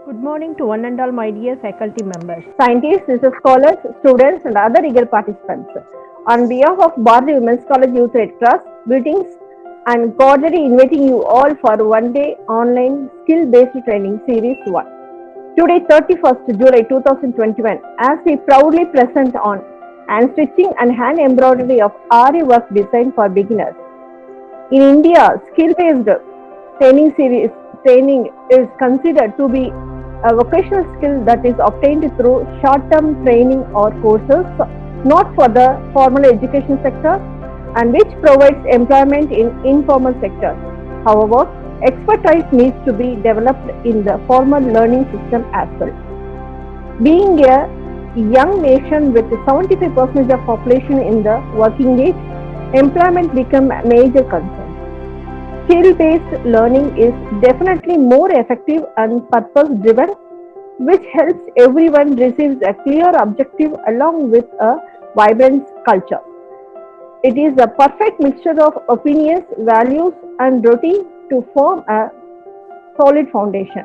Good morning to one and all my dear faculty members, scientists, research scholars, students, and other eager participants. On behalf of Bharati Women's College Youth Red Cross, greetings and cordially inviting you all for one day online skill based training series 1. Today, 31st July 2021, as we proudly present on hand stitching and hand embroidery of Ari work design for beginners. In India, skill-based training is considered to be a vocational skill that is obtained through short-term training or courses, not for the formal education sector, and which provides employment in informal sector. However, expertise needs to be developed in the formal learning system as well. Being a young nation with 75% of population in the working age, employment become a major concern. Skill-based learning is definitely more effective and purpose-driven, which helps everyone receive a clear objective along with a vibrant culture. It is a perfect mixture of opinions, values, and routine to form a solid foundation.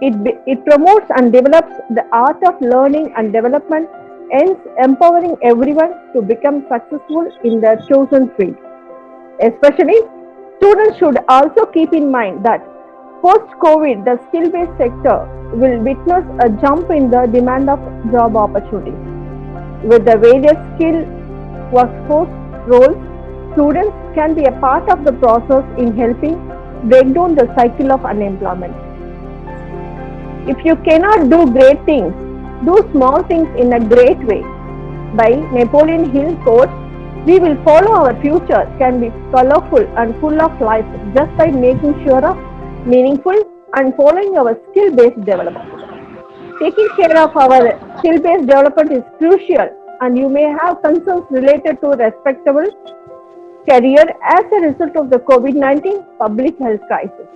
It promotes and develops the art of learning and development, hence empowering everyone to become successful in their chosen field. Especially, students should also keep in mind that post-COVID, the skill-based sector will witness a jump in the demand of job opportunities. With the various skill workforce roles, students can be a part of the process in helping break down the cycle of unemployment. If you cannot do great things, do small things in a great way. By Napoleon Hill quotes, we will follow our future can be colorful and full of life just by making sure of meaningful and following our skill-based development. Taking care of our skill-based development is crucial, and you may have concerns related to respectable career as a result of the COVID-19 public health crisis.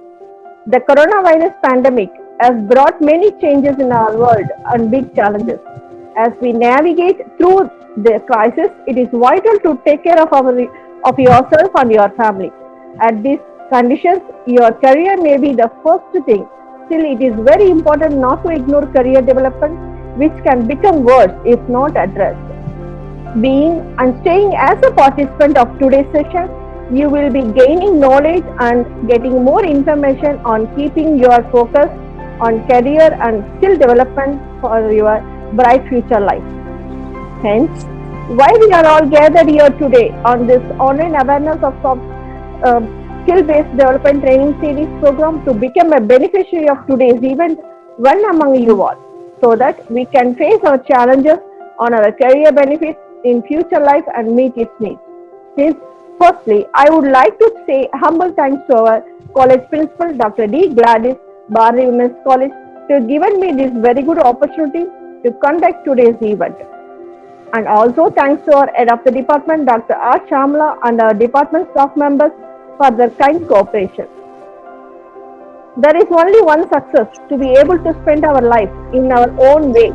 The coronavirus pandemic has brought many changes in our world and big challenges. As we navigate through the crisis, it is vital to take care of yourself and your family. At these conditions, your career may be the first thing. Still, it is very important not to ignore career development, which can become worse if not addressed. Being and staying as a participant of today's session, you will be gaining knowledge and getting more information on keeping your focus on career and skill development for your bright future life. Hence, why we are all gathered here today on this online awareness of skill-based development training series program to become a beneficiary of today's event, one among you all, so that we can face our challenges on our career benefits in future life and meet its needs. Since, firstly, I would like to say humble thanks to our college principal, Dr. D. Gladys, Bharati Women's College, to have given me this very good opportunity to conduct today's event. And also thanks to our head of the department, Dr. R. Shamla, and our department staff members for their kind cooperation. There is only one success, to be able to spend our life in our own way.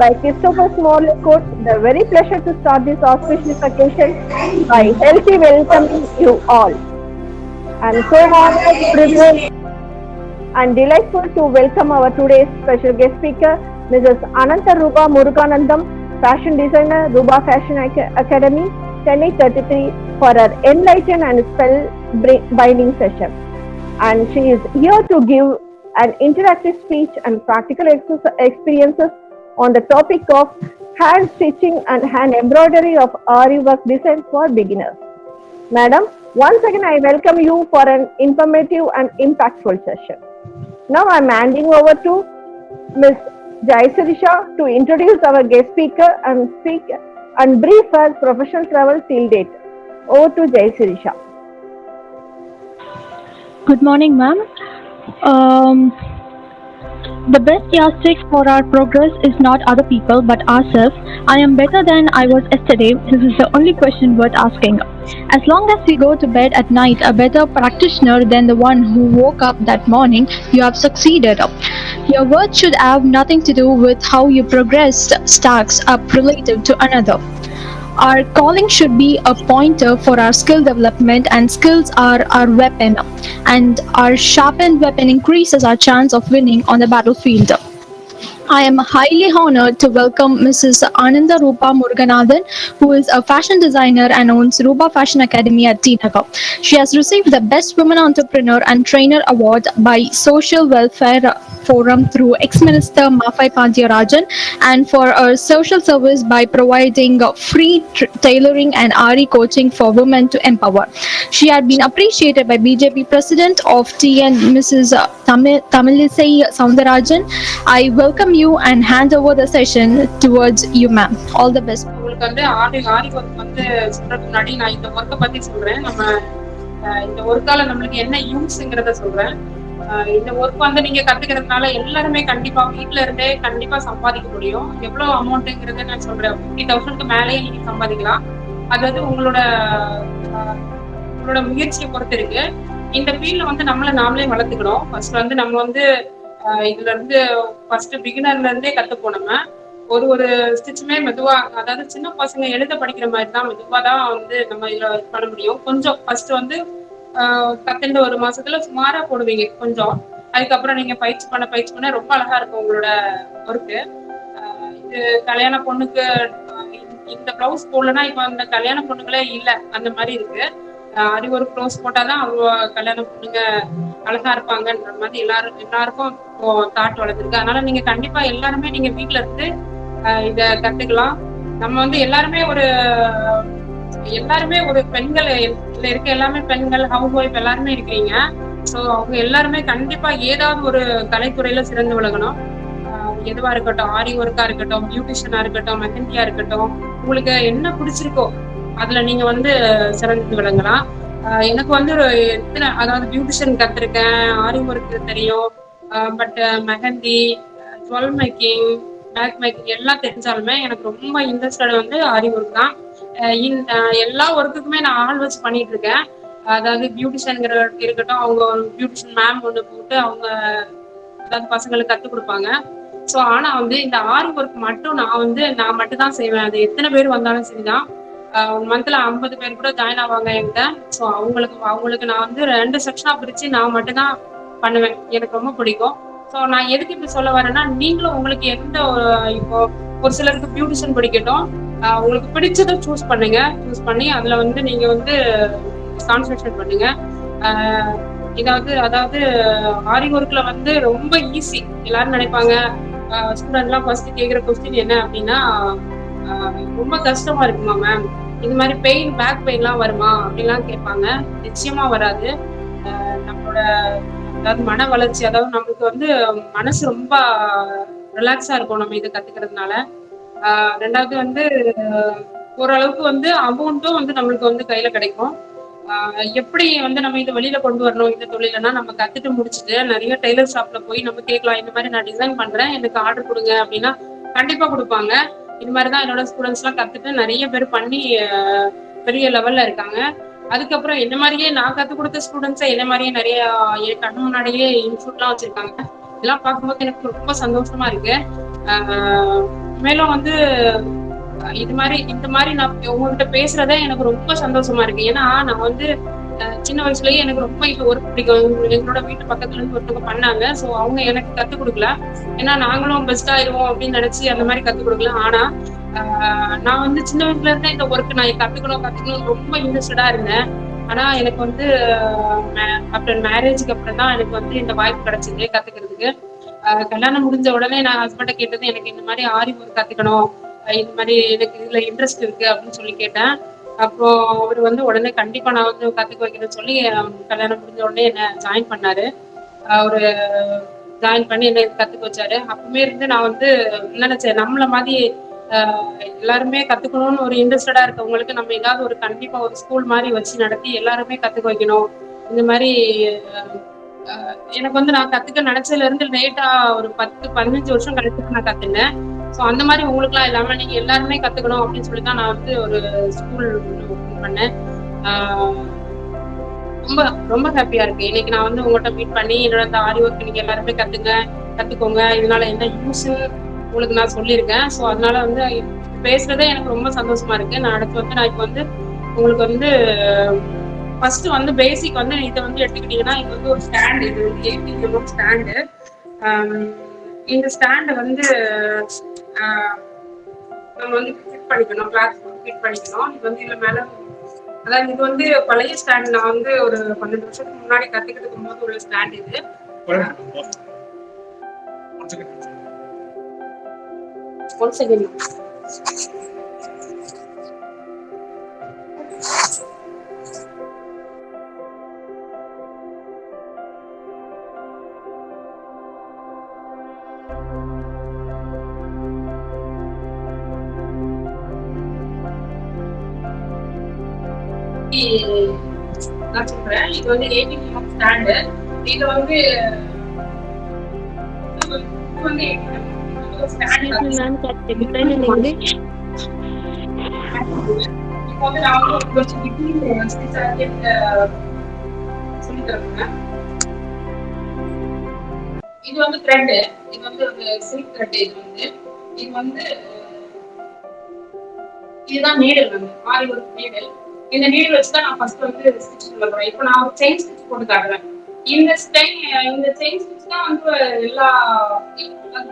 By Christopher Smalley quote, the very pleasure to start this auspicious occasion by healthy welcoming you all. I am so honored, privileged, and delightful to welcome our today's special guest speaker, Mrs. Ananta Ruba Muruganandam, fashion designer, Ruba Fashion Academy, Chennai 33, for her enlightened and spellbinding session. And she is here to give an interactive speech and practical experiences on the topic of hand stitching and hand embroidery of Ari work design for beginners. Madam, once again I welcome you for an informative and impactful session. Now I am handing over to Ms. Jayasirisha to introduce our guest speaker and speak and brief her professional travel till date. Over to Jayasirisha. Good morning, ma'am. The best yardstick for our progress is not other people but ourselves. I am better than I was yesterday. This is the only question worth asking. As long as we go to bed at night a better practitioner than the one who woke up that morning, you have succeeded. Your worth should have nothing to do with how you progressed stacks up relative to another. Our calling should be a pointer for our skill development, and skills are our weapon. And our sharpened weapon increases our chance of winning on the battlefield. I am highly honored to welcome Mrs. Ananda Rupa Muruganathan, who is a fashion designer and owns Rupa Fashion Academy at T Nagar. She has received the Best Women Entrepreneur and Trainer Award by Social Welfare Forum through ex-Minister Mafai Pandyarajan, and for her social service by providing free tailoring and RE coaching for women to empower. She had been appreciated by BJP President of TN, Mrs. Tamilisai Soundarajan. I welcome you and hand over the session towards you, ma'am. All the best. உங்களுக்கு வந்து ஆரி work வந்து சொல்றதுக்கு முன்னாடி நான் இந்த ஒர்க்கை பத்தி சொல்றேன். நம்ம இந்த ஒர்க்கால நம்மளுக்கு என்ன யூஸ்ங்கிறத சொல்றேன். இந்த ஒர்க் வந்து நீங்க கத்துக்கிறதுனால எல்லாருமே கண்டிப்பா வீட்டுல இருந்தே கண்டிப்பா சம்பாதிக்க முடியும். எவ்வளவு அமௌண்ட்ங்கிறத நான் சொல்றேன். 50,000க்கு மேலேயே நீங்க சம்பாதிக்கலாம். அதாவது உங்களோட முயற்சியை பொறுத்து இருக்கு. இந்த ஃபீல்ட்ல வந்து நாமளே வளர்த்துக்கணும். ஃபர்ஸ்ட் வந்து நம்ம வந்து இதுல இருந்து ஃபர்ஸ்ட் பிகினர்ல இருந்தே கத்துப்போம். நம்ம ஒரு ஸ்டிச்சுமே மெதுவா, அதாவது சின்ன பசங்க எழுத படிக்கிற மாதிரி தான் மெதுவா தான் வந்து நம்ம இதுல பண்ண முடியும். கொஞ்சம் ஃபர்ஸ்ட் வந்து கத்துண்ட 1 மாசத்துல சுமாரா போடுவீங்க கொஞ்சம். அதுக்கப்புறம் நீங்க பயிற்சி பண்ண ரொம்ப அழகா இருக்கும் உங்களோட ஒர்க்கு. இது கல்யாண பொண்ணுக்கு இந்த பிளவுஸ் போடலன்னா இப்ப அந்த கல்யாண பொண்ணுங்களே இல்ல, அந்த மாதிரி இருக்கு. அது ஒரு ப்ளவுஸ் போட்டாதான் அவங்க கல்யாண பொண்ணுங்க அழகா இருப்பாங்கன்ற மாதிரி எல்லாருக்கும் தாட் வளர்ந்துருக்கு. அதனால நீங்க கண்டிப்பா எல்லாருமே நீங்க வீட்டுல இருந்து இத கத்துக்கலாம். நம்ம வந்து எல்லாருமே ஒரு பெண்கள் இதுல இருக்க எல்லாமே பெண்கள், ஹவுஸ் ஒய்ஃப் எல்லாருமே இருக்கீங்க. ஸோ அவங்க எல்லாருமே கண்டிப்பா ஏதாவது ஒரு கலைத்துறையில சிறந்து விளங்கணும். எதுவா இருக்கட்டும், ஆரி ஒர்க்கா இருக்கட்டும், பியூட்டிஷியனா இருக்கட்டும், மெஹந்தியா இருக்கட்டும், உங்களுக்கு என்ன பிடிச்சிருக்கோ அதுல நீங்க வந்து சிறந்து விளங்கலாம். எனக்கு வந்து அதாவது பியூட்டிஷியன் கத்திருக்கேன், ஆரி ஒர்க் தெரியும், but mehndi, jewel making, bag making எல்லாம் தெரிஞ்சாலுமே எனக்கு ரொம்ப இன்ட்ரெஸ்டட் வந்து ஆரி ஒர்க் தான். எல்லா ஒர்க்குக்குமே நான் ஆள் வச்சு பண்ணிட்டு இருக்கேன். அதாவது பியூட்டிஷியன்கிற இருக்கட்டும், அவங்க பியூட்டிஷியன் மேம் ஒன்று போட்டு அவங்க அதாவது பசங்களுக்கு கற்றுக் கொடுப்பாங்க. ஸோ ஆனா வந்து இந்த ஆரி ஒர்க் மட்டும் நான் மட்டும் தான் செய்வேன். அது எத்தனை பேர் வந்தாலும் சரிதான். மந்த்ல 50 பேர் கூட ஜாயின் ஆவாங்க என்கிட்ட. ஸோ அவங்களுக்கு நான் வந்து 2 செக்ஷனா பிரிச்சு நான் மட்டும் தான் பண்ணுவேன். எனக்கு ரொம்ப பிடிக்கும். ஸோ நான் எதுக்கு இப்படி சொல்ல வரேன்னா, நீங்களும் உங்களுக்கு எந்த இப்போ ஒரு சிலருக்கு பியூட்டிஷியன் பிடிக்கட்டும், உங்களுக்கு பிடிச்சதை சூஸ் பண்ணி அதுல வந்து நீங்க வந்து கான்சென்ட்ரேட் பண்ணுங்க. அதாவது ஆரி ஒர்க்ல வந்து ரொம்ப ஈஸி. எல்லாரும் நினைப்பாங்க ஸ்டூடெண்ட்லாம் ஃபர்ஸ்ட் கேட்குற கொஸ்டின் என்ன அப்படின்னா, ரொம்ப கஷ்டமா இருக்குமா மேம், இது மாதிரி பேக் பெயின்லாம் வருமா அப்படின்லாம் கேட்பாங்க. நிச்சயமா வராது. நம்மளோட அதாவது மன வளர்ச்சி, அதாவது நம்மளுக்கு வந்து மனசு ரொம்ப ரிலாக்ஸா இருக்கும் நம்ம இதை கத்துக்கிறதுனால. ரெண்டாவது வந்து ஓரளவுக்கு வந்து அமௌண்ட்டும் வந்து நம்மளுக்கு வந்து கையில கிடைக்கும். எப்படி வந்து நம்ம இதை வெளியில கொண்டு வரணும் இந்த தொழிலனா, நம்ம கத்துட்டு முடிச்சுட்டு நிறைய டெய்லர் ஷாப்ல போய் நம்ம கேட்கலாம். இந்த மாதிரி நான் டிசைன் பண்றேன், எனக்கு ஆர்டர் கொடுங்க அப்படின்னா கண்டிப்பா கொடுப்பாங்க. இது மாதிரிதான் என்னோட ஸ்டூடெண்ட்ஸ் எல்லாம் கத்துட்டு நிறைய பேர் பண்ணி பெரிய லெவல்ல இருக்காங்க. அதுக்கப்புறம் என்ன மாதிரியே நான் கத்துக் கொடுத்த ஸ்டூடெண்ட்ஸை என்ன மாதிரியே நிறைய என் கண்ணு முன்னாடியே இன்ஸ்டியூட்லாம் வச்சிருக்காங்க. இதெல்லாம் பார்க்கும்போது எனக்கு ரொம்ப சந்தோஷமா இருக்கு. மேலும் வந்து இந்த மாதிரி நான் உங்ககிட்ட பேசுறதே எனக்கு ரொம்ப சந்தோஷமா இருக்கு. ஏன்னா நான் வந்து சின்ன வயசுலயே எனக்கு ரொம்ப இது ஒர்க் பிடிக்கும். எங்களோட வீட்டு பக்கத்துல இருந்து ஒருத்தவங்க பண்ணாங்க. ஸோ அவங்க எனக்கு கத்துக் கொடுக்கல. ஏன்னா நாங்களும் பெஸ்ட் ஆயிடுவோம் அப்படின்னு நினைச்சு அந்த மாதிரி கத்துக் கொடுக்கல. ஆனா நான் வந்து சின்ன வயசுல இருந்தே இந்த ஒர்க் நான் கத்துக்கணும் ரொம்ப இன்ட்ரெஸ்டடா இருந்தேன். ஆனா எனக்கு வந்து ஆஃப்டர் மேரேஜுக்கு அப்புறம் தான் எனக்கு வந்து இந்த வாய்ப்பு கிடைச்சது கத்துக்கிறதுக்கு. கல்யாணம் முடிஞ்ச உடனே நான் ஹஸ்பண்ட கேட்டது, எனக்கு இந்த மாதிரி ஆரி ஒர்க் கத்துக்கணும், இந்த மாதிரி எனக்கு இதுல இன்ட்ரெஸ்ட் இருக்கு அப்படின்னு சொல்லி கேட்டேன். அப்போ அவர் வந்து உடனே கண்டிப்பா நான் வந்து கத்துக்க வைக்கிறேன்னு சொல்லி கல்யாணம் முடிஞ்ச உடனே என்ன ஜாயின் பண்ணாரு. அவரு ஜாயின் பண்ணி என்ன கத்துக்க வச்சாரு. அப்பவுமே இருந்து நான் வந்து நினைச்சேன், நம்மள மாதிரி எல்லாருமே கத்துக்கணும்னு ஒரு இன்ட்ரெஸ்டடா இருக்கவங்களுக்கு நம்ம ஏதாவது ஒரு கண்டிப்பா ஒரு ஸ்கூல் மாதிரி வச்சு நடத்தி எல்லாருமே கத்துக்க வைக்கணும். இந்த மாதிரி எனக்கு வந்து நான் கத்துக்க நினைச்சதுல இருந்து லேட்டா ஒரு 10-15 வருஷம் கழிச்சு நான் கத்துனேன். ஸோ அந்த மாதிரி உங்களுக்கு எல்லாம் இல்லாம நீங்க எல்லாருமே கத்துக்கணும் அப்படின்னு சொல்லிதான் நான் வந்து ஒரு ஸ்கூல் ஓபன் பண்ணேன். ரொம்ப ரொம்ப ஹாப்பியா இருக்கு. இன்னைக்கு நான் வந்து உங்கள்கிட்ட மீட் பண்ணி என்னோட அந்த ஆரி ஒர்க் நீங்க எல்லாருமே கத்துக்கோங்க, இதனால என்ன யூஸ் உங்களுக்கு நான் சொல்லியிருக்கேன். ஸோ அதனால வந்து பேசுறதே எனக்கு ரொம்ப சந்தோஷமா இருக்கு. நான் அடுத்து வந்து நான் இப்போ வந்து உங்களுக்கு வந்து ஃபர்ஸ்ட் வந்து பேசிக் வந்து இதை வந்து எடுத்துக்கிட்டீங்கன்னா, இது வந்து ஒரு ஸ்டாண்ட், இது வந்து 18 mm ஸ்டாண்டு. இந்த ஸ்டாண்டை வந்து நம்ம வந்து ஃபிட் பண்ணிக்கணும், கிளாஸ் ஃபிட் பண்ணிக்கணும். இது வந்து இதுல மேல, அதாவது இது வந்து பழைய ஸ்டாண்ட், நான் வந்து ஒரு 12 வருஷத்துக்கு முன்னாடி கத்துக்கிட்டு போது உள்ள ஸ்டாண்ட் இது. One second. நான் சொல்றேன், இது வந்து 18 mm ஸ்டாண்டு. இது வந்து இது வந்து த்ரெட், இது வந்து ஒரு சில்க் த்ரெட். இது வந்து இதுதான் நீடல், வந்து ஆரி ஒர்க் நீடல். இந்த நீடல் வச்சுதான் நான் ஃபர்ஸ்ட் வந்து ஸ்டிச் பண்ண போறேன். இப்போ நான் ஒரு செயின் ஸ்டிச் போட்டு காட்டுறேன். இந்த செயின் ஸ்டிச் தான் வந்து எல்லா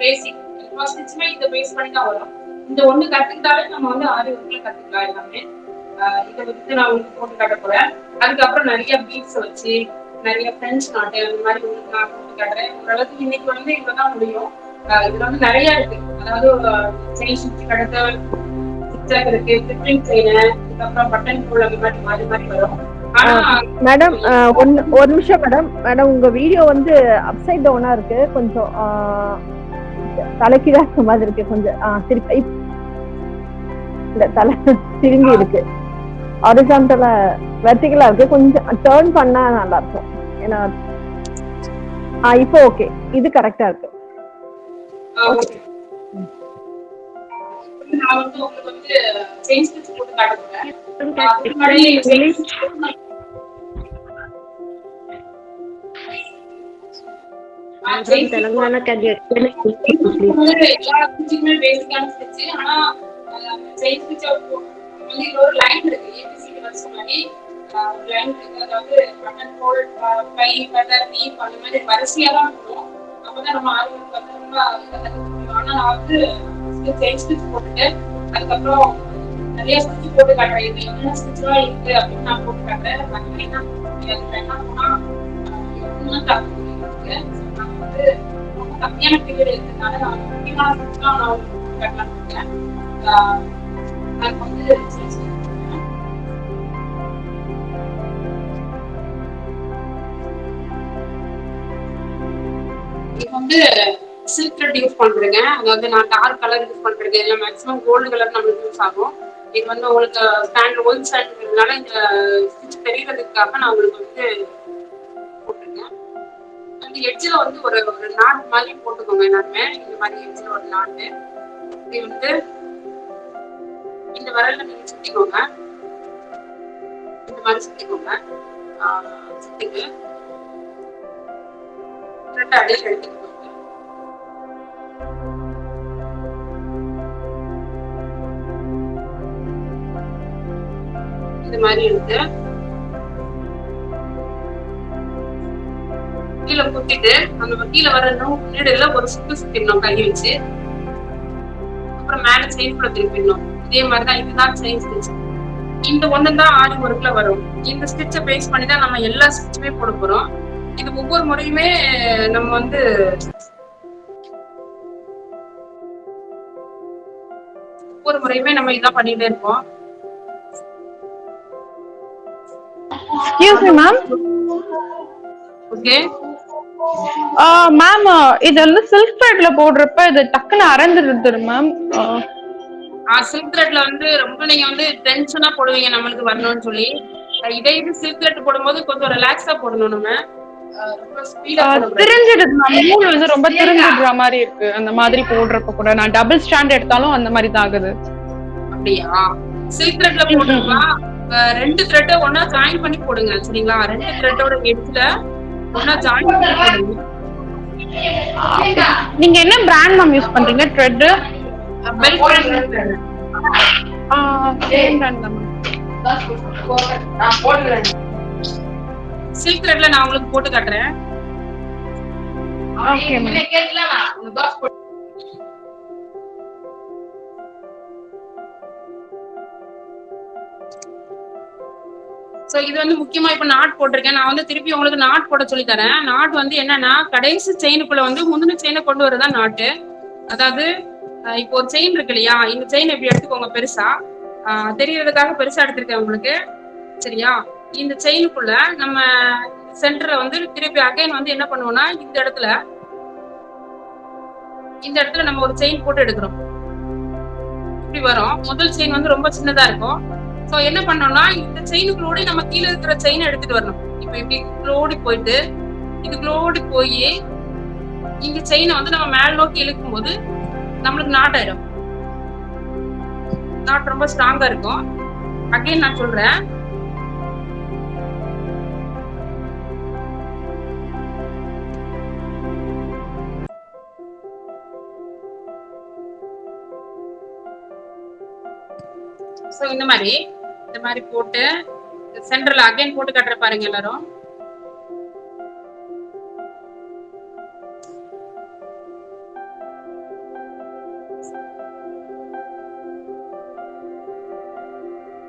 பேசிக் எல்லா ஸ்டிச்சுமே இதை பேஸ் பண்ணி தான் வரும். இந்த ஒண்ணு கத்துக்கிட்டாலே நம்ம வந்து ஆரி ஒர்க்ல கத்துக்கலாம் எல்லாமே. இதை வந்து நான் உங்களுக்கு போட்டு காட்ட போறேன். அதுக்கப்புறம் நிறைய பீட்ஸ் வச்சு நிறைய பிரெஞ்ச் நாட்டு அந்த மாதிரி உங்களுக்கு நான் போட்டு காட்டுறேன். ஓரளவுக்கு இன்னைக்கு வந்து இவ்வளவுதான் முடியும். இதுல வந்து நிறைய இருக்கு. அதாவது செயின் ஸ்டிச் கடத்த இருக்கு, ஃபிட்டிங் செயின், அதுக்கப்புறம் பட்டன் போல், அந்த மாதிரி மாறி மாறி வரும். மேடம் ஒரு நிமிஷம் மேடம், உங்க வீடியோ வந்து அப்சைட் டவுனா இருக்கு, கொஞ்சம் தலைக்கீழா இருக்க மாதிரி இருக்கு, கொஞ்சம் திருப்பி இந்த தலை திரும்பி இருக்கு, ஹாரிசான்டலா வெர்டிகலா இருக்கு, கொஞ்சம் டர்ன் பண்ணா நல்லா இருக்கும். ஏன்னா இப்போ ஓகே, இது கரெக்டா இருக்கு. நான் வந்து உங்களுக்கு வந்து செயின் ஸ்டிச் போட்டு காட்ட போறேன். தெலுங்கானா எல்லா ஸ்டிச்சுமே பேசிக்கான ஸ்டிச். ஆனா செயின் ஸ்டிச் வந்து ஒரு லைன் இருக்கு, ஏபிசிடி வர்ஸ் மாதிரி ஒரு லைன் இருக்கு. அதாவது பட்டன் ஹோல், பை, பட்டர், நீப் அந்த மாதிரி வரிசையா தான் இருக்கும். அப்பதான் நம்ம ஆரி ஒர்க் வந்து ரொம்ப இதை கத்துக்க முடியும். ஆனா நான் வந்து செயின் ஸ்டிச் போட்டுட்டு அதுக்கப்புறம் நிறைய ஸ்டிச் போட்டு காட்டுறேன். இது என்னென்ன ஸ்டிச்லாம் இருக்கு அப்படின்னு நான் போட்டு காட்டுறேன். என்ன போனா நான் வந்து ரொம்ப கம்மியான பீரியட் இருக்கிறதுனால நான் முக்கியமான ஸ்டிச்லாம் நான் போட்டு காட்டலாம்னு இருக்கேன். அதுக்கு வந்து இது வந்து சில்க் த்ரெட் யூஸ் பண்றேங்க. அதாவது நான் டார்க் கலர் யூஸ் பண்றது இல்லை, மேக்ஸிமம் கோல்டு கலர் நம்மளுக்கு யூஸ் ஆகும். இது வந்து உங்களுக்கு ஸ்டாண்ட் ஒன் ஸ்டாண்ட்னால இந்த ஸ்டிச் தெரியறதுக்காக நான் உங்களுக்கு வந்து போட்டிருக்கேன். அந்த எட்ஜில் வந்து ஒரு நாட் மாதிரி போட்டுக்கோங்க எல்லாருமே. இந்த மாதிரி எட்ஜில் ஒரு நாட்டு இது வந்து இந்த விரல்ல நீங்க சுத்திக்கோங்க, இந்த மாதிரி சுத்திக்கோங்க. சுத்திட்டு ரெண்டு அடியில் எடுத்துக்கோங்க. இந்த மாதிரி இருக்கு. கீழே குத்திட்டு அந்த கீழே வர நீடல்ல ஒரு சுத்திடணும் கை வச்சு. அப்புறம் மேல செயின் கூட திருப்பிடணும். இதே மாதிரிதான், இதுதான் செயின் ஸ்டிச். இந்த ஒண்ணுதான் ஆரி ஒர்க்ல வரும். இந்த ஸ்டிச்சை பேஸ் பண்ணி தான் நம்ம எல்லா ஸ்டிச்சுமே போட போறோம். இது ஒவ்வொரு முறையுமே நம்ம வந்து இதான் பண்ணிட்டே இருப்போம். Excuse me, ma'am. Okay. Ma'am, இது வந்து silk threadல போடுறப்ப இது டக்குன்னு அறந்துடுது மேம். சில்க் த்ரெட்ல வந்து ரொம்ப நீங்க வந்து டென்ஷனா போடுவீங்க நம்மளுக்கு வரணும்னு சொல்லி. இதே இது சில்க் த்ரெட் போடும்போது கொஞ்சம் ரிலாக்ஸா போடணும். நம்ம ரொம்ப ஸ்பீடா போடணும். தெரிஞ்சிடுது மேம், நூல் வந்து ரொம்ப தெரிஞ்சிடுற மாதிரி இருக்கு. அந்த மாதிரி போடுறப்ப கூட நான் டபுள் ஸ்டாண்ட் எடுத்தாலும் அந்த மாதிரி தான் ஆகுது. அப்படியா? சில்க் த்ரெட்ல போடுறப்பா ரெண்டு த்ரெட்டை ஒன்னா ஜாயின் பண்ணி போடுங்க, சரிங்களா? ரெண்டு த்ரெட்டோட எட்ஜ்ல ஒன்னா ஜாயின் பண்ணி போடுங்க. நீங்க என்ன பிராண்ட் மேம் யூஸ் பண்றீங்க? Thread bell brand. Same run தான் மேம். சில்க் த்ரெட்ல நான் உங்களுக்கு போட்டு காட்டுறேன். Okay ma'am. சோ இது வந்து முக்கியமா இப்ப நாட் போட்டிருக்கேன். நான் வந்து திருப்பி உங்களுக்கு நாட் போட சொல்லி தரேன். நாட் வந்து என்னன்னா கடைசி செயினுக்குள்ள வந்து முந்தின செயினை கொண்டு வரதான் நாட்டு. அதாவது இப்போ ஒரு செயின் இருக்கு இல்லையா, இந்த செயின் எப்படி எடுத்துக்கோங்க பெருசா, தெரியறதுக்காக பெருசா எடுத்திருக்கேன் உங்களுக்கு. சரியா? இந்த செயினுக்குள்ள நம்ம சென்டர்ல வந்து திருப்பி அகைன் வந்து என்ன பண்ணுவோம்னா இந்த இடத்துல நம்ம ஒரு செயின் போட்டு எடுக்கிறோம். இப்படி வரும். முதல் செயின் வந்து ரொம்ப சின்னதா இருக்கும். சோ என்ன பண்ணோம்னா இந்த செயினுக்குள்ளோட நம்ம கீழே இருக்கிற செயினை எடுத்துட்டு வரணும். இப்ப இப்படி ஓடி போயிட்டு இதுக்குள்ளோடி போய் இங்க செயினை வந்து நம்ம மேல் நோக்கி இழுக்கும் போது நம்மளுக்கு நாட் ஆயிடும். நாட் ரொம்ப ஸ்ட்ராங்கா இருக்கும். அகைன் நான் சொல்றேன். சோ இந்த மாதிரி போட்டு சென்டர்ல அகைன் போட்டு காட்டுற பாருங்க எல்லாரும்.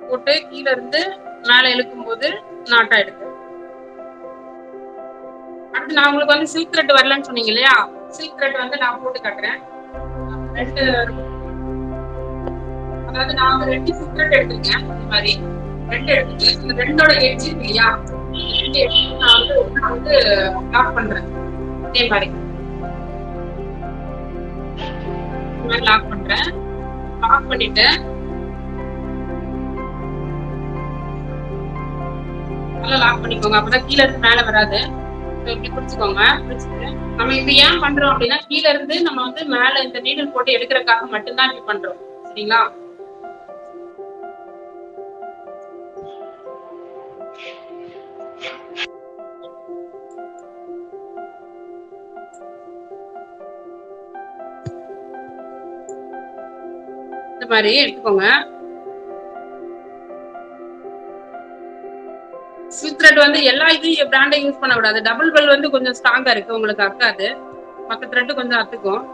போட்டு கீழ இருந்து மேல இழுக்கும் போது நாட் ஆயிடுது. அடுத்து நான் உங்களுக்கு வந்து சில்க் த்ரெட் வரலன்னு சொன்னீங்க இல்லையா, சில்க் த்ரெட் வந்து நான் போட்டு காட்டுறேன். அதாவது நான் 2 சில்க் த்ரெட் எடுத்திருக்கேன். இந்த மாதிரி 2 எடுத்துட்டு இந்த 2ஓட எட்ஜ் இருக்கு இல்லையா, நான் வந்து லாக் பண்றேன். இதே மாதிரி லாக் பண்றேன். லாக் பண்ணிட்டு நல்லா லாக் பண்ணிக்கோங்க. அப்பதான் கீழ இருந்து மேல வராது. இப்படி பிடிச்சுக்கோங்க. பிடிச்சிட்டு நம்ம இப்ப ஏன் பண்றோம் அப்படின்னா கீழ இருந்து நம்ம வந்து மேல இந்த நீடில் போட்டு எடுக்கிறதுக்காக மட்டும்தான் இப்படி பண்றோம். சரிங்களா? இந்த மாதிரி எடுத்துக்கோங்க. சில்க் த்ரெட் வந்து எல்லா இதையும் பிராண்டை யூஸ் பண்ண கூடாது. டபுள் பெல் வந்து கொஞ்சம் ஸ்ட்ராங்கா இருக்கு, உங்களுக்கு அக்காது. மற்ற த்ரெட் கொஞ்சம் அத்துக்கும்.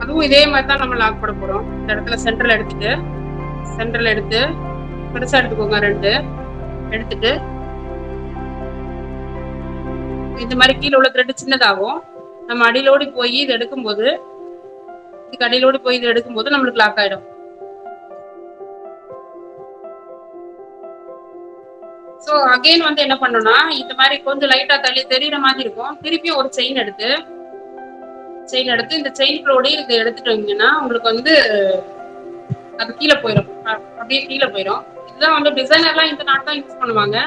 அதுவும் இதே மாதிரி தான் நம்ம லாக் பண்ண போறோம். இந்த இடத்துல சென்டர்ல எடுத்து பெருசா எடுத்துக்கோங்க. 2 எடுத்துட்டு இந்த மாதிரி கீழே உள்ள த்ரெட் சின்னதாகும். நம்ம அடியிலோடி போய் இது எடுக்கும்போது நம்மளுக்கு லாக் ஆயிடும். சோ அகைன் வந்து என்ன பண்ணணும்னா இந்த மாதிரி கொஞ்சம் லைட்டா தள்ளி தெரியற மாதிரி இருக்கும். திருப்பியும் ஒரு செயின் எடுத்து இந்த செயின்களோட இதை எடுத்துட்டு வந்தீங்கன்னா உங்களுக்கு வந்து அது கீழே போயிடும். அப்படியே கீழே போயிடும். இதுதான் வந்து டிசைனர்லாம் இந்த நாட் தான் யூஸ் பண்ணுவாங்க.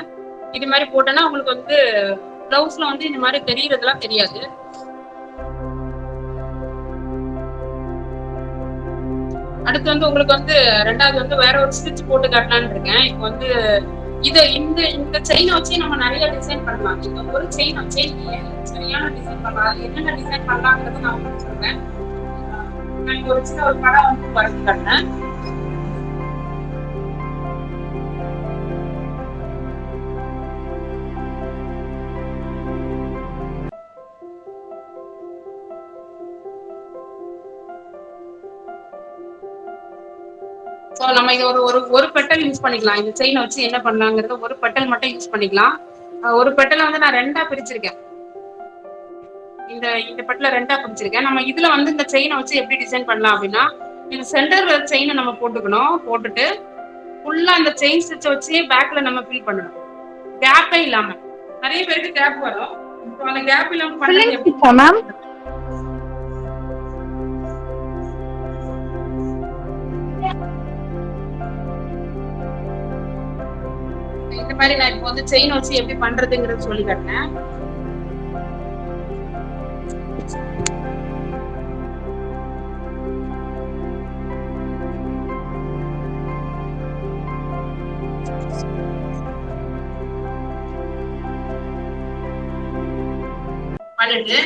இது மாதிரி போட்டோன்னா உங்களுக்கு வந்து பிளவுஸ்ல வந்து இந்த மாதிரி தெரியறதுலாம் தெரியாது. அடுத்து வந்து உங்களுக்கு வந்து 2வது வந்து வேற ஒரு ஸ்டிச் போட்டு காட்டலான்னு இருக்கேன். இப்போ வந்து இந்த செயினை வச்சு நம்ம நிறைய டிசைன் பண்ணலாம். இந்த ஒரு செயின் வச்சு சரியான டிசைன் பண்ணலாம். அது என்னென்ன டிசைன் பண்ணலாங்கிறத நான் உங்களுக்கு சொல்றேன். நான் ஒரு சின்ன ஒரு படம் வந்து வரைஞ்சி காட்டுறேன். நம்ம இது ஒரு பெட்டல் யூஸ் பண்ணிக்கலாம். இந்த செயினை வச்சு என்ன பண்ணலாங்கிறத ஒரு பெட்டல் மட்டும் யூஸ் பண்ணிக்கலாம். ஒரு பெட்டலை வந்து நான் 2ஆ பிரிச்சிருக்கேன். இந்த பெட்டலை 2ஆ பிரிச்சிருக்கேன். நம்ம இதுல வந்து இந்த செயினை வச்சு எப்படி டிசைன் பண்ணலாம் அப்படின்னா இந்த சென்டர் செயினை நம்ம போட்டுட்டு ஃபுல்லா இந்த செயின் ஸ்டிச்சை வச்சு பேக்ல நம்ம ஃபில் பண்ணணும். கேப்பே இல்லாம. நிறைய பேருக்கு கேப் வரும். அந்த கேப் இல்லாம பண்ணது எப்படி? இந்த மாதிரி நான் இப்போ வந்து செயின் வச்சு எப்படி பண்றதுங்கிறது சொல்லி காட்டினேன். பண்ணிட்டு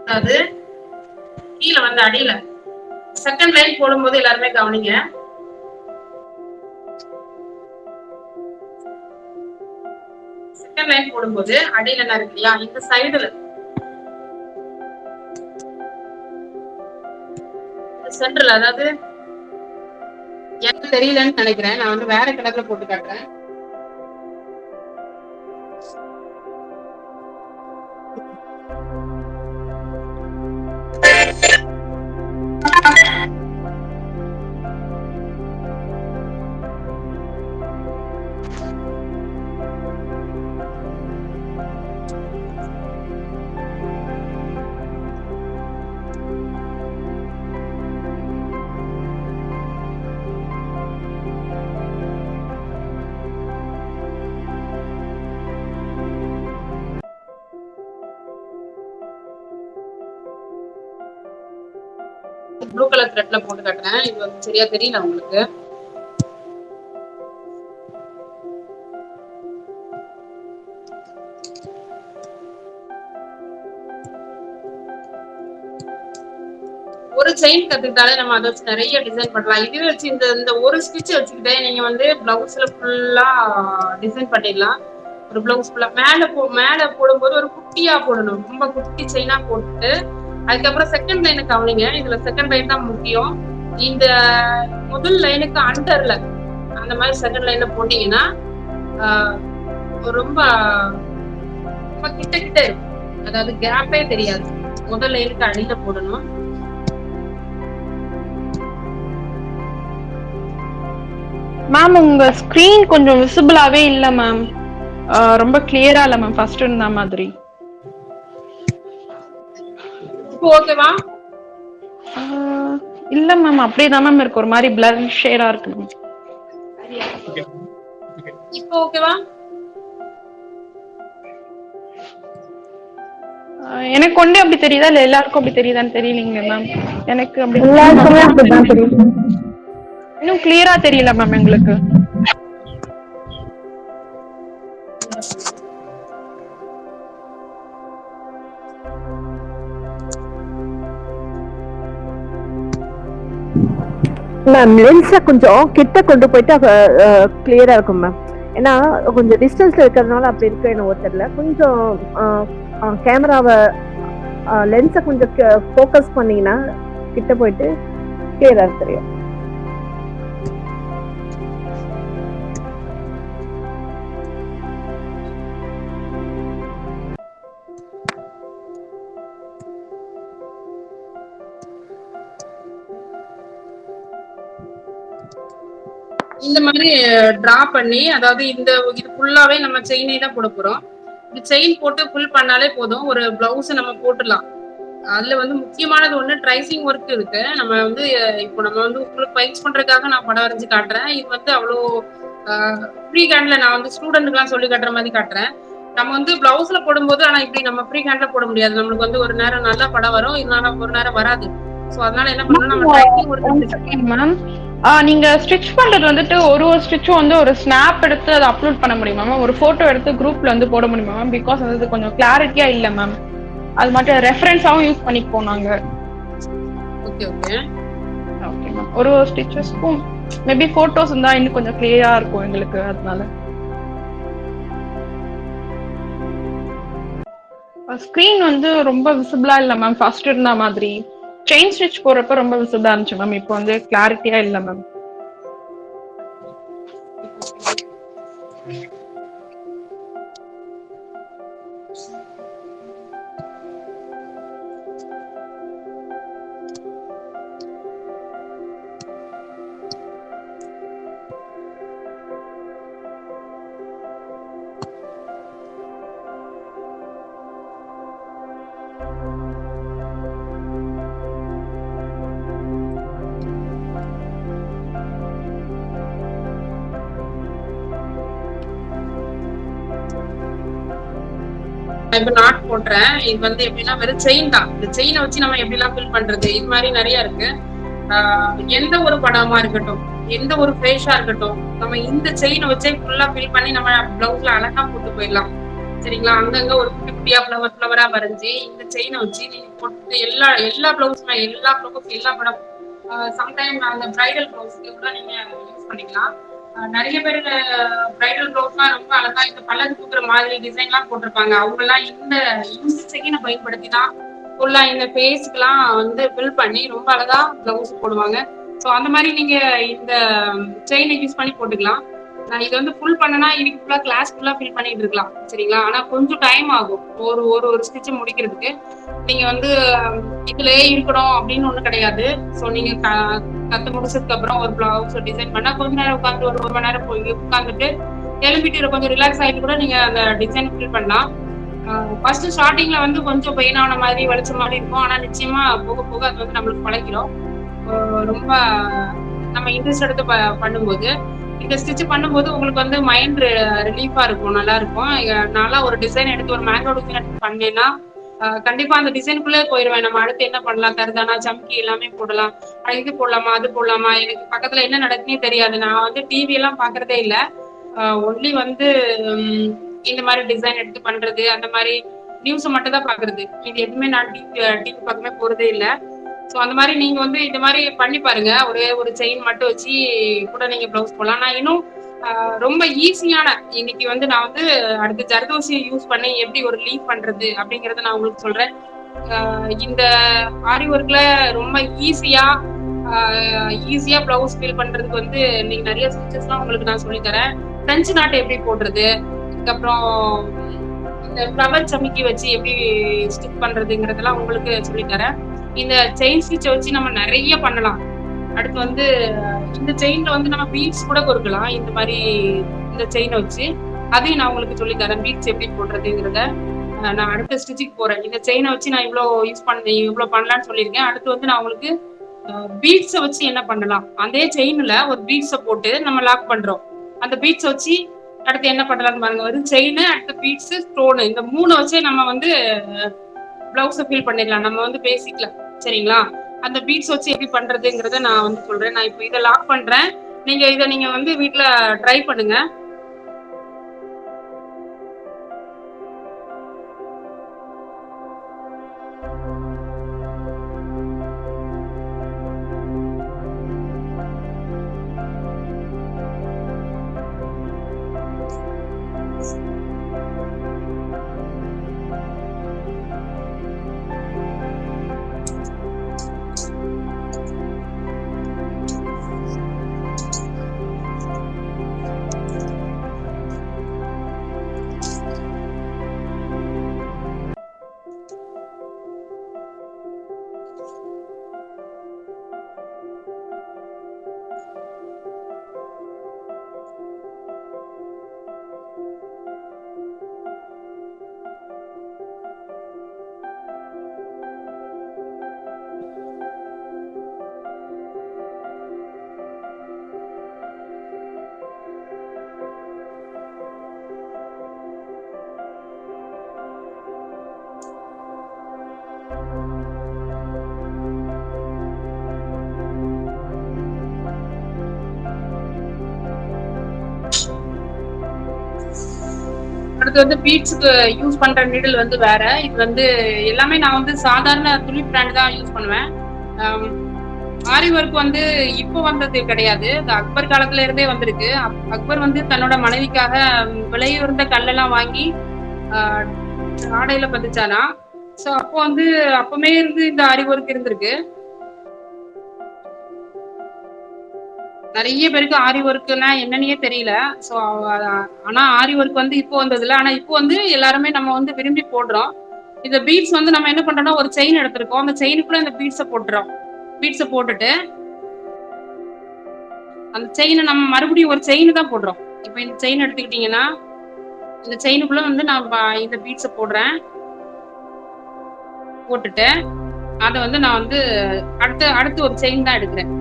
அதாவது கீழே வந்து அடியில செகண்ட் லைன் போடும்போது எல்லாருமே கவனிங்க. செகண்ட் லைன் போடும்போது அடியில என்ன இருக்கு இல்லையா, இந்த சைடுல சென்டர்ல, அதாவது எனக்கு தெரியலன்னு நினைக்கிறேன், நான் வந்து வேற கலர்ல போட்டு காட்டுறேன். ப்ளூ கலர் த்ரெட்ல போட்டு காட்டுறேன். இது வந்து சரியா தெரியல உங்களுக்கு. ஒரு செயின் கத்துக்கிட்டாலே நம்ம அதை வச்சு நிறைய டிசைன் பண்ணலாம். இதுவே வச்சு இந்த ஒரு ஸ்டிச் வச்சுக்கிட்டே நீங்க வந்து பிளவுஸ்ல ஃபுல்லா டிசைன் பண்ணிடலாம். ஒரு பிளவுஸ் ஃபுல்லா மேல போடும்போது ஒரு குட்டியா போடணும், ரொம்ப குட்டி செயினா போட்டு அதுக்கப்புறம் செகண்ட் லைனுக்கு கவனிங்க. இதுல செகண்ட் லைன் தான் முக்கியம். இந்த முதல் லைனுக்கு அண்டர்ல அந்த மாதிரி செகண்ட் லைன்ல போட்டீங்கன்னா ரொம்ப ரொம்ப கிட்ட கிட்ட இருக்கும், அதாவது கேப்பே தெரியாது. முதல் லைனுக்கு அடியில போடணும். மேம் உங்க ஸ்கிரீன் கொஞ்சம் விசிபிளாவே இல்ல மேம், ரொம்ப கிளியரா இல்ல மேம் ஃபர்ஸ்ட் இருந்த மாதிரி. இப்போ ஓகேவா? இல்ல மேம் அப்படியே தான் மேம் இருக்கு, ஒரு மாதிரி பிளர் ஷேடா இருக்கு மேம். இப்போ ஓகேவா? எனக்கு கொண்டே அப்படி தெரியுதா இல்ல எல்லாருக்கும் அப்படி தெரியுதான்னு தெரியலீங்க மேம். எனக்கு அப்படி இன்னும் கிளியரா தெரியல மேம் எங்களுக்கு. மேம் லென்ஸை கொஞ்சம் கிட்ட கொண்டு போயிட்டு கிளியரா இருக்கும் மேம். ஏன்னா கொஞ்சம் டிஸ்டன்ஸ்ல இருக்கிறதுனால அப்படி இருக்கு என்ன தெரியல. கொஞ்சம் கேமராவை லென்ஸை கொஞ்சம் ஃபோக்கஸ் பண்ணீங்கன்னா கிட்ட போயிட்டு கிளியரா தெரியும். இந்த மாதிரி டிரா பண்ணி, அதாவது இது ஃபுல்லாவே நம்ம செயினே தான் போட போறோம். இந்த செயின் போட்டு ஃபுல் பண்ணாலே போதும், ஒரு பிளவுஸ் நம்ம போட்டுடலாம். அதுல வந்து முக்கியமானது ஒண்ணு ட்ரைசிங் ஒர்க் இருக்கு. நம்ம வந்து இப்போ நம்ம வந்து உங்களுக்கு பயிற்சி பண்றதுக்காக நான் படம் வரைஞ்சு காட்டுறேன். இது வந்து அவ்வளோ ஃப்ரீ ஹேண்ட்ல நான் வந்து ஸ்டூடெண்ட்டுக்கெல்லாம் சொல்லி காட்டுற மாதிரி காட்டுறேன். நம்ம வந்து பிளவுஸ்ல போடும்போது ஆனா இப்படி நம்ம ஃப்ரீ ஹேண்ட்ல போட முடியாது. நம்மளுக்கு வந்து ஒரு நேரம் நல்லா படம் வரும், இதனால ஒரு நேரம் வராது. சோ அதனால என்ன பண்ணணும், நம்ம ட்ரைசிங் ஒர்க் மேம் நீங்க ஸ்டிச் பண்றது வந்துட்டு ஒரு ஸ்டிச்சும் வந்து ஒரு ஸ்னாப் எடுத்து அதை அப்லோட் பண்ண முடியுமா மேம்? ஒரு போட்டோ எடுத்து குரூப்ல வந்து போட முடியுமா மேம்? பிகாஸ் அது கொஞ்சம் கிளாரிட்டியா இல்ல மேம், அது மட்டும் ரெஃபரன்ஸாவும் யூஸ் பண்ணிப்போம் நாங்க. Okay okay okay ma'am. ஒரு ஸ்டிச்சஸ்க்கும் மேபி போட்டோஸ் இருந்தா இன்னும் கொஞ்சம் கிளியரா இருக்கும் எங்களுக்கு. அதனால ஸ்கிரீன் வந்து ரொம்ப விசிபிளா இல்ல மேம் ஃபர்ஸ்ட் இருந்த மாதிரி. செயின் ஸ்டிச் போறப்ப ரொம்ப விசிபிளா இருந்துச்சு மேம், இப்போ வந்து கிளாரிட்டியா இல்ல மேம். இப்ப நாட் போடுறேன். இது வந்து எப்படின்னா வெறும் செயின் தான். இந்த செயினை வச்சு நம்ம எப்படி எல்லாம் ஃபில் பண்றது, இது மாதிரி நிறைய இருக்கு. எந்த ஒரு படமா இருக்கட்டும், எந்த ஒரு ஃபேஷா இருக்கட்டும், நம்ம இந்த செயினை வச்சே ஃபுல்லா ஃபில் பண்ணி நம்ம பிளவுஸ்ல அழகா போட்டு போயிடலாம். சரிங்களா? அங்கங்க ஒரு குட்டி குட்டியா ஃப்ளவரா வரைஞ்சி இந்த செயினை வச்சு நீங்க போட்டு எல்லா எல்லா பிளவுஸுமே எல்லா பிளவுஸ் எல்லா படம் சம்டைம் அந்த பிரைடல் பிளவுஸ்க்கு கூட நீங்க யூஸ் பண்ணிக்கலாம். நிறைய பேர் பிரைடல் பிளவுஸ்லாம் ரொம்ப அழகா இந்த பல்லக்கு தூக்குற மாதிரி டிசைன்லாம் போட்டிருப்பாங்க. அவங்கெல்லாம் இந்த செயினை பயன்படுத்தி தான் ஃபுல்லா இந்த ஃபேஸ்க்குலாம் வந்து ஃபில் பண்ணி ரொம்ப அழகா பிளவுஸ் போடுவாங்க. ஸோ அந்த மாதிரி நீங்க இந்த செயினை யூஸ் பண்ணி போட்டுக்கலாம். நான் இது வந்து ஃபுல் பண்ணனா இதுக்கு ஃபுல்லா கிளாஸ் ஃபுல்லா ஃபில் பண்ணிட்டு இருக்கலாம். சரிங்களா? ஆனா கொஞ்சம் டைம் ஆகும் ஒரு ஒரு ஒரு ஸ்டிச் முடிக்கிறதுக்கு. நீங்க வந்து இதுலயே இருக்கணும் அப்படின்னு ஒண்ணு கிடையாது. ஸோ நீங்க கத்து முடிச்சதுக்கு அப்புறம் ஒரு பிளவுஸ் டிசைன் பண்ணா கொஞ்ச நேரம் உட்காந்து ஒரு மணி நேரம் போய் உட்காந்துட்டு எழுப்பிட்டு கொஞ்சம் ரிலாக்ஸ் ஆகிட்டு கூட நீங்க அந்த டிசைன் ஃபில் பண்ணலாம். ஃபர்ஸ்ட் ஸ்டார்டிங்ல வந்து கொஞ்சம் பெயின் ஆன மாதிரி வலிச்ச மாதிரி இருக்கும். ஆனா நிச்சயமா போக போக அது வந்து நம்மளுக்கு பழகிடும். ரொம்ப நம்ம இன்ட்ரெஸ்ட் எடுத்து பண்ணும்போது இந்த ஸ்டிச் பண்ணும்போது உங்களுக்கு வந்து மைண்ட் ரிலீஃபா இருக்கும், நல்லா இருக்கும். நல்லா ஒரு டிசைன் எடுத்து ஒரு மேங்கோ டிசைன் எடுத்து பண்ணேன்னா கண்டிப்பா அந்த டிசைனுக்குள்ளே போயிடுவேன். நம்ம அடுத்து என்ன பண்ணலாம், கருதானா சம்கி எல்லாமே போடலாம், இது போடலாமா அது போடலாமா, எனக்கு பக்கத்துல என்ன நடக்குன்னே தெரியாது. நான் வந்து டிவி எல்லாம் பாக்குறதே இல்லை. ஒன்லி வந்து இந்த மாதிரி டிசைன் எடுத்து பண்றது, அந்த மாதிரி நியூஸை மட்டும் தான் பாக்குறது. இது எதுவுமே நான் டிவி பக்கமே போறதே இல்லை. ஸோ அந்த மாதிரி நீங்க வந்து இந்த மாதிரி பண்ணி பாருங்க. ஒரே ஒரு செயின் மட்டும் வச்சு கூட நீங்க பிளவுஸ் போடலாம். நான் இன்னும் ரொம்ப ஈஸியான இன்னைக்கு வந்து நான் வந்து அடுத்து ஜர்தோசியை யூஸ் பண்ணி எப்படி ஒரு லீவ் பண்றது அப்படிங்கறத நான் உங்களுக்கு சொல்றேன். இந்த ஆரி ஒர்க்ல ரொம்ப ஈஸியா பிளவுஸ் ஃபில் பண்றதுக்கு வந்து நீங்க நிறைய ஸ்டிச்சஸ்லாம் உங்களுக்கு நான் சொல்லி தரேன். பிரெஞ்சு நாட்டு எப்படி போடுறது, அதுக்கப்புறம் இந்த ஃப்ளவர் சமிக்கி வச்சு எப்படி ஸ்டிச் பண்றதுங்கிறதெல்லாம் உங்களுக்கு சொல்லி தரேன். இந்த செயின் ஸ்டிச்சை வச்சு நம்ம நிறைய பண்ணலாம். அடுத்து வந்து இந்த செயின்ல வந்து நம்ம பீட்ஸ் கூட கொடுக்கலாம். இந்த மாதிரி இந்த செயினை வச்சு அதையும் நான் உங்களுக்கு சொல்லி தரேன். பீட்ஸ் எப்படி போடுறதுங்கிறத நான் அடுத்த ஸ்டிச்சுக்கு போறேன். இந்த செயினை வச்சு நான் இவ்வளவு பண்ணலான்னு சொல்லியிருக்கேன். அடுத்து வந்து நான் உங்களுக்கு பீட்ஸை வச்சு என்ன பண்ணலாம், அதே செயின்ல ஒரு பீட்ஸை போட்டு நம்ம லாக் பண்றோம். அந்த பீட்ஸை வச்சு அடுத்து என்ன பண்ணலாம்னு பாருங்க. ஒரு செயின், அடுத்து பீட்ஸ், ஸ்டோனு, இந்த 3 வச்சு நம்ம வந்து பிளவுஸை ஃபில் பண்ணிடலாம். நம்ம வந்து பேசிக்கல. சரிங்களா? அந்த பீட்ஸ் வச்சு எப்படி பண்றதுங்கிறத நான் வந்து சொல்றேன். நான் இப்போ இதை லாக் பண்றேன். நீங்க வந்து வீட்டுல ட்ரை பண்ணுங்க. அடுத்து வந்து பீட்ஸுக்கு யூஸ் பண்ற நீடில் வந்து வேற. இது வந்து எல்லாமே நான் வந்து சாதாரண துளி பிராண்ட் தான் யூஸ் பண்ணுவேன். ஆரி ஒர்க் வந்து இப்போ வந்தது கிடையாது. இந்த அக்பர் காலத்துல இருந்தே வந்திருக்கு. அக்பர் வந்து தன்னோட மனைவிக்காக விலையுறந்த கல்லெல்லாம் வாங்கி ஆடையில பதிச்சானா. ஸோ அப்போ வந்து அப்பவுமே இருந்து இந்த ஆரி ஒர்க் இருந்திருக்கு. நிறைய பேருக்கு ஆரி ஒர்க்குன்னா என்னன்னே தெரியல. ஸோ ஆனா ஆரி ஒர்க் வந்து இப்போ வந்ததுல, ஆனா இப்போ வந்து எல்லாருமே நம்ம வந்து விரும்பி போடுறோம். இந்த பீட்ஸ் வந்து நம்ம என்ன பண்றோம்னா ஒரு செயின் எடுத்திருக்கோம். அந்த செயினுக்குள்ள இந்த பீட்ஸை போட்டுறோம். பீட்ஸை போட்டுட்டு அந்த செயினை நம்ம மறுபடியும் ஒரு செயின் தான் போடுறோம். இப்போ இந்த செயின் எடுத்துக்கிட்டீங்கன்னா இந்த செயினுக்குள்ள வந்து நான் இந்த பீட்ஸை போடுறேன். போட்டுட்டு அதை வந்து நான் வந்து அடுத்து ஒரு செயின் தான் எடுக்கிறேன்.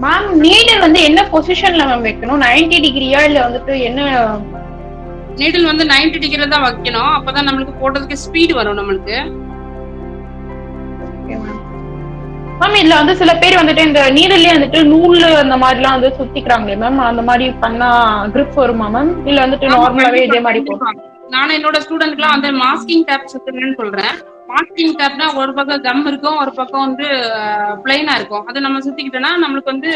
மேம் நீடில் வந்து என்ன பொசிஷன்ல மேம் வைக்கணும்? 90 டிகிரியா இல்ல வந்துட்டு என்ன? நீடில் வந்து 90 டிகிரில தான் வைக்கணும். அப்பதான் நம்மளுக்கு போடுறதுக்கு ஸ்பீடு வரும் நம்மளுக்கு. மேம் இதுல வந்து சில பேர் வந்துட்டு இந்த நீரிலே வந்துட்டு நூல் அந்த மாதிரிலாம் வந்து சுத்திக்கிறாங்களே மேம், அந்த மாதிரி பண்ணா grip வருமா மேம், இல்ல வந்துட்டு ஆமா, நார்மலாவே கண்டிப்பா இதே மாதிரி கண்டிப்பா. நானும் என்னோட ஸ்டூடெண்ட்க்குலாம் வந்து மாஸ்கிங் டேப் சுத்துங்கன்னு சொல்றேன். மாஸ்கிங் டேப்னா ஒரு பக்கம் கம் இருக்கும், ஒரு பக்கம் வந்து பிளைனா இருக்கும். அதை நம்ம சுத்திக்கிட்டோம்னா நம்மளுக்கு வந்து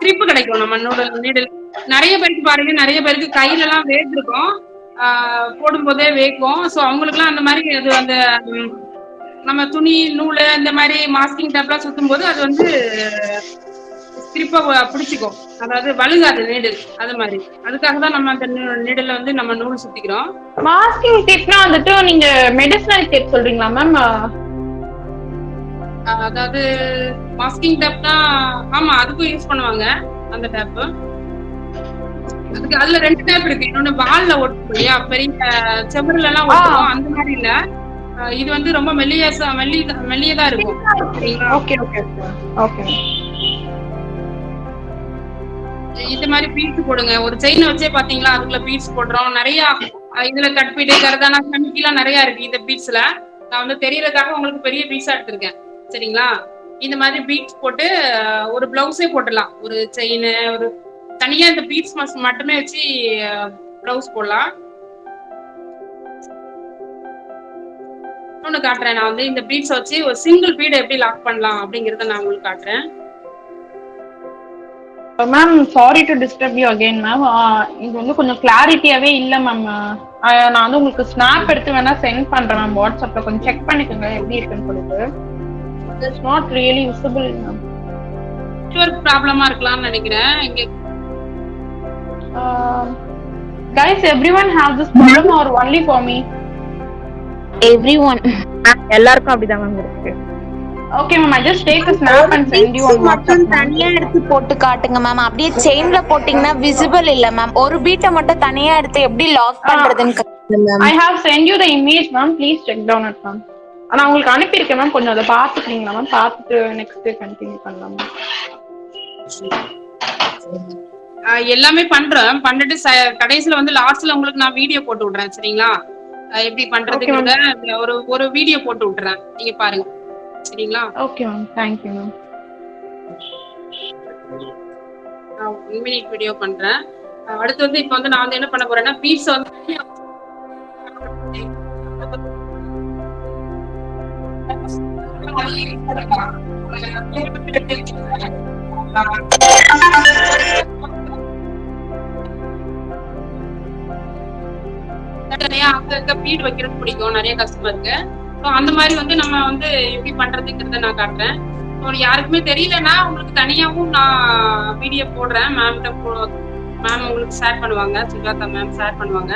grip கிடைக்கும் நம்ம நீடில். நிறைய பேருக்கு பாருங்க, நிறைய பேருக்கு கையில எல்லாம் வேர்த்திருக்கும், போடும்போதே வேக்கும். ஸோ அவங்களுக்குலாம் அந்த மாதிரி அது அந்த நம்ம துணி நூல் இந்த மாதிரி மாஸ்கிங் டேப்லாம் சுத்தும் போது அது வந்து கிரிப்பா பிடிச்சிக்கும், அதாவது வழுகாது நீடில். அது மாதிரி அதுக்காக தான் நம்ம அந்த நீடில் வந்து நம்ம நூல் சுத்திக்கிறோம். மாஸ்கிங் டேப்னா வந்துட்டு நீங்க மெடிசனல் டேப் சொல்றீங்களா மேம்? அதாவது மாஸ்கிங் டேப்னா ஆமா அதுக்கும் யூஸ் பண்ணுவாங்க அந்த டேப். அதுக்கு அதுல 2 டேப் இருக்கு. இன்னொன்னு வால்ல ஒட்டுவோம் இல்லையா, பெரிய செவருல எல்லாம் ஒட்டுவோம், அந்த மாதிரி இல்ல. இது வந்து ரொம்ப மெல்லியதா இருக்கும். சரிங்களா? Okay okay okay. இந்த மாதிரி பீட்ஸ் போடுங்க. ஒரு செயின் வச்சே பாத்தீங்களா, அதுக்குள்ள பீட்ஸ் போடுறோம். நிறைய இதுல கட் பீடு கரதானா சமிக்கிலாம் நிறைய இருக்கு இந்த பீட்ஸ்ல. நான் வந்து தெரியறதுக்காக உங்களுக்கு பெரிய பீட்ஸா எடுத்திருக்கேன். சரிங்களா? இந்த மாதிரி பீட்ஸ் போட்டு ஒரு பிளவுஸே போட்டுடலாம். ஒரு செயின், ஒரு தனியா இந்த பீட்ஸ் மட்டுமே வச்சு பிளவுஸ் போடலாம். இன்னொன்னு காட்டுறேன். நான் வந்து இந்த பீட்ஸ் வச்சு ஒரு சிங்கிள் பீட் எப்படி லாக் பண்ணலாம் அப்படிங்கறத நான் உங்களுக்கு காட்டுறேன். Ma'am sorry to disturb you again ma'am, இது வந்து கொஞ்சம் கிளாரிட்டியாவே இல்ல மேம். நான் வந்து உங்களுக்கு ஸ்னாப் எடுத்து வேணா சென்ட் பண்றேன் மேம் வாட்ஸ்அப்ல, கொஞ்சம் செக் பண்ணிக்கோங்க எப்படி இருக்குன்னு சொல்லிட்டு. It's not really visible ma'am. Network ப்ராப்ளமா இருக்கலாம்னு நினைக்கிறேன். இங்க guys, everyone have this problem or only for me? Everyone. எல்லாருக்கும் அப்படிதான் மேம் இருக்கு. Okay ma'am, I just take a snap and send you on WhatsApp. தனியா எடுத்து போட்டு காட்டுங்க மேம். அப்படியே செயின்ல போட்டீங்கன்னா விசிபிள் இல்ல மேம். ஒரு பீட்டை மட்டும் தனியா எடுத்து எப்படி லாக் பண்றதுன்னு காட்டுங்க ma'am. I have sent you the image ma'am, please check down it ma'am. நான் உங்களுக்கு அனுப்பி இருக்கேன் மேம், கொஞ்சம் அதை பார்த்துக்கிறீங்களா மேம்? பார்த்துட்டு நெக்ஸ்ட் கண்டினியூ பண்ணலாம் மேம். எல்லாமே பண்றேன். பண்ணிட்டு கடைசியில வந்து லாஸ்ட்ல உங்களுக்கு நான் வீடியோ போட்டு விடுறேன். சரிங்களா? எப்படி பண்றதுங்கிறத ஒரு வீடியோ போட்டு விட்டுறேன், நீங்க பாருங்க. சரிங்களா? Okay ma'am, thank you ma'am. நான் 1 மினிட் வீடியோ பண்றேன். அடுத்து வந்து இப்போ வந்து நான் வந்து என்ன பண்ண போறேன்னா பீட்ஸ் வந்து அங்க பீட் வைக்கிறது பிடிக்கும் நிறைய கஸ்டமருக்கு. அந்த மாதிரி வந்து நம்ம வந்து எப்படி பண்றதுங்கிறத நான் காட்டுறேன். யாருக்குமே தெரியலன்னா உங்களுக்கு தனியாவும் நான் வீடியோ போடுறேன். மேம் உங்களுக்கு ஷேர் பண்ணுவாங்க, சுஜாதா மேம் ஷேர் பண்ணுவாங்க.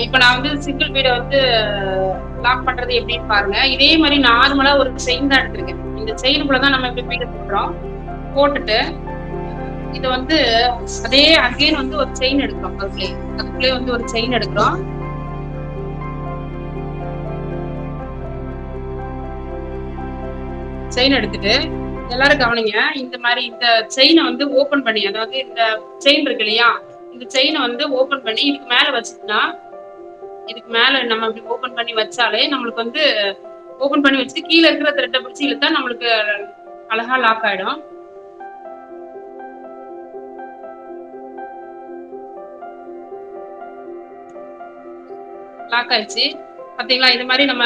இப்ப நான் வந்து சிங்கிள் பீடை வந்து லாக் பண்றது எப்படின்னு பாருங்க. இதே மாதிரி நார்மலா ஒரு செயின் தான் எடுத்திருக்கேன். இந்த செயினுக்குள்ளதான் நம்ம இப்படி பீடை போடுறோம். போட்டுட்டு இது வந்து அதே அகைன் வந்து ஒரு செயின் எடுக்கிறோம். அதுக்குள்ளே வந்து ஒரு செயின் எடுக்கிறோம். செயின் எடுத்துட்டு எல்லாரும் கவனிங்க. இந்த மாதிரி இந்த செயினை வந்து ஓபன் பண்ணி, அதாவது இந்த செயின் இருக்கு இல்லையா, இந்த செயினை வந்து ஓபன் பண்ணி இதுக்கு மேல வச்சுட்டா, இதுக்கு மேல நம்ம இப்படி ஓபன் பண்ணி வச்சாலே நம்மளுக்கு வந்து ஓபன் பண்ணி வச்சுட்டு கீழே இருக்கிற த்ரெட்டை பிடிச்சி இழுத்தா நம்மளுக்கு அழகா லாக் ஆயிடும். லாக் ஆயிடுச்சு பாத்தீங்களா? இது மாதிரி நம்ம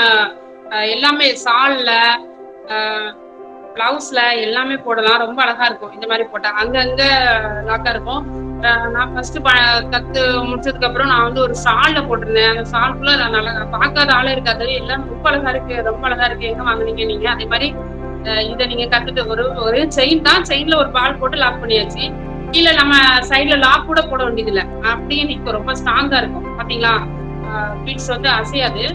எல்லாமே சால்ல பிளவுஸ்ல எல்லாமே போடலாம். ரொம்ப அழகா இருக்கும் இந்த மாதிரி போட்டா. அங்கங்க லாக்கா இருக்கும். நான் ஃபர்ஸ்ட் கத்து முடிச்சதுக்கு அப்புறம் நான் வந்து ஒரு சால்ல போட்டிருந்தேன். அந்த சால்குள்ள நான் நல்லா பார்க்காத ஆளே இருக்காது. எல்லாம் ரொம்ப அழகா இருக்கு, ரொம்ப அழகா இருக்கு, எங்க வாங்குனீங்க நீங்க? அதே மாதிரி இதை நீங்க கத்துட்டு ஒரு செயின் தான், செயின்ல ஒரு பால் போட்டு லாக் பண்ணியாச்சு. கீழே நம்ம சைட்ல லாக் கூட போட வேண்டியது இல்லை, அப்படியே நிற்கும். ரொம்ப ஸ்ட்ராங்கா இருக்கும். பாத்தீங்களா பீட்ஸ் வந்து அசையாது.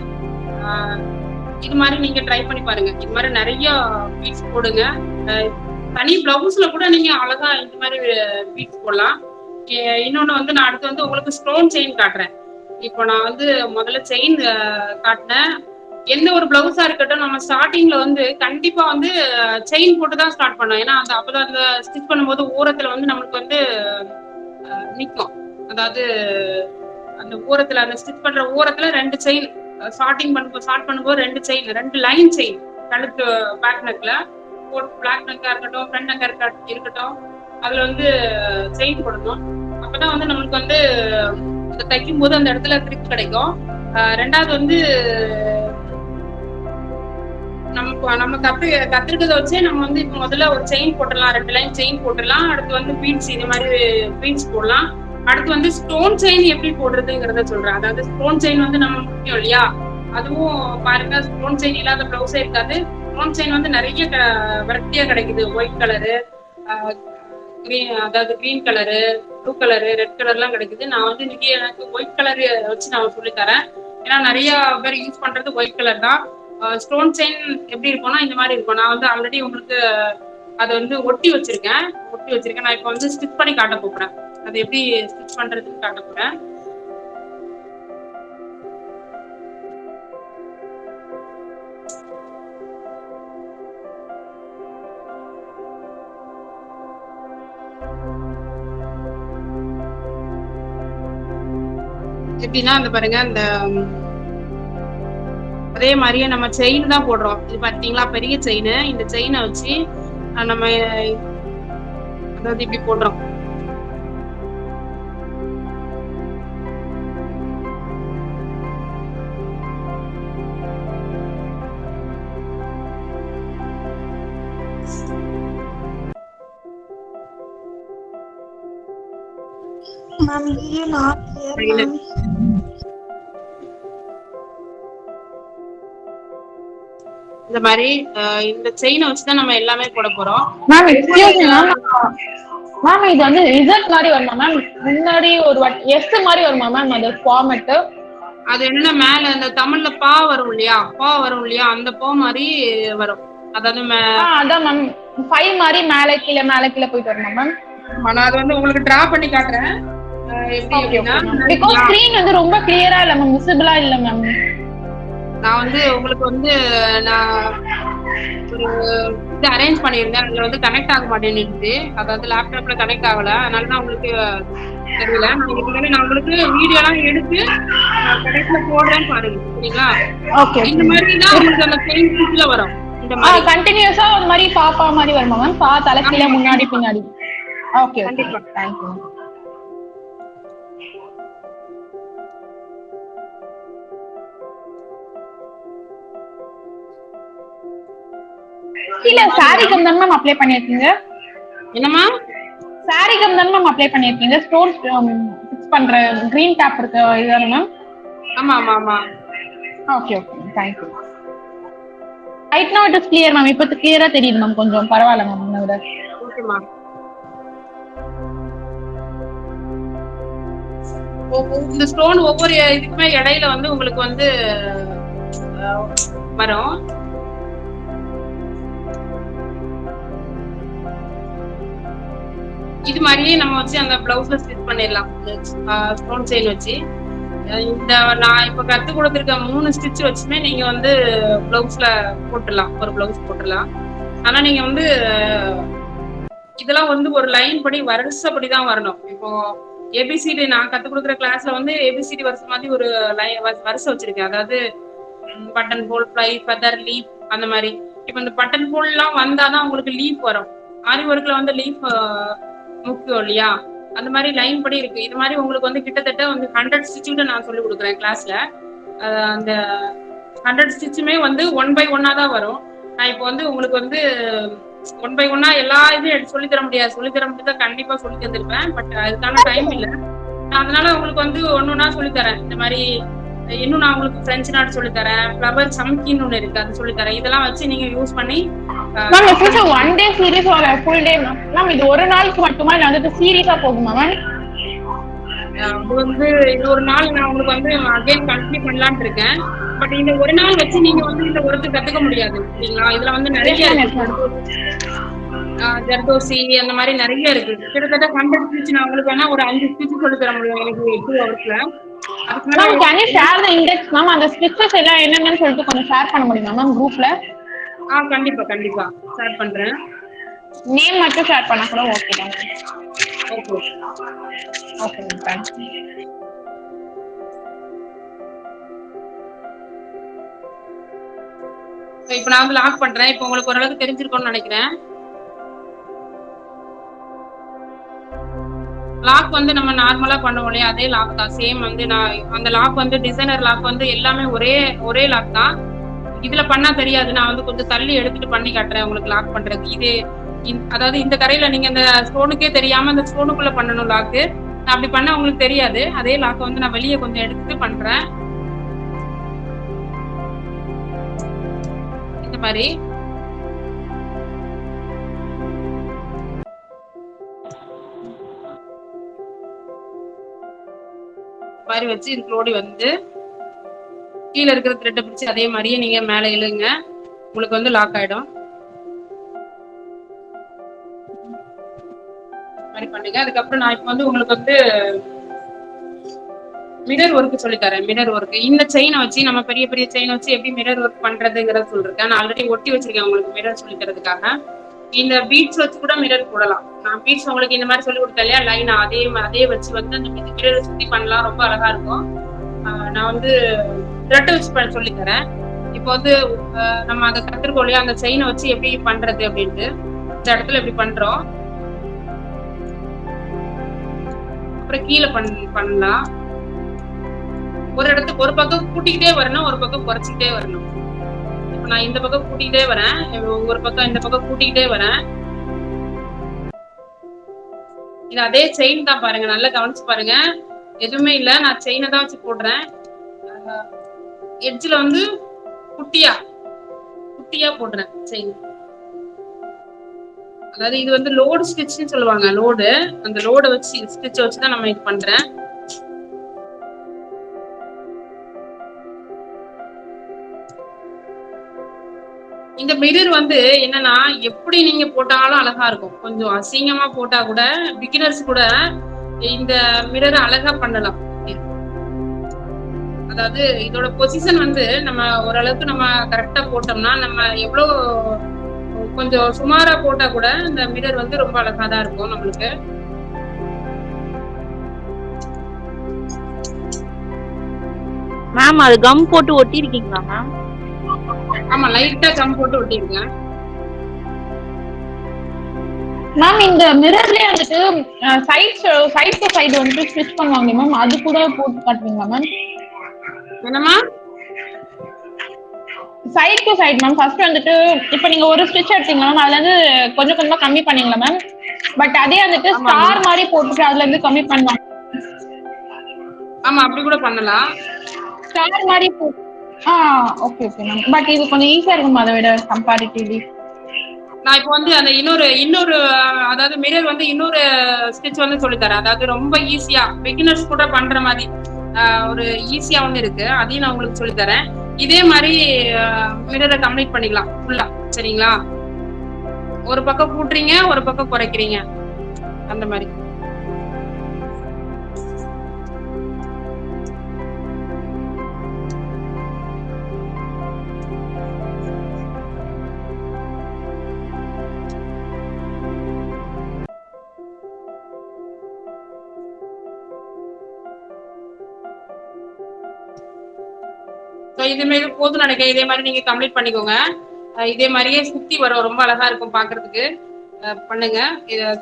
இது மாதிரி நீங்க ட்ரை பண்ணி பாருங்க. இது மாதிரி நிறைய பீட்ஸ் போடுங்க. தனி பிளவுஸ்ல கூட நீங்க அழகா இந்த மாதிரி பீட்ஸ் போடலாம். இன்னொன்னு வந்து நான் அடுத்து வந்து உங்களுக்கு ஸ்டோன் செயின் காட்டுறேன். இப்போ நான் வந்து முதல்ல செயின் காட்டினேன். எந்த ஒரு பிளவுஸா இருக்கட்டும் நம்ம ஸ்டார்டிங்ல வந்து கண்டிப்பா வந்து செயின் போட்டு தான் ஸ்டார்ட் பண்ணோம். ஏன்னா அப்பதான் அந்த ஸ்டிச் பண்ணும்போது ஓரத்துல வந்து நம்மளுக்கு வந்து நிற்கும். அதாவது அந்த ஓரத்துல அந்த ஸ்டிச் பண்ற ஓரத்துல 2 செயின் ஸ்டார்ட் பண்ணும்போது 2 செயின் 2 லைன் செயின் கழுத்து பேக் நெக்ல பிளாக் நெக்கா இருக்கட்டும் ஃப்ரண்ட் நெக்கா இருக்கட்டும் அதுல வந்து செயின் போடணும். அப்பதான் வந்து நம்மளுக்கு வந்து தைக்கும் போது அந்த இடத்துல கிரிப் கிடைக்கும். ரெண்டாவது வந்து நம்ம கத்துருக்கதை வச்சே நம்ம வந்து இப்ப முதல்ல ஒரு செயின் போட்டுடலாம், 2 லைன் செயின் போட்டுடலாம். அடுத்து வந்து பீட்ஸ் இது மாதிரி பீட்ஸ் போடலாம். அடுத்து வந்து ஸ்டோன் செயின் எப்படி போடுறதுங்கிறத சொல்றேன். அதாவது ஸ்டோன் செயின் வந்து நம்ம முக்கியம் இல்லையா, அதுவும் பாருங்க. ஸ்டோன் செயின் இல்லாத பிளவுஸே இருக்காது. ஸ்டோன் செயின் வந்து நிறைய வெரைட்டியா கிடைக்குது. ஒயிட் கலரு, அதாவது green colour, blue colour, red கலர்லாம் கிடைக்குது. நான் வந்து இன்னைக்கு எனக்கு ஒயிட் கலர் வச்சு நான் சொல்லி தரேன். ஏன்னா நிறைய பேர் யூஸ் பண்றது ஒயிட் கலர் தான். ஸ்டோன் செயின் எப்படி இருக்கும்னா இந்த மாதிரி இருக்கும். நான் வந்து ஆல்ரெடி உங்களுக்கு அதை வந்து ஒட்டி வச்சிருக்கேன். நான் இப்போ வந்து ஸ்டிச் பண்ணி காட்ட போறேன். அது எப்படி ஸ்டிச் பண்றதுன்னு காட்ட போறேன். எப்படின்னா அந்த பாருங்க, அந்த அதே மாதிரியே நம்ம செயின் தான் போடுறோம். இது பார்த்தீங்களா பெரிய செயின். இந்த செயினை வச்சு நம்ம அதாவது இப்படி போடுறோம். இந்த மாதிரி இந்த செயினை வச்சுதான் நம்ம எல்லாமே போட போறோம். மேம் இது வந்து ரிசல்ட் மாதிரி வருமா மேம்? முன்னாடி ஒரு எஸ் மாதிரி வருமா மேம் அது ஃபார்மட்? அது என்ன மேல அந்த தமிழ்ல பா வரும் இல்லையா, அந்த பா மாதிரி வரும். அதாவது அதான் மேம் 5 மாதிரி மேலே கீழே போயிட்டு வருமா மேம்? நான் அது வந்து உங்களுக்கு டிரா பண்ணி காட்டுறேன். பிகாஸ் ஸ்கிரீன் வந்து ரொம்ப கிளியரா இல்ல மேம், விசிபிளா இல்ல மேம். நான் வந்து உங்களுக்கு வந்து நான் ஒரு இது அரேஞ்ச் பண்ணியிருந்தேன். அதுல வந்து கனெக்ட் ஆக மாட்டேன்னு, அதாவது லேப்டாப்ல கனெக்ட் ஆகல. அதனால தான் உங்களுக்கு தெரியல. நான் உங்களுக்கு வீடியோ எல்லாம் எடுத்து கடைசியில போடுறேன்னு பாருங்க, சரிங்களா? இந்த மாதிரி தான் உங்களுக்கு அந்த பெயிண்ட்ல வரும். இந்த மாதிரி கண்டினியூஸா ஒரு மாதிரி பாப்பா மாதிரி வருமா மேம்? பா தலைக்கீழ முன்னாடி பின்னாடி. ஓகே, கண்டிப்பா. தேங்க்யூ. இல்ல சாரி கம் தான் மேம் அப்ளை பண்ணிருக்கீங்க. என்னமா சாரி கம் தான் மேம் அப்ளை பண்ணிருக்கீங்க? ஸ்டோன்ஸ் ஃபிக்ஸ் பண்ற கிரீன் டேப் இருக்கு இதுதானே மேம்? ஆமா. Okay, thank you. Right now it is clear ma'am. இப்போ கிளியரா தெரியுது மேம், கொஞ்சம் பரவாயில்ல மேம் முன்னோட. ஓகேமா. இந்த ஸ்டோன் ஒவ்வொரு இதுக்குமே இடையில வந்து உங்களுக்கு வந்து வரும். இது மாதிரியே நம்ம வச்சு அந்த பிளவுஸ்ல ஸ்டிச் பண்ணிடலாம். ஸ்டோன் செயின் வச்சு இந்த நான் இப்ப கத்து கொடுத்துருக்க 3 ஸ்டிச் வச்சுமே நீங்க வந்து பிளவுஸ்ல போட்டுடலாம், ஒரு பிளவுஸ் போட்டுடலாம். ஆனா நீங்க வந்து இதெல்லாம் வந்து ஒரு லைன் படி வருஷப்படி தான் வரணும். இப்போ ஏபிசிடி நான் கத்து கொடுக்குற கிளாஸ்ல வந்து ஏபிசிடி வருஷம் மாதிரி ஒரு வருஷம் வச்சிருக்கேன். அதாவது button whole, fly, feather, leaf அந்த மாதிரி. இப்போ இந்த பட்டன் ஹோல் எல்லாம் வந்தாதான் உங்களுக்கு லீஃப் வரும். ஆரி ஒர்க்ல வந்து லீஃப் முக்கியம் இல்லையா, அந்த மாதிரி லைன் படி இருக்கு. இது மாதிரி உங்களுக்கு வந்து கிட்டத்தட்ட வந்து 100 ஸ்டிச்சுக்கு நான் சொல்லி கொடுக்குறேன் கிளாஸ்ல. அந்த 100 ஸ்டிச்சுமே வந்து 1 by 1 தான் வரும். நான் இப்போ வந்து உங்களுக்கு வந்து 1 by 1 எல்லா இதுவும் சொல்லி தர முடியாது. கண்டிப்பா சொல்லி தந்திருப்பேன், பட் அதுக்கான டைம் இல்லை. அதனால உங்களுக்கு வந்து ஒன்னொன்னா சொல்லி தரேன். இந்த மாதிரி இன்னும் நான் உங்களுக்கு பிரெஞ்சு நாட் சொல்லி தரேன், ஃப்ளவர் சம்கின்னு ஒண்ணு இருக்கு, அது சொல்லி தரேன். இதெல்லாம் வச்சு நீங்க யூஸ் பண்ணி மேம் இது ஒன் டே சீரிஸ் ஒரு ஃபுல் டே மேம்? இது ஒரு நாளுக்கு மட்டுமா இல்ல வந்துட்டு சீரியஸா போகுமா மேம்? அது வந்து இது ஒரு நாள் நான் உங்களுக்கு வந்து அகைன் கண்டினியூ பண்ணலான்னு இருக்கேன். பட் இந்த ஒரு நாள் வச்சு நீங்க வந்து இந்த ஒர்க்கு கத்துக்க முடியாது சரிங்களா? இதுல வந்து நிறைய இருக்கு. ஜர்தோசி அந்த மாதிரி நிறைய இருக்கு. கிட்டத்தட்ட 100 ஸ்பீச் நான் உங்களுக்கு வேணா ஒரு 5 ஸ்பீச் சொல்லி தர முடியும் எனக்கு 2 ஹவர்ஸ்ல. அதுக்கு மேல ma'am can you share the index ma'am? அந்த ஸ்டிச்சஸ் எல்லாம் என்னென்னு சொல்லிட்டு கொஞ்சம் ஷேர் பண்ண முடியுமா மேம் குரூப்ல? கண்டிப்பா கண்டிப்பா ஷேர் பண்றேன். நேம் மட்டும் ஷேர் பண்ணா கூட ஓகே தான். Okay okay ma'am, thanks. இப்போ நான் வந்து லாக் பண்றேன். இப்போ உங்களுக்கு ஓரளவுக்கு தெரிஞ்சிருக்கும்னு நினைக்கிறேன். லாக் வந்து நம்ம நார்மலா பண்ணுவோம் இல்லையா, அதே லாக் தான். சேம் வந்து நான் அந்த லாக் வந்து டிசைனர் லாக் வந்து எல்லாமே ஒரே லாக் தான். இதுல பண்ணா தெரியாது, நான் வந்து கொஞ்சம் தள்ளி எடுத்துட்டு பண்ணி காட்டுறேன் உங்களுக்கு லாக் பண்றது. இது அதாவது இந்த கரையில நீங்க இந்த ஸ்டோனுக்கே தெரியாம அந்த ஸ்டோனுக்குள்ள பண்ணணும் லாக்கு. நான் அப்படி பண்ணா உங்களுக்கு தெரியாது. அதே லாக் வந்து நான் வெளியே கொஞ்சம் எடுத்துட்டு பண்றேன். இந்த மாதிரி மாதிரி வச்சு இதுக்குள்ளோடி வந்து கீழே இருக்கிற த்ரெட்டை பிடிச்சி அதே மாதிரியே நீங்க மேலே இழுங்க, உங்களுக்கு வந்து லாக் ஆயிடும். மாதிரி பண்ணுங்க. அதுக்கப்புறம் நான் இப்போ வந்து உங்களுக்கு வந்து மிரர் ஒர்க் சொல்லித்தரேன். மிரர் ஒர்க் இந்த செயினை வச்சு நம்ம பெரிய பெரிய செயினை வச்சு எப்படி மிரர் ஒர்க் பண்றதுங்கிறத சொல்லிருக்கேன். நான் ஆல்ரெடி ஒட்டி வச்சிருக்கேன் உங்களுக்கு மிரர் சொல்லி தரதுக்காக. இந்த பீட்ஸ் வச்சு கூட மிரர் போடலாம். நான் பீட்ஸ் உங்களுக்கு இந்த மாதிரி சொல்லி கொடுத்தேன் இல்லையா, லைனா அதே வச்சு வந்து அந்த மிரரை சுத்தி பண்ணலாம், ரொம்ப அழகா இருக்கும். நான் வந்து த்ரெட் வச்சு சொல்லி தரேன். இப்போ வந்து நம்ம அதை கத்துருக்கோம் இல்லையா, அந்த செயினை வச்சு எப்படி பண்றது அப்படின்ட்டு இந்த இடத்துல எப்படி பண்றோம். அப்புறம் கீழே பண்ணலாம். ஒரு இடத்துக்கு ஒரு பக்கம் கூட்டிக்கிட்டே வரணும், ஒரு பக்கம் குறைச்சிக்கிட்டே வரணும். இப்ப நான் இந்த பக்கம் கூட்டிக்கிட்டே வரேன், ஒரு பக்கம் இந்த பக்கம் கூட்டிக்கிட்டே வரேன். இது அதே செயின் தான் பாருங்க, நல்லா கவனிச்சு பாருங்க. எதுவுமே இல்ல, நான் செயினை தான் வச்சு போடுறேன். எட்ஜ்ல வந்து குட்டியா போடுறேன் செயின். அதாவது இது வந்து லோடு ஸ்டிச்னு சொல்லுவாங்க. லோடு, அந்த லோட வச்சு ஸ்டிச் வச்சுதான் நம்ம இது பண்றேன். இந்த மிரர் வந்து என்னன்னா எப்படி நீங்க போட்டாலும் அழகா இருக்கும். கொஞ்சம் அசிங்கமா போட்டா கூட பிகினர்ஸ் கூட இந்த மிரரை அழகா பண்ணலாம். அதாவது இதோட பொசிஷன் வந்து நம்ம ஓரளவுக்கு நம்ம கரெக்டா போட்டோம்னா, நம்ம எவ்வளவு கொஞ்சம் சுமாரா போட்டா கூட இந்த மிரர் வந்து ரொம்ப அழகா தான் இருக்கும் நம்மளுக்கு. மேம் அது கம் போட்டு ஒட்டி இருக்கீங்களா மேம்? ஆமா, லைட்டா கம் போட்டு ஒட்டிருக்கேன். மேம் இந்த மிரர்லயே வந்துட்டு சைட் டு சைடு வந்துட்டு ஸ்டிச் பண்ணுவாங்க மேம், அது கூட போட்டு காட்டுவீங்களா மேம்? என்னமா? Side to side ma'am. First வந்துட்டு இப்போ நீங்க ஒரு ஸ்டிச் எடுத்தீங்களா மேம், அதுல இருந்து கொஞ்சம் கொஞ்சமா கம்மி பண்ணீங்களா மேம்? பட் அதே வந்துட்டு ஸ்டார் மாதிரி போட்டுட்டு அதுல இருந்து கம்மி பண்ணுவாங்க. ஆமா, அப்படி கூட பண்ணலாம். ஸ்டார் மாதிரி ஓகே மேம். பட் இது கொஞ்சம் ஈஸியா இருக்கும் அதை விட கம்பேரிட்டிவ்லி. நான் இப்போ வந்து அந்த இன்னொரு அதாவது மிரர் வந்து இன்னொரு ஸ்டிச் வந்து சொல்லி தரேன். அதாவது ரொம்ப ஈஸியா பிகினர்ஸ் கூட பண்ற மாதிரி ஒரு ஈஸியா ஒன்று இருக்கு, அதையும் நான் உங்களுக்கு சொல்லி தரேன். இதே மாதிரி மிரரை கம்ப்ளீட் பண்ணிக்கலாம் ஃபுல்லா, சரிங்களா? ஒரு பக்கம் கூட்டுறீங்க, ஒரு பக்கம் குறைக்கிறீங்க, அந்த மாதிரி. இதுமே போதும் நினைக்கிறேன். இதே மாதிரி நீங்க கம்ப்ளீட் பண்ணிக்கோங்க. இதே மாதிரியே சுத்தி வரும், ரொம்ப அழகா இருக்கும் பாக்குறதுக்கு. பண்ணுங்க.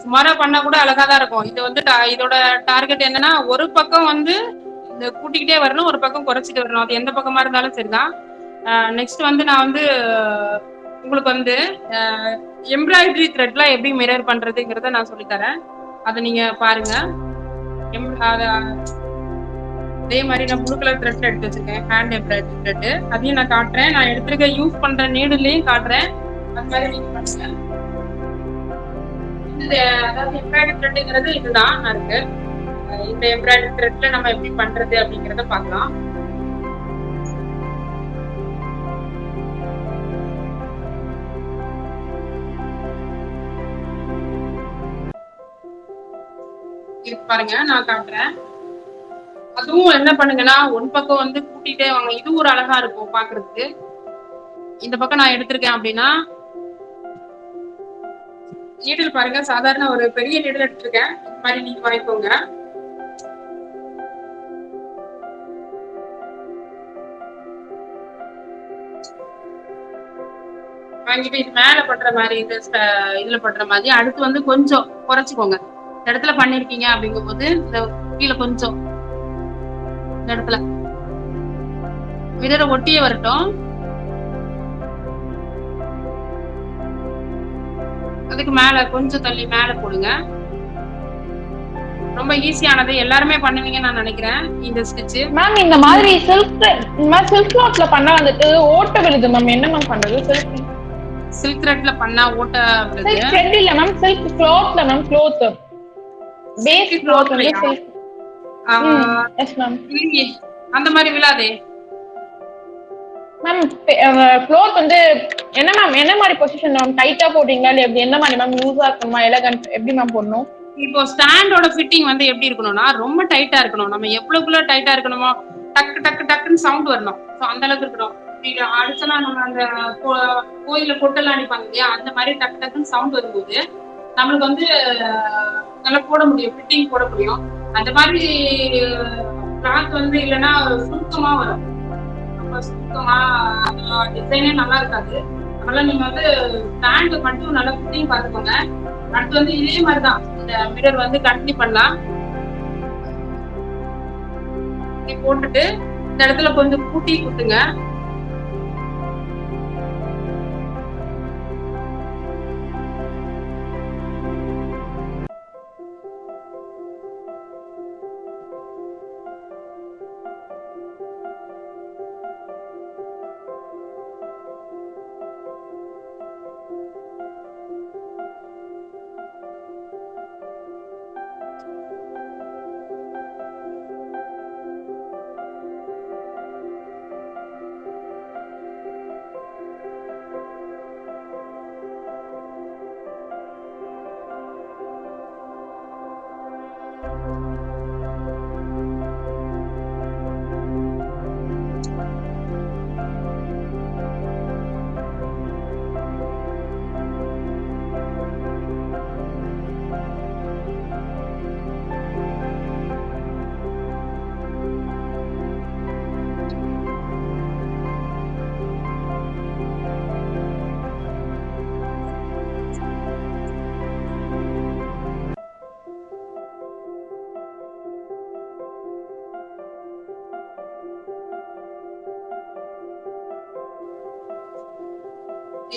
சுமாரா பண்ணா கூட அழகா தான் இருக்கும். இது வந்து இதோட டார்கெட் என்னன்னா, ஒரு பக்கம் வந்து இந்த கூட்டிக்கிட்டே வரணும், ஒரு பக்கம் குறைச்சிட்டு வரணும். அது எந்த பக்கமா இருந்தாலும் சரிதான். நெக்ஸ்ட் வந்து நான் வந்து உங்களுக்கு வந்து எம்ப்ராய்டரி த்ரெட்லாம் எப்படி மிரர் பண்றதுங்கிறத நான் சொல்லித்தரேன். அதை நீங்க பாருங்க. அதே மாதிரி நான் ப்ளூ கலர் த்ரெட் எடுத்து வச்சிருக்கேன், ஹேண்ட் எம்ப்ராய்டரி த்ரெட். அதையும் நான் காட்டுறேன். நான் எடுத்திருக்க யூஸ் பண்ற நீடுலையும் காட்டுறேன். அது மாதிரி நீங்க பண்ணுங்க. அதாவது எம்ப்ராய்டரி த்ரெட்ங்கிறது இதுதான் இருக்கு. இந்த எம்ப்ராய்டரி த்ரெட்ல நம்ம எப்படி பண்றது அப்படிங்கறத பார்க்கலாம். இது பாருங்க, நான் காட்டுறேன். அதுவும் என்ன பண்ணுங்கன்னா, ஒரு பக்கம் வந்து கூட்டிட்டே வாங்க. இது ஒரு அழகா இருக்கும் பாக்குறதுக்கு. இந்த பக்கம் நான் எடுத்திருக்கேன் அப்படின்னா, நீடில் பாருங்க, சாதாரண ஒரு பெரிய நீடில் எடுத்திருக்கேன். இந்த மாதிரி நீங்க வாங்கிக்கோங்க. வாங்கிட்டு இது மேல பண்ற மாதிரி, இதுல பண்ற மாதிரி அடுத்து வந்து கொஞ்சம் குறைச்சிக்கோங்க. இந்த இடத்துல பண்ணிருக்கீங்க அப்படிங்கும் போது இந்த கீழே கொஞ்சம் இந்த இடத்துல மிரரை ஒட்டியே வரட்டும். அதுக்கு மேல கொஞ்சம் தள்ளி மேல போடுங்க. ரொம்ப ஈஸியானது, எல்லாருமே பண்ணுவீங்கன்னு நான் நினைக்கிறேன் இந்த ஸ்டிச். மேம் இந்த மாதிரி சில்க் கிளாத்ல பண்ணா வந்துட்டு ஓட்ட விழுது மேம், என்ன மேம் பண்றது? சில்க் த்ரெட்ல பண்ணா ஓட்ட விழுது. சில்க் த்ரெட் இல்ல மேம், சில்க் கிளாத்ல மேம், கிளாத் பேஸ் கிளாத் வந்து சில்க். Yes ma'am. அந்த மாதிரி விழாதே மேம். கிளாத் வந்து என்ன மேம், என்ன மாதிரி பொசிஷன் மேம்? டைட்டா போடுறீங்களா இல்ல எப்படி, என்ன மாதிரி மேம்? லூஸா இருக்குமா, எலகன்ட் எப்படி மேம் போடணும்? இப்போ ஸ்டாண்டோட ஃபிட்டிங் வந்து எப்படி இருக்கணும்னா, ரொம்ப டைட்டா இருக்கணும். நம்ம எவ்வளவுக்குள்ள டைட்டா இருக்கணுமோ டக்கு டக்கு டக்குன்னு சவுண்ட் வரணும். ஸோ அந்த அளவுக்கு இருக்கணும். அடுத்தலாம் நம்ம அந்த கோயில பொட்டெல்லாம் அடிப்பாங்க இல்லையா, அந்த மாதிரி டக்கு டக்குன்னு சவுண்ட் வரும்போது நம்மளுக்கு வந்து நல்லா போட முடியும், ஃபிட்டிங் போட முடியும். அந்த மாதிரி கிளாத் வந்து இல்லைன்னா சுருக்கமா வரும். ரொம்ப சுருக்கமா டிசைனே நல்லா இருக்காது. அதனால நீங்க வந்து ஸ்டாண்டு மட்டும் நல்லா ஃபிட்டிங் பார்த்துக்கோங்க. அடுத்து வந்து இதே மாதிரிதான் இந்த மிரர் வந்து கண்டினியூ பண்ணலாம். போட்டுட்டு இந்த இடத்துல கொஞ்சம் கூட்டி குத்துங்க.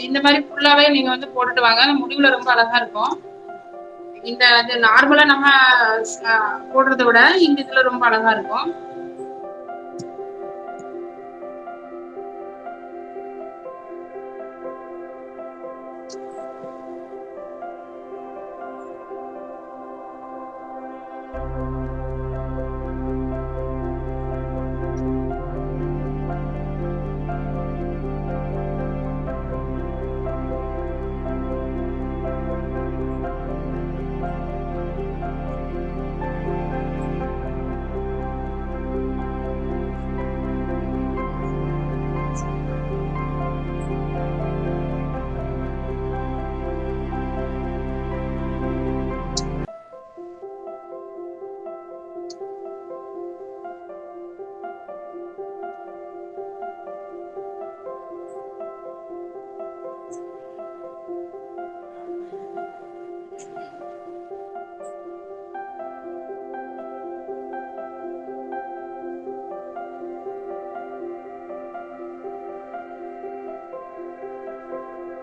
இந்த மாதிரி ஃபுல்லாவே நீங்க வந்து போட்டுட்டு வாங்க. அந்த முடிவுல ரொம்ப அழகா இருக்கும். இந்த இது நார்மலா நம்ம போடுறதை விட இந்த இதுல ரொம்ப அழகா இருக்கும்.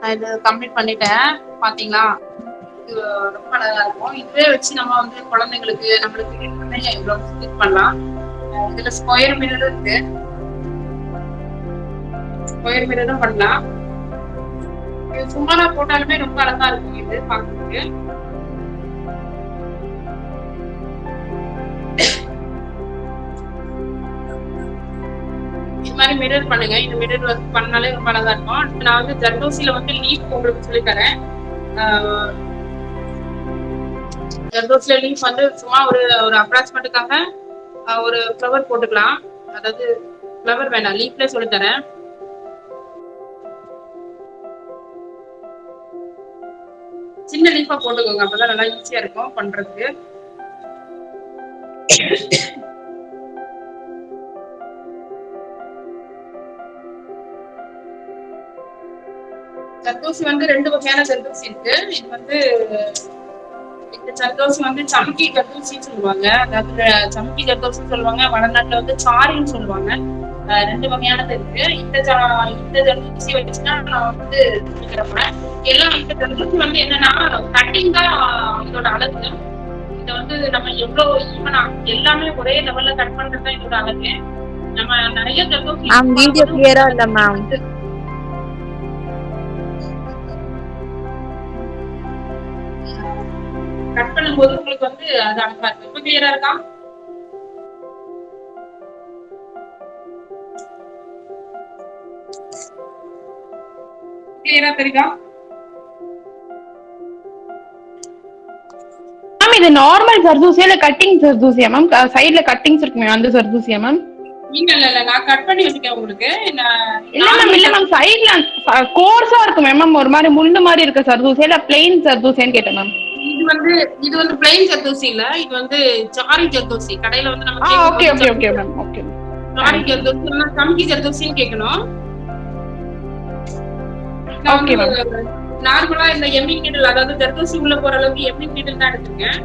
நான் இது கம்ப்ளீட் பண்ணிட்டேன். பாத்தீங்களா, இது ரொம்ப அழகா இருக்கும். இதுவே வச்சு நம்ம வந்து குழந்தைங்களுக்கு நம்மளுக்கு இவ்வளவு ஸ்டிச் பண்ணலாம். இதுல ஸ்கொயர் மிரர் இருக்கு, ஸ்கொயர் மிரரும் பண்ணலாம். இது சும்மா போட்டாலுமே ரொம்ப அழகா இருக்கும் இது பாக்குறதுக்கு. மாதிரி மிரர் பண்ணுங்க. இந்த மிரர் வந்து பண்ணாலே ரொம்ப நல்லா இருக்கும். நான் வந்து ஜர்தோசில வந்து லீஃப் உங்களுக்கு சொல்லி தரேன். ஜர்தோசில லீஃப் வந்து சும்மா ஒரு அப்ராக்சிமேட்டுக்காக ஒரு ஃப்ளவர் போட்டுக்கலாம். அதாவது ஃப்ளவர் வேண்டாம், லீஃப்ல சொல்லி தரேன். சின்ன லீஃபா போட்டுக்கோங்க, அப்பதான் நல்லா ஈஸியா இருக்கும் பண்றதுக்கு. ஜர்தோசி வந்து 2 வகையான ஜர்தோசி இருக்கு. இது வந்து இந்த ஜர்தோசி வந்து சம்கி ஜர்தோசின்னு சொல்லுவாங்க. அதாவது சம்கி ஜர்தோசின்னு சொல்லுவாங்க, வடநாட்டுல வந்து சாரின்னு சொல்லுவாங்க. 2 வகையானது இருக்கு. இந்த ஜர்தோசி வச்சுன்னா நான் வந்து சொல்லிக்கிறேன். எல்லாம் இந்த ஜர்தோசி வந்து என்னன்னா கட்டிங் தான் இதோட அழகு. இத வந்து நம்ம எவ்வளவு ஈவனா எல்லாமே ஒரே லெவல்ல கட் பண்றது தான் இதோட அழகு. நம்ம நிறைய ஜர்தோசி வீடியோ கிளியரா இல்ல மேம். கட் பண்ணும்போது உங்களுக்கு வந்து அது அழகா இருக்கு. இப்ப கிளியரா இருக்கா? கிளியரா தெரியுதா? மேம் இது நார்மல் ஜர்தோசியா இல்ல கட்டிங் ஜர்தோசியா மேம்? சைடுல கட்டிங்ஸ் இருக்குமே அந்த ஜர்தோசியா மேம்? இல்ல நான் கட் பண்ணி வச்சிருக்கேன் உங்களுக்கு. இல்ல மேம் சைடுல கோர்ஸா இருக்கும் மேம், ஒரு மாதிரி முள்ளு மாதிரி இருக்க ஜர்தோசியா இல்ல பிளைன் ஜர்தோசியான்னு கேட்டேன் மேம். இது வந்து பிளைன் ஜர்தோசி இல்ல, இது வந்து சாரி ஜர்தோசி. கடையில வந்து நம்ம okay ma'am. Okay sorry zardozi இல்ல சம்கி ஜர்தோசின்னு கேட்கணும். Okay ma'am. நார்மலா இந்த எம்மிங் நீடில், அதாவது ஜர்தோசி உள்ள போற அளவுக்கு எம்மிங் நீடில் தான் எடுத்துருக்கேன்.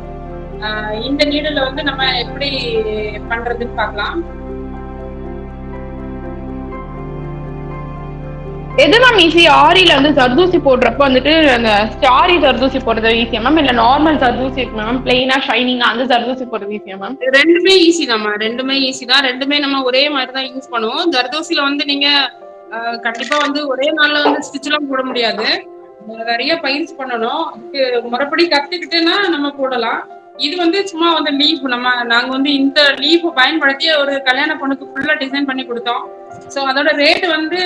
இந்த நீடில் வந்து நம்ம எப்படி பண்றதுன்னு பார்க்கலாம். எது மேம் ஈஸி? ஆரியில வந்து ஜர்தோசி போடுறப்ப வந்துட்டு அந்த ஸ்டாரி ஜர்தோசி போடுறது ஈஸியா மேம் இல்ல நார்மல் ஜர்தோசி இருக்கு மேம் பிளைனா ஷைனிங்கா அந்த ஜர்தோசி போடுறது ஈஸியா மேம்? ரெண்டுமே ஈஸி தான். ரெண்டுமே ஈஸி தான். ரெண்டுமே நம்ம ஒரே மாதிரி தான் யூஸ் பண்ணுவோம். ஜர்தோசில வந்து நீங்க கண்டிப்பா வந்து ஒரே நாள்ல வந்து ஸ்டிச் எல்லாம் போட முடியாது. நிறைய பயிற்சி பண்ணணும். அதுக்கு முறைப்படி கத்துக்கிட்டுன்னா நம்ம போடலாம். இது வந்து சும்மா வந்து லீஃப் நாங்க வந்து இந்த லீஃப் பயன்படுத்தி ஒரு கல்யாண பொண்ணுக்கு ஃபுல்லா டிசைன் பண்ணி கொடுத்தோம். சோ அதோட ரேட் வந்து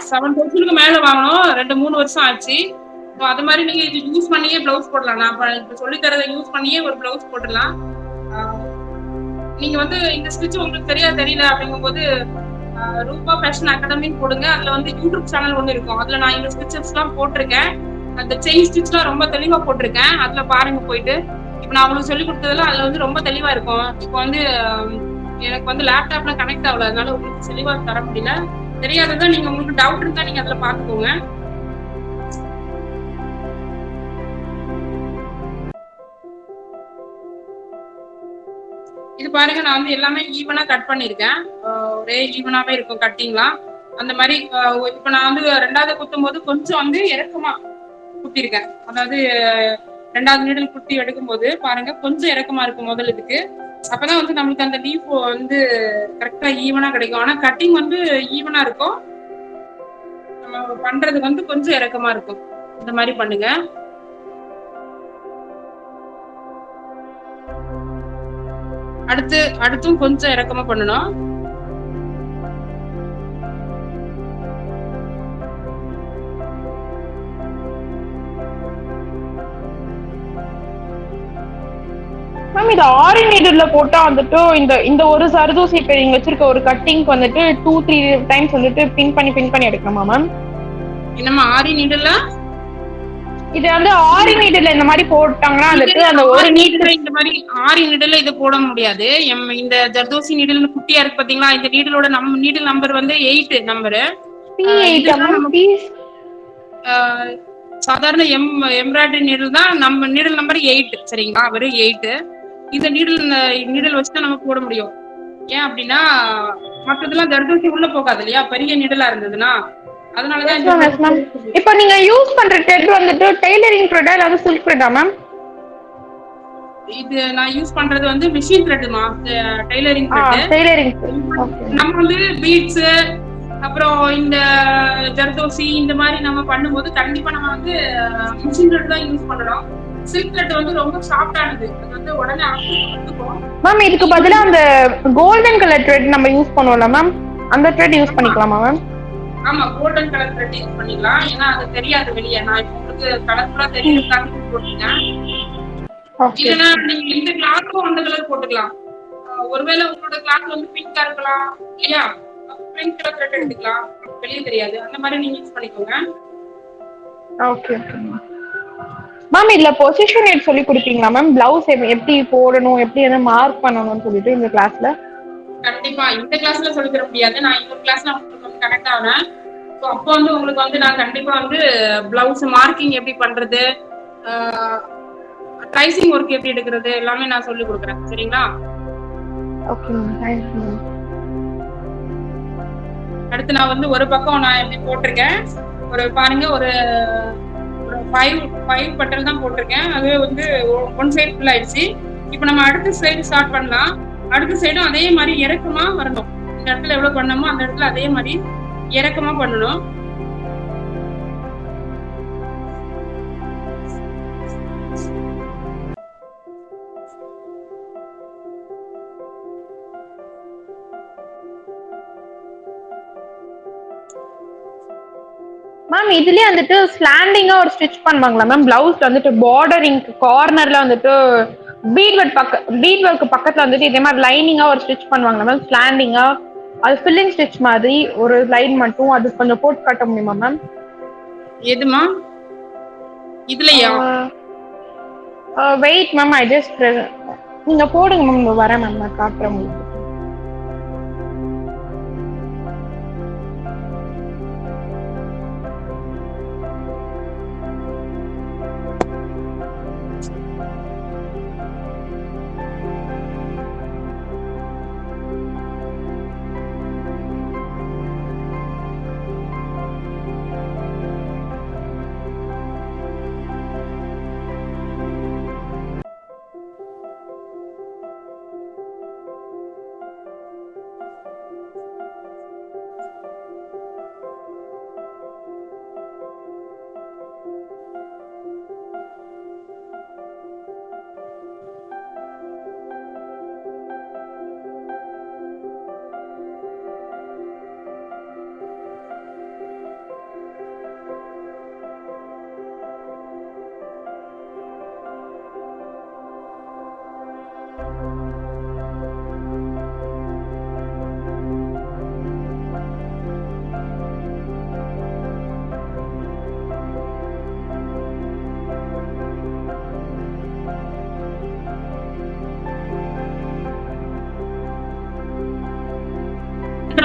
7,000க்கு மேல வாங்கணும். 2-3 வருஷம் ஆச்சு. அது மாதிரி நீங்க இது யூஸ் பண்ணியே பிளவுஸ் போடலாம். நான் இப்ப சொல்லி தரதை யூஸ் பண்ணியே ஒரு பிளவுஸ் போடலாம். நீங்க வந்து இந்த ஸ்டிச் உங்களுக்கு தெரியல அப்படிங்கும் போது ரூபா ஃபேஷன் அகாடமின்னு போடுங்க. அதுல வந்து யூடியூப் சேனல் ஒண்ணு இருக்கும். அதுல நான் இந்த ஸ்டிச்சஸ் எல்லாம் போட்டிருக்கேன். அந்த செயின் ஸ்டிச் எல்லாம் ரொம்ப தெளிவா போட்டிருக்கேன். அதுல பாருங்க போயிட்டு. இப்ப நான் உங்களுக்கு சொல்லி கொடுத்ததெல்லாம் அதுல வந்து ரொம்ப தெளிவா இருக்கும். இப்ப வந்து எனக்கு வந்து லேப்டாப்ல கனெக்ட் ஆகல, அதனால உங்களுக்கு தெளிவா தர முடியல. தெரியாததான் நீங்க உங்களுக்கு டவுட் இருந்தா நீங்க அதுல பாத்துக்கோங்க. இது பாருங்க, நான் வந்து எல்லாமே ஈவனா கட் பண்ணிருக்கேன். ஒரே ஈவனாவே இருக்கும் கட்டிங்லாம். அந்த மாதிரி இப்ப நான் வந்து 2வது குத்தும் போது கொஞ்சம் வந்து இறக்கமா குத்திருக்கேன். அதாவது 2வது நீடல் குத்தி எடுக்கும் போது பாருங்க கொஞ்சம் இறக்கமா இருக்கும் முதல் இதுக்கு. அப்பதான் வந்து நம்மளுக்கு அந்த லீஃப் வந்து கரெக்டா ஈவனா கிடைக்கும். ஆனா கட்டிங் வந்து ஈவனா இருக்கும். நம்ம பண்றது வந்து கொஞ்சம் இறக்கமா இருக்கும். இந்த மாதிரி பண்ணுங்க. அடுத்தும் கொஞ்சம் இறக்கமா பண்ணணும். மேம் இது ஆரி நீடில்ல போட்டா வந்துட்டு இந்த ஒரு ஜர்தோசி இப்ப நீங்க வச்சிருக்க ஒரு கட்டிங்க்கு வந்துட்டு 2-3 டைம்ஸ் வந்துட்டு பின் பண்ணி எடுக்கணுமா மேம்? என்னமா ஆரி நீடில்ல? இது வந்து ஆரி நீடில்ல இந்த மாதிரி போட்டாங்கன்னா வந்துட்டு அந்த ஒரு நீடில் இந்த மாதிரி ஆரி நீடில்ல இது போட முடியாது. இந்த ஜர்தோசி நீடில் குட்டியா இருக்கு பாத்தீங்களா? இந்த நீடிலோட நீடில் நம்பர் வந்து 8 நம்பரு. சாதாரண எம்ப்ராய்டரி நீடில் தான். நம்ம நீடில் நம்பர் 8 சரிங்களா? வெறும் 8. இந்த நீடில் வச்சுதான் நம்ம போட முடியும். ஏன் அப்படின்னா மற்றதெல்லாம் ஜர்தோசி உள்ள போகாது இல்லையா, பெரிய நீடலா இருந்ததுன்னா. அதனாலதான் இப்ப நீங்க யூஸ் பண்ற த்ரெட் வந்துட்டு டெய்லரிங் த்ரெட்டா இல்ல சில்க் த்ரெட்டா மேம்? இது நான் யூஸ் பண்றது வந்து மிஷின் த்ரெட்மா, டெய்லரிங் த்ரெட். நம்ம வந்து பீட்ஸ் அப்புறம் இந்த ஜர்தோசி இந்த மாதிரி நம்ம பண்ணும்போது கண்டிப்பா நம்ம வந்து மிஷின் த்ரெட் தான் யூஸ் பண்ணணும். சில்க் த்ரெட் வந்து ரொம்ப சாஃப்டானது. அது வந்து உடனே ஆப்ஷன் கொடுத்துக்கும். மேம் இதுக்கு பதிலா அந்த கோல்டன் கலர் த்ரெட் நம்ம யூஸ் பண்ணுவோம்ல மேம், அந்த த்ரெட் யூஸ் பண்ணிக்கலாமா மேம்? ஆமா, கோல்டன் கலர் த்ரெட் யூஸ் பண்ணிக்கலாம். ஏன்னா அது தெரியாது வெளியே. நான் இப்போ உங்களுக்கு கலர்ஃபுல்லா தெரியறதுக்காக போட்டுருக்கேன். இல்லைன்னா நீங்க இந்த கிளாத்தும் அந்த கலர் போட்டுக்கலாம். ஒருவேளை உங்களோட கிளாத் வந்து பிங்கா இருக்கலாம் இல்லையா, பிங்க் கலர் த்ரெட் எடுத்துக்கலாம், வெளியே தெரியாது. அந்த மாதிரி நீங்க யூஸ் பண்ணிக்கோங்க. Okay ma'am. இதுல பொசிஷன் எய்ட் சொல்லி கொடுப்பீங்களா மேம்? பிளவுஸ் எப்படி போடணும், எப்படி என்ன மார்க் பண்ணணும்னு சொல்லிட்டு இந்த கிளாஸ்ல? கண்டிப்பா இந்த கிளாஸ்ல சொல்லி தர முடியாது. நான் இன்னொரு கிளாஸ்ல உங்களுக்கு வந்து கனெக்ட் ஆனேன். ஸோ அப்போ வந்து உங்களுக்கு வந்து நான் கண்டிப்பா வந்து பிளவுஸ் மார்க்கிங் எப்படி பண்றது, ட்ரைசிங் ஒர்க் எப்படி எடுக்கிறது எல்லாமே நான் சொல்லி கொடுக்குறேன். சரிங்களா? Okay ma'am, thanks ma'am. அடுத்து நான் வந்து ஒரு பக்கம் நான் எப்படி போட்டிருக்கேன், ஒரு பாருங்க, ஒரு 5 பட்டல் தான் போட்டிருக்கேன். அது வந்து ஒன் சைடு ஃபுல் ஆயிடுச்சு. இப்போ நம்ம அடுத்த சைடு ஸ்டார்ட் பண்ணலாம். அடுத்த சைடும் அதே மாதிரி இறக்கமா வரணும். இந்த இடத்துல எவ்வளவு பண்ணணுமோ அந்த இடத்துல அதே மாதிரி இறக்கமா பண்ணணும். மேம் இதுலயே வந்துட்டு ஸ்லாண்டிங்கா ஒரு ஸ்டிச் பண்ணுவாங்களா மேம்? பிளவுஸ்ல வந்துட்டு பார்டரிங் கார்னர்ல வந்துட்டு பீட் ஒர்க் பக்கத்துல வந்துட்டு இதே மாதிரி லைனிங்கா ஒரு ஸ்டிச் பண்ணுவாங்களா மேம்? ஸ்லாண்டிங்கா அது ஃபில்லிங் ஸ்டிச் மாதிரி ஒரு லைன் மட்டும் அது கொஞ்சம் போட்டு காட்ட முடியுமா மேம்? எதுமா இதுலயா? வெயிட் மேம், ஐ ஜஸ்ட் நீங்க போடுங்க மேம், வரேன் மேம், நான் காட்டுறேன் உங்களுக்கு.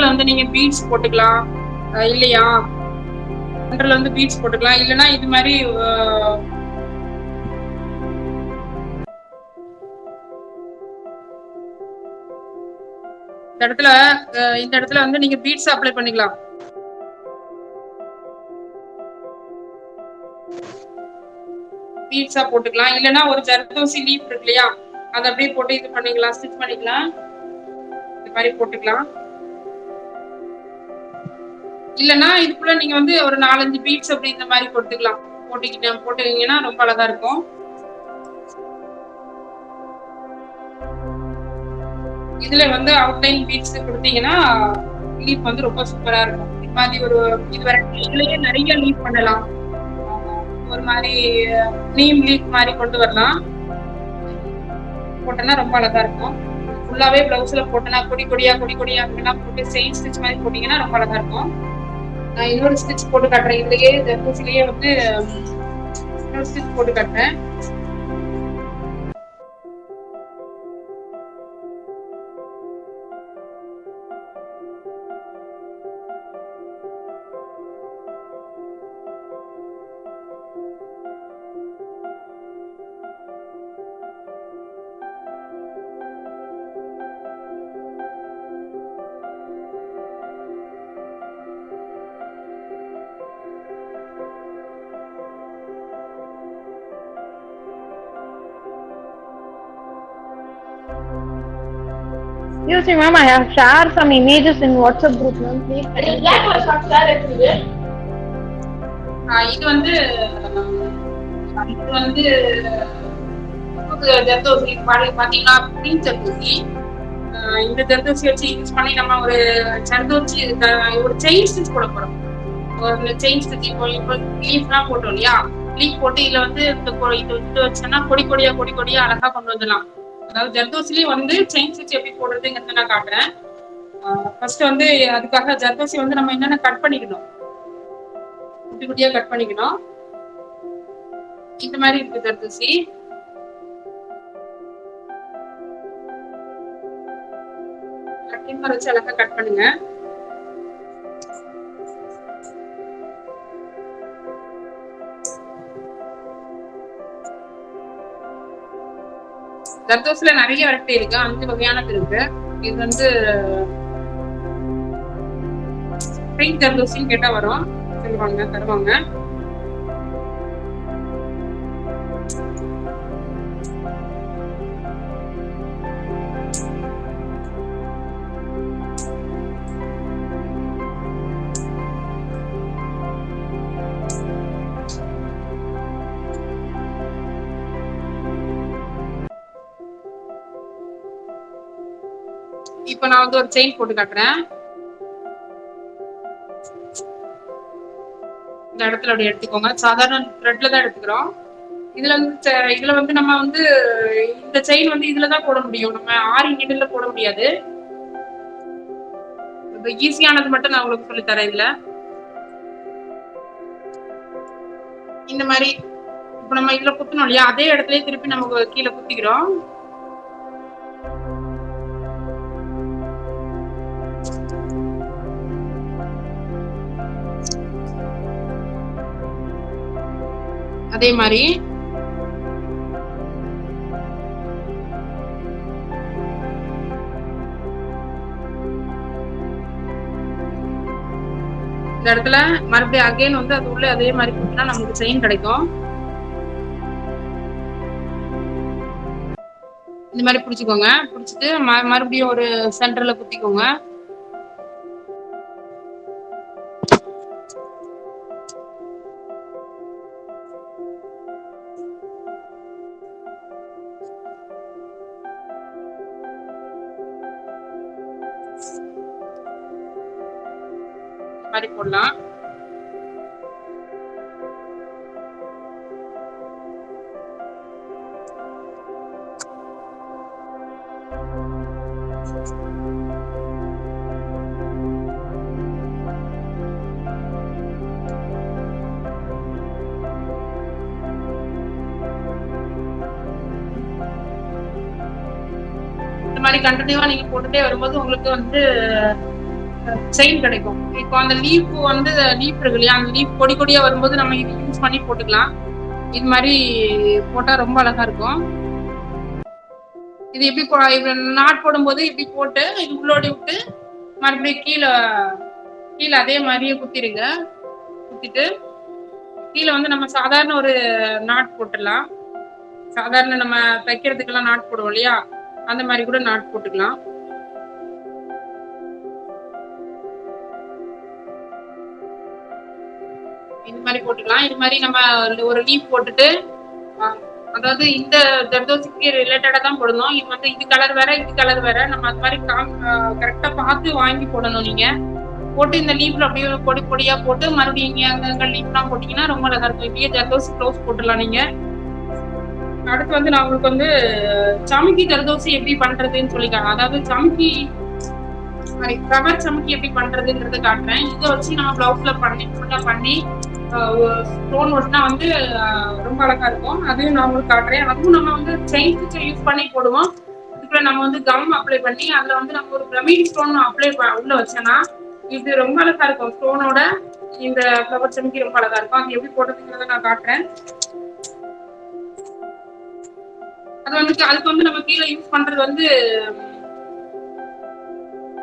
வந்து நீங்க பீட்ஸ் போட்டுக்கலாம் இல்லையா, சென்டர்ல வந்து பீட்ஸ் போட்டுக்கலாம். இல்லைன்னா இது மாதிரி இந்த இடத்துல வந்து நீங்க பீட்ஸ் அப்ளை பண்ணிக்கலாம். பீட்ஸா போட்டுக்கலாம். இல்லைன்னா ஒரு ஜர்தோசி லீஃப் இருக்கு இல்லையா, அதை அப்படியே போட்டு இது பண்ணிக்கலாம், ஸ்டிச் பண்ணிக்கலாம். இந்த மாதிரி போட்டுக்கலாம். இல்லைன்னா இதுக்குள்ள நீங்க வந்து ஒரு 4-5 பீட்ஸ் அப்படி இந்த மாதிரி போட்டுக்கிட்டீங்கன்னா ரொம்ப அழகா இருக்கும். இதுல வந்து அவுட்லைன் பீட்ஸ் கொடுத்தீங்கன்னா லீஃப் வந்து ரொம்ப சூப்பரா இருக்கும். இது மாதிரி ஒரு இதுவரைக்கும் நிறைய லீஃப் பண்ணலாம். ஒரு மாதிரி நீம் லீஃப் மாதிரி கொண்டு வரலாம். போட்டோன்னா ரொம்ப அழகா இருக்கும். ஃபுல்லாவே பிளவுஸ்ல போட்டோன்னா கொடி கொடியா போட்டு செயின் ஸ்டிச் மாதிரி போட்டீங்கன்னா ரொம்ப அழகா இருக்கும். நான் இன்னொரு ஸ்டிச் போட்டு காட்டுறேன். இதுலயே இந்த பூசிலேயே வந்து இன்னொரு ஸ்டிச் போட்டு காட்டுறேன். Excuse me, ma'am. I have shared some images in WhatsApp group, ma'am. Please. இது வந்து புது ஜர்தோசி பாத்தீங்கன்னா பிங்க் ஜர்தோசி. இந்த ஜர்தோசி வச்சு யூஸ் பண்ணி நம்ம ஒரு ஜர்தோசி ஒரு செயின் ஸ்டிச் போட போறோம். ஒரு செயின் ஸ்டிச் இப்போ லீஃப்லாம் போட்டோம் இல்லையா, லீஃப் போட்டு இதுல வந்து இது வச்சோன்னா கொடி கொடியா அழகா கொண்டு வந்துடலாம். அதாவது ஜர்தோசிலேயே வந்து செயின் ஸ்டிச் எப்படி போடுறதுங்கிறத நான் காட்டுறேன். ஃபர்ஸ்ட் வந்து அதுக்காக ஜர்தோசி வந்து நம்ம என்னென்ன கட் பண்ணிக்கணும், குட்டி குட்டியா கட் பண்ணிக்கணும். இந்த மாதிரி இருக்கு ஜர்தோசி. வச்சு அழகா கட் பண்ணுங்க. ஜர்தோசில நிறைய வெரைட்டி இருக்கு, 5 வகையானது இருக்கு. இது வந்து பிங்க் ஜர்தோசின்னு கேட்டா வரும், சொல்லுவாங்க, தருவாங்க. இப்ப நான் வந்து ஒரு செயின் போட்டு காட்டுறேன். இந்த இடத்துல அப்படி எடுத்துக்கோங்க. சாதாரண த்ரெட்ல தான் எடுத்துக்கிறோம். இதுல வந்து நம்ம வந்து இந்த செயின் வந்து இதுலதான் போட முடியும், நம்ம ஆரி நீடில்ல போட முடியாது. ஈஸியானது மட்டும் நான் உங்களுக்கு சொல்லி தரேன். இதுல இந்த மாதிரி இப்ப நம்ம இதுல குத்தணும் இல்லையா, அதே இடத்துல திருப்பி நமக்கு கீழே குத்திக்கிறோம். அதே மாதிரி இந்த இடத்துல மறுபடியும் அகைன் வந்து அது உள்ள அதே மாதிரி குத்தினா நமக்கு செயின் கிடைக்கும். இந்த மாதிரி பிடிச்சிக்கோங்க. பிடிச்சிட்டு மறுபடியும் ஒரு சென்டர்ல குத்திக்கோங்க. மாதிரி போடலாம். இந்த மாதிரி கண்டினியூவா நீங்க போட்டுட்டே வரும்போது உங்களுக்கு வந்து செயின் கிடைக்கும். இப்போ அந்த லீஃப் வந்து லீஃப் இருக்கு இல்லையா, அந்த லீஃப் கொடி கொடியா வரும்போது நம்ம இது யூஸ் பண்ணி போட்டுக்கலாம். இது மாதிரி போட்டா ரொம்ப அழகா இருக்கும். இது எப்படி நாட் போடும்போது இப்படி போட்டு இது உள்ளோடி விட்டு மறுபடியும் கீழே அதே மாதிரியே குத்திடுங்க. குத்திட்டு கீழே வந்து நம்ம சாதாரண ஒரு நாட் போட்டுடலாம். சாதாரண நம்ம தைக்கிறதுக்கெல்லாம் நாட் போடுவோம் இல்லையா, அந்த மாதிரி கூட நாட் போட்டுக்கலாம். இந்த மாதிரி போட்டுக்கலாம். இது மாதிரி நம்ம ஒரு லீஃப் போட்டுட்டு, அதாவது இந்த ஜர்தோசிக்கு ரிலேட்டடா தான் போடணும். இது வந்து இது கலர் வேற, இது கலர் வேற, நம்ம அது மாதிரி கரெக்டா பார்த்து வாங்கி போடணும். நீங்க போட்டு இந்த லீஃப்ல அப்படியே பொடி பொடியா போட்டு மறுபடியும் இங்க அங்க லீஃப்லாம் போட்டீங்கன்னா ரொம்ப அழகா இருக்கும். இப்படியே ஜர்தோசி க்ளோஸ் போட்டுடலாம் நீங்க. அடுத்து வந்து நான் உங்களுக்கு வந்து சமுக்கி ஜர்தோசி எப்படி பண்றதுன்னு சொல்லிக்காங்க. அதாவது சமுக்கி கவர் சமுக்கி எப்படி பண்றதுங்கிறத காட்டுறேன். இதை வச்சு நம்ம பிளவுஸ்ல பண்ணி ஸ்டோன் ஒர்க்னா வந்து ரொம்ப அழகா இருக்கும். அதையும் நான் உங்களுக்கு காட்டுறேன். அதுவும் நம்ம வந்து செயின் ஸ்டிச் யூஸ் பண்ணி போடுவோம். இதுக்குள்ள நம்ம வந்து கம் அப்ளை பண்ணி அதுல வந்து நம்ம ஒரு பிரமிட் ஸ்டோன் அப்ளை உள்ள வச்சோன்னா இது ரொம்ப அழகா இருக்கும். ஸ்டோனோட இந்த ஃப்ளவர் சமுக்கி ரொம்ப அழகா இருக்கும். அது எப்படி போடுறதுங்கிறத நான் காட்டுறேன். அதுக்கு வந்து நம்ம கீழே யூஸ் பண்றது வந்து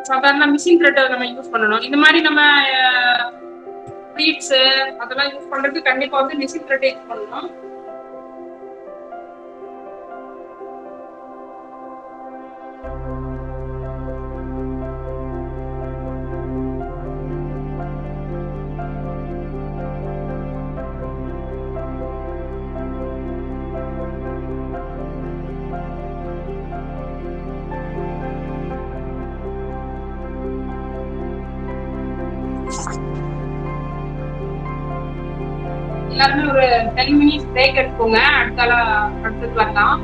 சாதாரண மிஷின் த்ரெட் நம்ம யூஸ் பண்ணணும். இந்த மாதிரி நம்ம ப்ளீட்ஸ் அதெல்லாம் யூஸ் பண்றதுக்கு கண்டிப்பா வந்து மிஷின் த்ரெட் யூஸ் பண்ணணும். எல்லாருமே ஒரு 10 minutes பிரேக் எடுத்துக்கோங்க. அடுத்தது வரலாம்.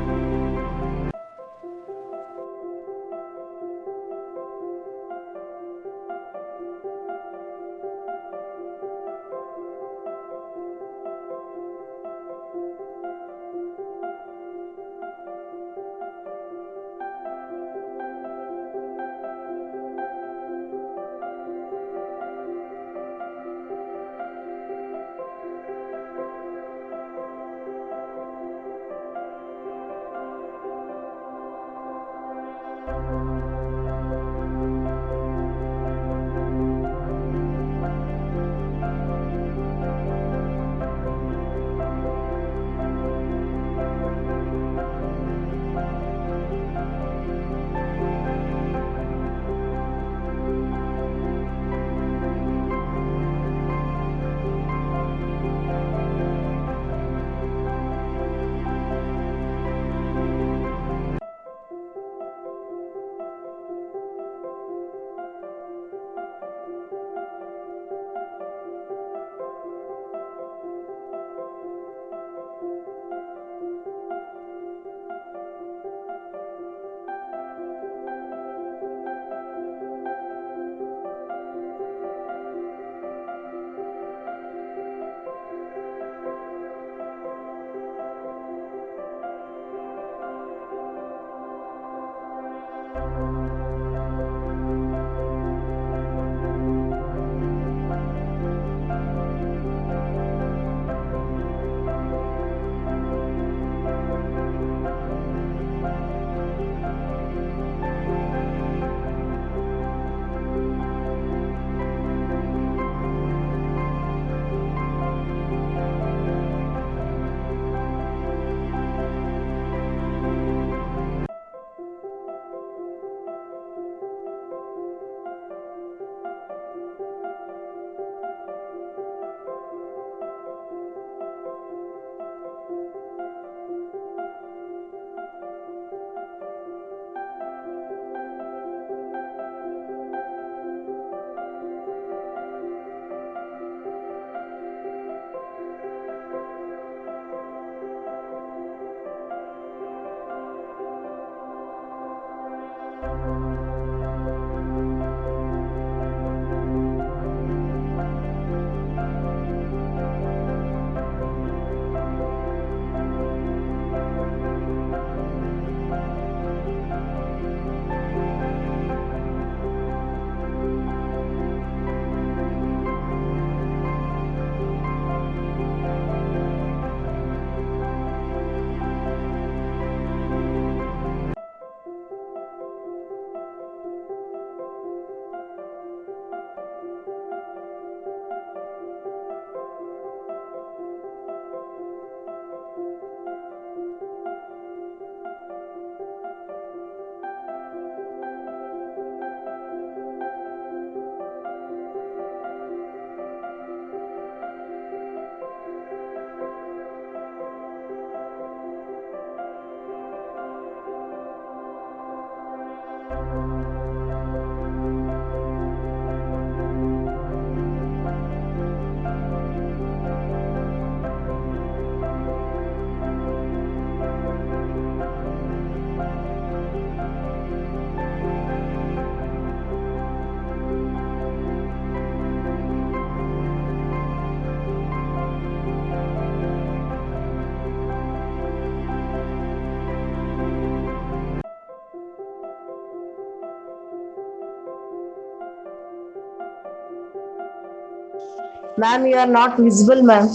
Ma'am, you are not visible, ma'am.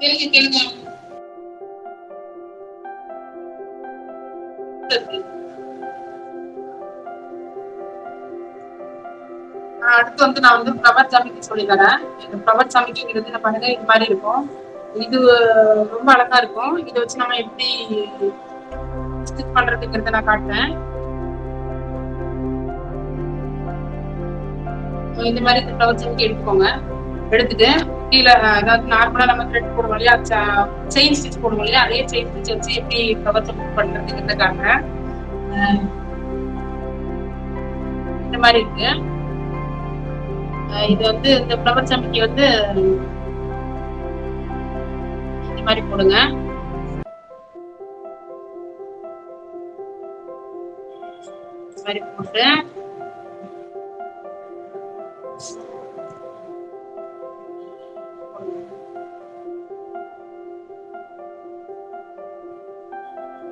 கேளுங்க கேளுங்க. அடுத்து வந்து நான் வந்து ஃப்ளவர் ஜாமிக்கி சொல்லி தரேன். ஃப்ளவர் ஜாமிக்கிங்கிறது என்ன பண்ணுங்க, இது மாதிரி இருக்கும். இது ரொம்ப அழகா இருக்கும். இதை வச்சு நம்ம எப்படி ஸ்டிச் பண்றதுங்கிறத நான் காட்டுறேன். இந்த மாதிரி ஃப்ளவர் ஜாமிக்கி எடுத்துக்கோங்க. எடுத்துட்டு கீழே அதாவது நார்மலா நம்ம த்ரெட் போடுவோம் இல்லையா, செயின் ஸ்டிச் போடுவோம் இல்லையா, அதே செயின் ஸ்டிச் வச்சு எப்படி ஃப்ளவர் ஜாமிக்கி பண்றதுங்கிறத காட்டுறேன். இந்த மாதிரி இருக்கு. இது வந்து இந்த ஃப்ளவர் ஜாமிக்கி வந்து இந்த மாதிரி போடுங்க. இந்த மாதிரி போட்டு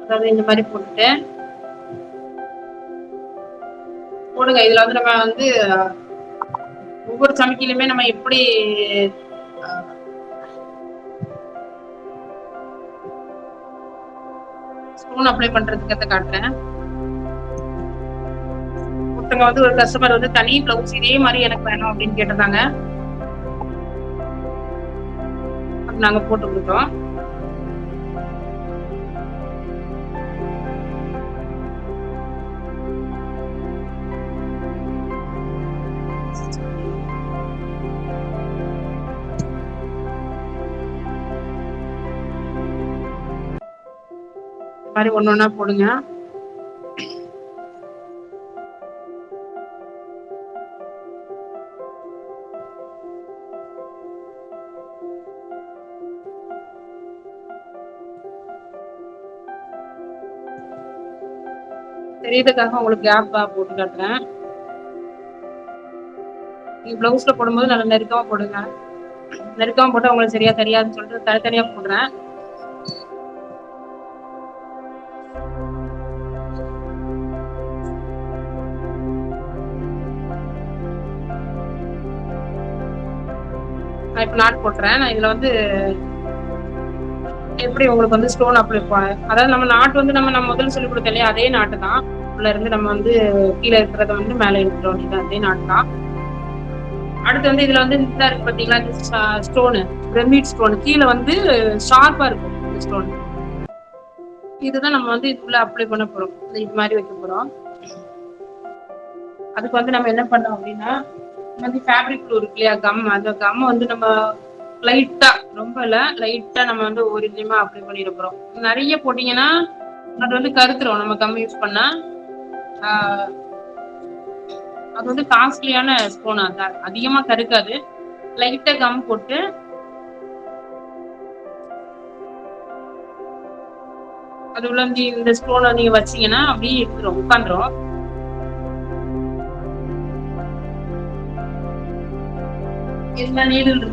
அதாவது இந்த மாதிரி போட்டுட்டு போடுங்க. இதுல வந்து நம்ம வந்து ஒவ்வொரு சமைக்கிலுமே நம்ம எப்படி ஸ்டோன் அப்ளை பண்றதுக்கு காட்டுறேன். ஒருத்தவங்க வந்து ஒரு கஸ்டமர் வந்து தனி பிளவுஸ் இதே மாதிரி எனக்கு வேணும் அப்படின்னு கேட்டிருந்தாங்க. நாங்க போட்டு கொடுத்தோம். மாதிரி ஒன்னொன்னா போடுங்க. தெரியறதுக்காக உங்களுக்கு கேப் போட்டு காட்டுறேன். நீங்க பிளவுஸ்ல போடும்போது நல்லா நெருக்கமா போடுங்க. நெருக்கமா போட்டு உங்களுக்கு சரியா தெரியாதுன்னு சொல்லிட்டு தனித்தனியா போடுறேன். நான் இப்ப நாட் போட்டுறேன். நான் இதுல வந்து எப்படி உங்களுக்கு வந்து ஸ்டோன் அப்ளை அதாவது நம்ம நாட்டு வந்து நம்ம முதல்ல சொல்லி கொடுத்த இல்லையா, அதே நாட்டு தான். உள்ள இருந்து நம்ம வந்து கீழே இருக்கிறத வந்து மேலே எடுத்துட்டோம், அதே நாட்டு தான். அடுத்து வந்து இதுல வந்து இந்த இருக்கு பாத்தீங்களா, ஸ்டோனு பிரமிட் ஸ்டோன் கீழே வந்து ஷார்ப்பா இருக்கும் இந்த ஸ்டோன். இதுதான் நம்ம வந்து இதுக்குள்ள அப்ளை பண்ண போறோம். இது மாதிரி வைக்க போறோம். அதுக்கு வந்து நம்ம என்ன பண்ணோம் அப்படின்னா, வந்து ஃபேப்ரிக் க்ளூ இருக்கு இல்லையா, கம். அந்த கம் வந்து நம்ம லைட்டா, ரொம்ப இல்ல, லைட்டா நம்ம வந்து ஒரு இதுலயுமா அப்ளை பண்ணிட போறோம். நிறைய போட்டீங்கன்னா அது வந்து கருத்துரும். நம்ம கம் யூஸ் பண்ணா அது வந்து காஸ்ட்லியான ஸ்டோன், அது அதிகமா கருக்காது. லைட்டா கம் போட்டு அது உள்ள இந்த ஸ்டோனை நீங்க வச்சீங்கன்னா அப்படியே எடுத்துரும், உட்காந்துரும். இதுல நீடில்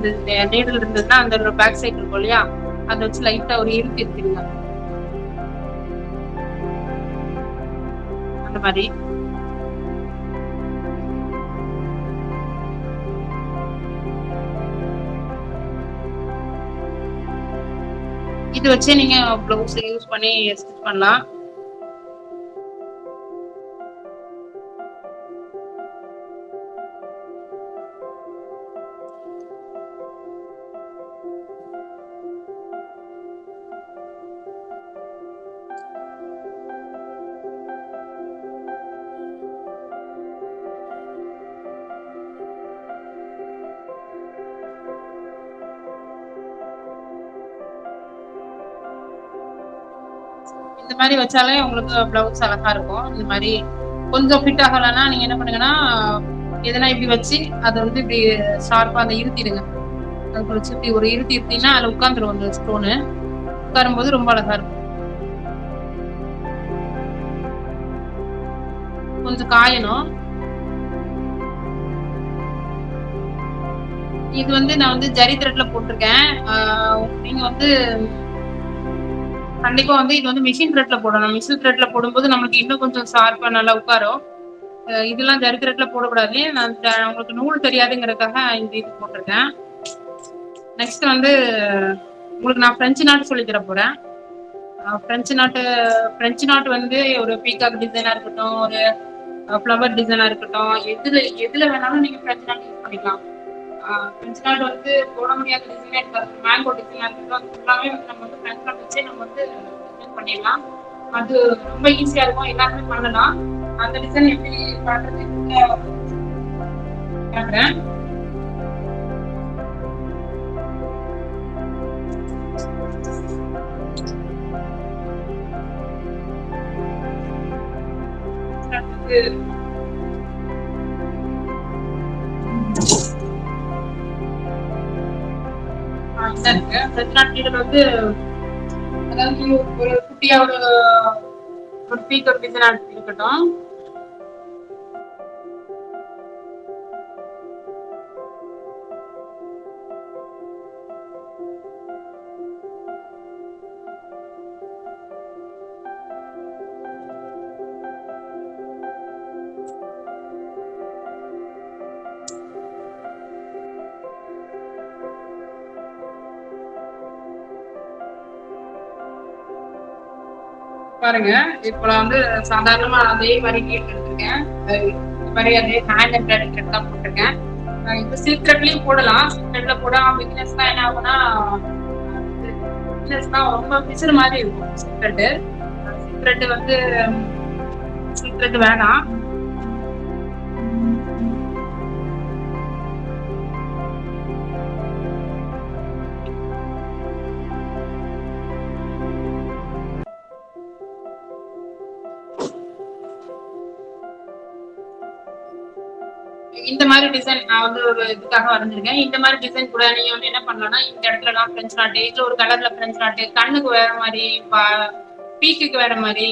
இருந்ததுன்னா அந்த பேக் சைடு இருக்கும் இல்லையா, அதை வச்சு லைட்டா ஒரு இழுத்து எடுத்துருங்க. அந்த மாதிரி இது வச்சு நீங்க பிளவுஸ் யூஸ் பண்ணி ஸ்டிச் பண்ணலாம். இந்த மாதிரி வச்சாலே உங்களுக்கு பிளவுஸ் அழகா இருக்கும். இந்த மாதிரி கொஞ்சம் ஃபிட் ஆகலன்னா நீங்க என்ன பண்ணுங்கன்னா, எதனா இப்படி வச்சு அதை வந்து இப்படி ஷார்ப்பா அதை இருத்திடுங்க. அதுக்கு வச்சு இப்படி ஒரு இருத்திட்டீங்கன்னா அதுல உட்காந்துரும் அந்த ஸ்டோனு. உட்காரும் போது ரொம்ப அழகா இருக்கும். கொஞ்சம் காயணும். இது வந்து நான் வந்து ஜரி த்ரெட்ல போட்டிருக்கேன். நீங்க வந்து கண்டிப்பா வந்து இது வந்து மிஷின் த்ரெட்ல போடணும். மிஷின் த்ரெட்ல போடும்போது நமக்கு இன்னும் கொஞ்சம் ஷார்ப்பா நல்லா உட்காரும். இதெல்லாம் ஜரி த்ரெட்ல போடக்கூடாது. நான் உங்களுக்கு நூல் தெரியாதுங்கிறதுக்காக இந்த இது போட்டிருக்கேன். நெக்ஸ்ட் வந்து உங்களுக்கு நான் பிரெஞ்சு நாட்டு சொல்லி தர போறேன். பிரெஞ்சு நாட்டு வந்து ஒரு பீகாக் டிசைனா இருக்கட்டும், ஒரு ஃப்ளவர் டிசைனா இருக்கட்டும், எதுல வேணாலும் நீங்க பிரெஞ்சு நாட்டு யூஸ் பண்ணிக்கலாம். பிரெஞ்சு நாட்டு வந்து போட முடியாத டிசைனே இருக்காது. மேங்கோ டிசைனா இருக்கட்டும், அது ஃபுல்லாவே வந்து நம்ம வந்து பிரெஞ்சு நாட்டு வச்சே நம்ம வந்து டிசைன் பண்ணிடலாம். அது ரொம்ப ஈஸியா இருக்கும், எல்லாருமே பண்ணலாம். அந்த டிசைன் எப்படி பண்றது காட்டுறேன். வந்து அதாவது ஒரு குட்டியா ஒரு பீக்கர் டிசைன் இருக்கட்டும். பாருங்க, இப்போ நான் வந்து சாதாரணமா அதே மாதிரி கீழ் எடுத்திருக்கேன். இந்த மாதிரி அதே ஹேண்ட் எம்ப்ராய்டரி தான் போட்டிருக்கேன். இப்போ சில்க் த்ரெட்லயும் போடலாம். சில்க் த்ரெட்ல போட பிகினர்ஸ் தான் என்ன ஆகும்னா, பிகினர்ஸ் தான் ரொம்ப பிசுறு மாதிரி இருக்கும். சில்க் த்ரெட் வேணாம். இந்த மாதிரி டிசைன் நான் வந்து ஒரு இதுக்காக வரைஞ்சிருக்கேன். இந்த மாதிரி டிசைன் கூட நீங்க வந்து என்ன பண்ணலாம்னா, இந்த இடத்துலலாம் பிரெஞ்சு நாட்டு, இதுல ஒரு கலர்ல பிரெஞ்சு நாட்டு, கண்ணுக்கு வேற மாதிரி, பீக்குக்கு வேற மாதிரி,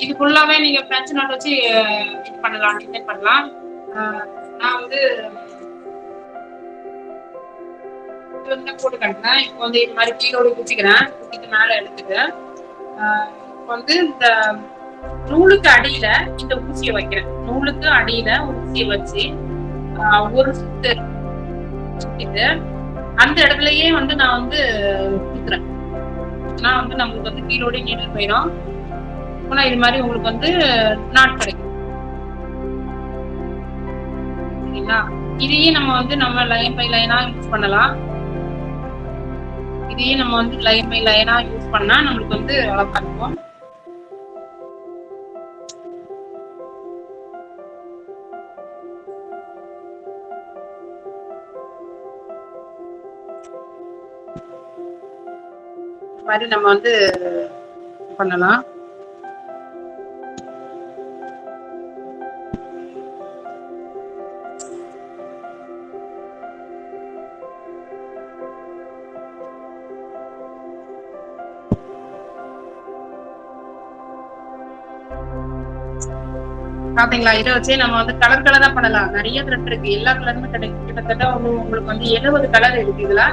இது ஃபுல்லாவே நீங்க பிரெஞ்சு நாட்டு வச்சு இது பண்ணலாம், டிசைன் பண்ணலாம். நான் வந்து இது வந்து போட்டு காட்டுறேன். இப்போ வந்து இது மாதிரி கீழோடு குச்சிக்கு மேல எடுத்துட்டு இப்போ வந்து இந்த நூலுக்கு அடியில இந்த ஊசியை வைக்கிறேன். நூலுக்கு அடியில ஊசியை வச்சு ஒரு சுத்து சுத்திட்டு அந்த இடத்துலயே வந்து நான் வந்து குத்துறேன். நான் வந்து நம்மளுக்கு வந்து கீழோட நீடில் போயிடும். ஆனா இது மாதிரி உங்களுக்கு வந்து நாட் கிடைக்கும். சரிங்களா? இதையே நம்ம வந்து லைன் பை லைனா யூஸ் பண்ணலாம். இதையே நம்ம வந்து லைன் பை லைனா யூஸ் பண்ணா நம்மளுக்கு வந்து அழகா இருக்கும். மாதிரி நம்ம வந்து பண்ணலாம். பாத்தீங்களா? இதை வச்சே நம்ம வந்து கலர் கலரா பண்ணலாம். நிறைய த்ரெட் இருக்கு, எல்லா கலருமே கிடைக்கும். கிட்டத்தட்ட உங்களுக்கு வந்து 70 கலர் இருக்கு. இதுல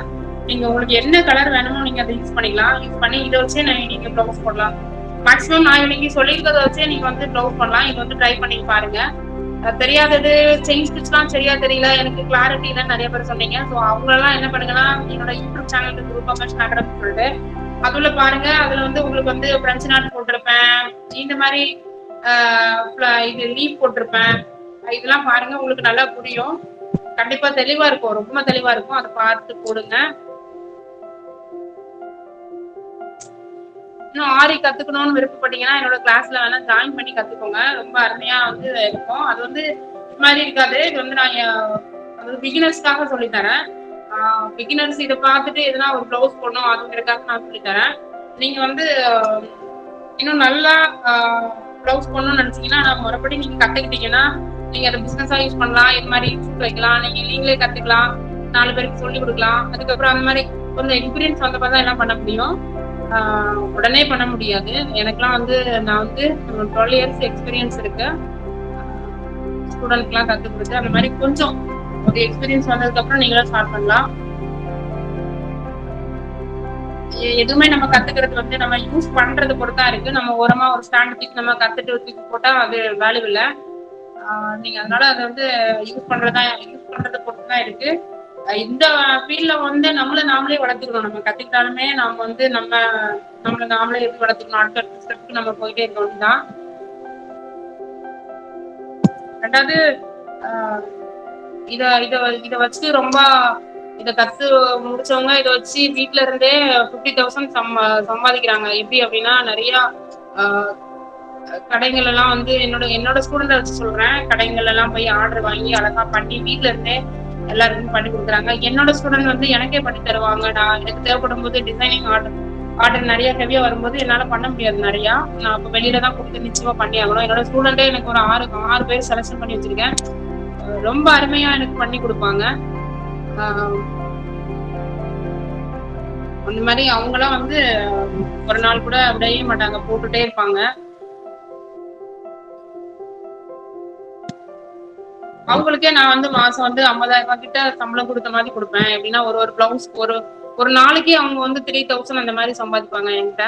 நீங்க உங்களுக்கு என்ன கலர் வேணுமோ நீங்க அதை யூஸ் பண்ணிக்கலாம். யூஸ் பண்ணி இதை வச்சே நீங்க ப்ளவுஸ் போடலாம். மேக்ஸிமம் நான் இன்னைக்கு சொல்லியிருக்கிறத வச்சே நீங்க வந்து ப்ளவுஸ் பண்ணலாம். இது வந்து ட்ரை பண்ணி பாருங்க. தெரியாதது செயின் ஸ்டிச்லாம் சரியா தெரியல, எனக்கு கிளாரிட்டி இல்லைன்னு நிறைய பேர் சொன்னீங்க. ஸோ அவங்களெல்லாம் என்ன பண்ணுங்கன்னா, என்னோட யூடியூப் சேனல் குரூப் கமர்ஷன் அகாடமி சொல்லிட்டு அதுல பாருங்க. அதுல வந்து உங்களுக்கு வந்து பிரெஞ்சு நாட்டு போட்டிருப்பேன், இந்த மாதிரி இது லீவ் போட்டிருப்பேன். இதெல்லாம் பாருங்க, உங்களுக்கு நல்லா புரியும். கண்டிப்பா தெளிவா இருக்கும், ரொம்ப தெளிவா இருக்கும். அதை பார்த்து போடுங்க. இன்னும் ஆரி கத்துக்கணும்னு விருப்பப்பட்டீங்கன்னா என்னோட கிளாஸ்ல வேணா ஜாயின் பண்ணி கத்துக்கோங்க. ரொம்ப அருமையா வந்து இருக்கும். அது வந்து இது மாதிரி இருக்காது. இது வந்து நான் அதாவது பிகினர்ஸ்க்காக சொல்லித்தரேன். பிகினர்ஸ் இதை பார்த்துட்டு எதுனா ஒரு ப்ளவுஸ் போடணும் அதுங்கிறதுக்காக நான் சொல்லித்தரேன். நீங்க வந்து இன்னும் நல்லா ப்ளவுஸ் போடணும்னு நினைச்சீங்கன்னா, நான் மறுபடி நீங்க கத்துக்கிட்டீங்கன்னா நீங்க அதை பிசினஸா யூஸ் பண்ணலாம். இது மாதிரி யூஸ் வைக்கலாம். நீங்களே கத்துக்கலாம், 4 பேருக்கு சொல்லி கொடுக்கலாம். அதுக்கப்புறம் அந்த மாதிரி கொஞ்சம் எக்ஸ்பீரியன்ஸ் வந்தப்பதான் என்ன பண்ண முடியும். உடனே பண்ண முடியாது. எனக்குலாம் வந்து நான் வந்து 12 இயர்ஸ் எக்ஸ்பீரியன்ஸ் இருக்கு. ஸ்டூடெண்ட்க்குலாம் கத்து கொடுத்து அந்த மாதிரி கொஞ்சம் ஒரு எக்ஸ்பீரியன்ஸ் வந்ததுக்கு அப்புறம் நீங்களும் ஸ்டார்ட் பண்ணலாம். எதுவுமே நம்ம கத்துக்கிறது வந்து நம்ம யூஸ் பண்றது பொறுத்தா இருக்கு. நம்ம ஓரமா ஒரு ஸ்டாண்ட் தூக்கி நம்ம கத்துட்டு தூக்கி போட்டா அது வேல்யூ இல்லை. நீங்க அதனால அதை வந்து யூஸ் பண்றது பொறுத்துதான் இருக்கு. இந்த ஃபீல்ட்ல வந்து நம்மள நாமளே வளர்த்துக்கணும். நம்ம கத்துக்கிட்டாலுமே நாம வந்து நம்மள நாமளே எப்படி வளர்த்துக்கணும், அடுத்த ஸ்டெப்க்கு நம்ம போயிட்டே இருக்கணும் தான். ரெண்டாவது இத இத இத வச்சு ரொம்ப இத கத்து முடிச்சவங்க இத வச்சு வீட்ல இருந்தே 50,000 சம்பாதிக்கிறாங்க. எப்படி அப்படின்னா நிறைய கடைகள் எல்லாம் வந்து என்னோட ஸ்டூடெண்ட் வச்சு சொல்றேன். கடைகள் எல்லாம் போய் ஆர்டர் வாங்கி அழகா பண்ணி வீட்ல இருந்தே எல்லாருக்கும் பண்ணி கொடுக்குறாங்க. என்னோட ஸ்டூடெண்ட் வந்து எனக்கே பண்ணி தருவாங்க. நான் எனக்கு தேவைப்படும் போது டிசைனிங் ஆர்டர் நிறைய ஹெவியா வரும்போது என்னால பண்ண முடியாது. நிறைய நான் இப்ப வெளியில தான் கொடுத்து நிச்சயமா பண்ணி ஆகணும். என்னோட ஸ்டூடெண்டே எனக்கு ஒரு ஆறு பேர் செலக்ஷன் பண்ணி வச்சிருக்கேன். ரொம்ப அருமையா எனக்கு பண்ணி கொடுப்பாங்க. அந்த மாதிரி அவங்களாம் வந்து ஒரு நாள் கூட விடவே மாட்டாங்க, போட்டுட்டே இருப்பாங்க. அவங்களுக்கே நான் வந்து மாசம் வந்து 50,000 கிட்ட சம்பளம் கொடுத்த மாதிரி கொடுப்பேன். எப்படின்னா ஒரு பிளவுஸ் ஒரு நாளைக்கு அவங்க வந்து 3,000 அந்த மாதிரி சம்பாதிப்பாங்க என்கிட்ட.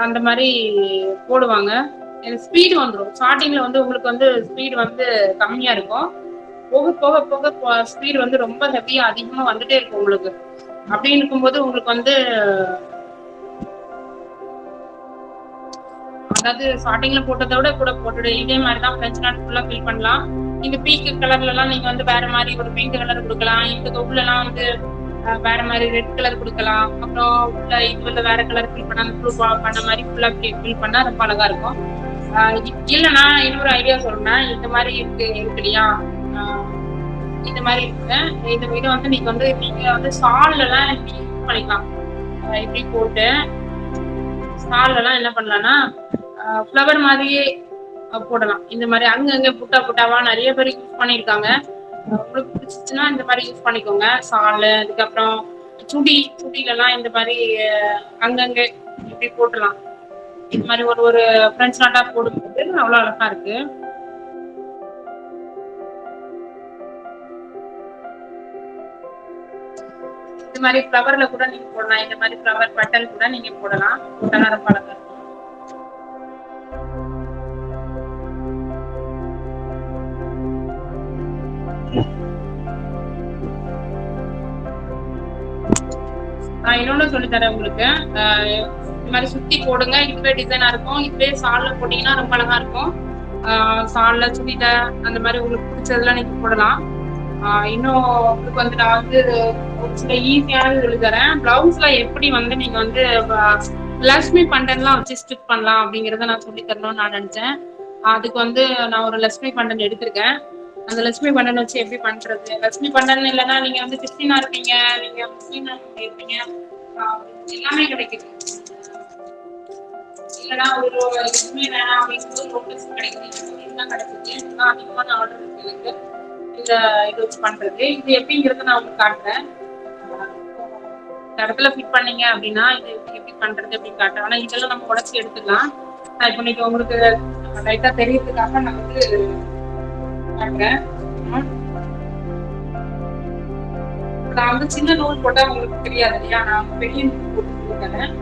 அந்த மாதிரி போடுவாங்க. எனக்கு ஸ்பீடு வந்துடும். ஸ்டார்டிங்ல வந்து உங்களுக்கு வந்து ஸ்பீடு வந்து கம்மியா இருக்கும். போக போக போக ஸ்பீடு வந்து ரொம்ப ஹெவியா அதிகமா வந்துட்டே இருக்கும் உங்களுக்கு. அப்படின்னு இருக்கும்போது உங்களுக்கு வந்து அதாவது ஸ்டார்டிங்ல போட்டதை விட கூட போட்டுடு. இதே மாதிரிதான் பிரெஞ்சு நாட் ஃபுல்லா ஃபில் பண்ணலாம். இந்த பீக் கலர்ல எல்லாம் நீங்க வந்து வேற மாதிரி ஒரு பிங்க் கலர் கொடுக்கலாம். இந்த உள்ள எல்லாம் வந்து வேற மாதிரி ரெட் கலர் கொடுக்கலாம். அப்புறம் உள்ள இதுல வேற கலர் ஃபில் பண்ணா ப்ளூ பண்ண மாதிரி ஃபுல்லா ஃபில் பண்ணா ரொம்ப அழகா இருக்கும். இல்லைன்னா இன்னொரு ஐடியா சொல்றேன். இந்த மாதிரி இருக்கு இல்லையா, இந்த மாதிரி இருக்கு. இதை வந்து நீங்க வந்து சால்ல எல்லாம் யூஸ் பண்ணிக்கலாம். இப்படி போட்டு சால்ல எல்லாம் என்ன பண்ணலாம்னா ஃப்ளவர் மாதிரியே போடலாம். இந்த மாதிரி அங்கங்க புட்டாவா நிறைய பேர் யூஸ் பண்ணிருக்காங்க. உங்களுக்கு பிடிச்சிச்சுன்னா இந்த மாதிரி யூஸ் பண்ணிக்கோங்க. சாலு, அதுக்கப்புறம் சுடியில எல்லாம் இந்த மாதிரி அங்கங்க இப்படி போட்டலாம். இந்த மாதிரி ஒரு பிரெஞ்சு நாட்டா போடும்போது அவ்வளவு அழகா இருக்கு. இந்த மாதிரி ஃப்ளவர்ல கூட நீங்க போடலாம். இந்த மாதிரி ஃப்ளவர் பட்டன் கூட நீங்க போடலாம். போட்டா ரொம்ப அழகா இருக்கும். இன்னொன்னு சொல்லி தரேன் உங்களுக்கு. இந்த மாதிரி சுத்தி போடுங்க. இதுவே டிசைனா இருக்கும். இதுவே சால்ல போட்டீங்கன்னா ரொம்ப அழகா இருக்கும். சால்ல சுடில அந்த மாதிரி உங்களுக்கு பிடிச்சதெல்லாம் நீங்க போடலாம். இன்னும் உங்களுக்கு வந்து நான் வந்து ஒரு சில ஈஸியானது சொல்லி தரேன். பிளவுஸ்ல எப்படி வந்து நீங்க வந்து லக்ஷ்மி பண்டன்லாம் வச்சு ஸ்டிச் பண்ணலாம் அப்படிங்கறத நான் சொல்லி தரணும்னு நான் நினைச்சேன். அதுக்கு வந்து நான் ஒரு லக்ஷ்மி பண்டன் எடுத்திருக்கேன். அந்த லட்சுமி பண்டன் வச்சு எப்படி பண்றது? லட்சுமி பண்டன் இல்லைன்னா நீங்க வந்து கிறிஸ்டினா இருப்பீங்க, நீங்க முஸ்லீம் இருப்பீங்க, எல்லாமே கிடைக்குது. இல்லைன்னா ஒரு எதுவுமே வேணாம் அப்படின்னு லோட்டஸ் கிடைக்குது, இதெல்லாம் கிடைக்குது. இதெல்லாம் அதிகமான ஆர்டர் இருக்கு எனக்கு இது வச்சு பண்றது. இது எப்படிங்கிறத நான் உங்களுக்கு காட்டுறேன். இந்த இடத்துல ஃபிட் பண்ணீங்க அப்படின்னா இது எப்படி பண்றது அப்படின்னு காட்டுறேன். ஆனா இதெல்லாம் நம்ம உடச்சி எடுத்துக்கலாம். நான் இப்போ இன்னைக்கு உங்களுக்கு லைட்டா தெரியறதுக்காக நான் வந்து காட்டுறேன். நான் வந்து சின்ன நூல் போட்டா உங்களுக்கு தெரியாது இல்லையா, நான் பெரிய நூல் போட்டு தரேன்.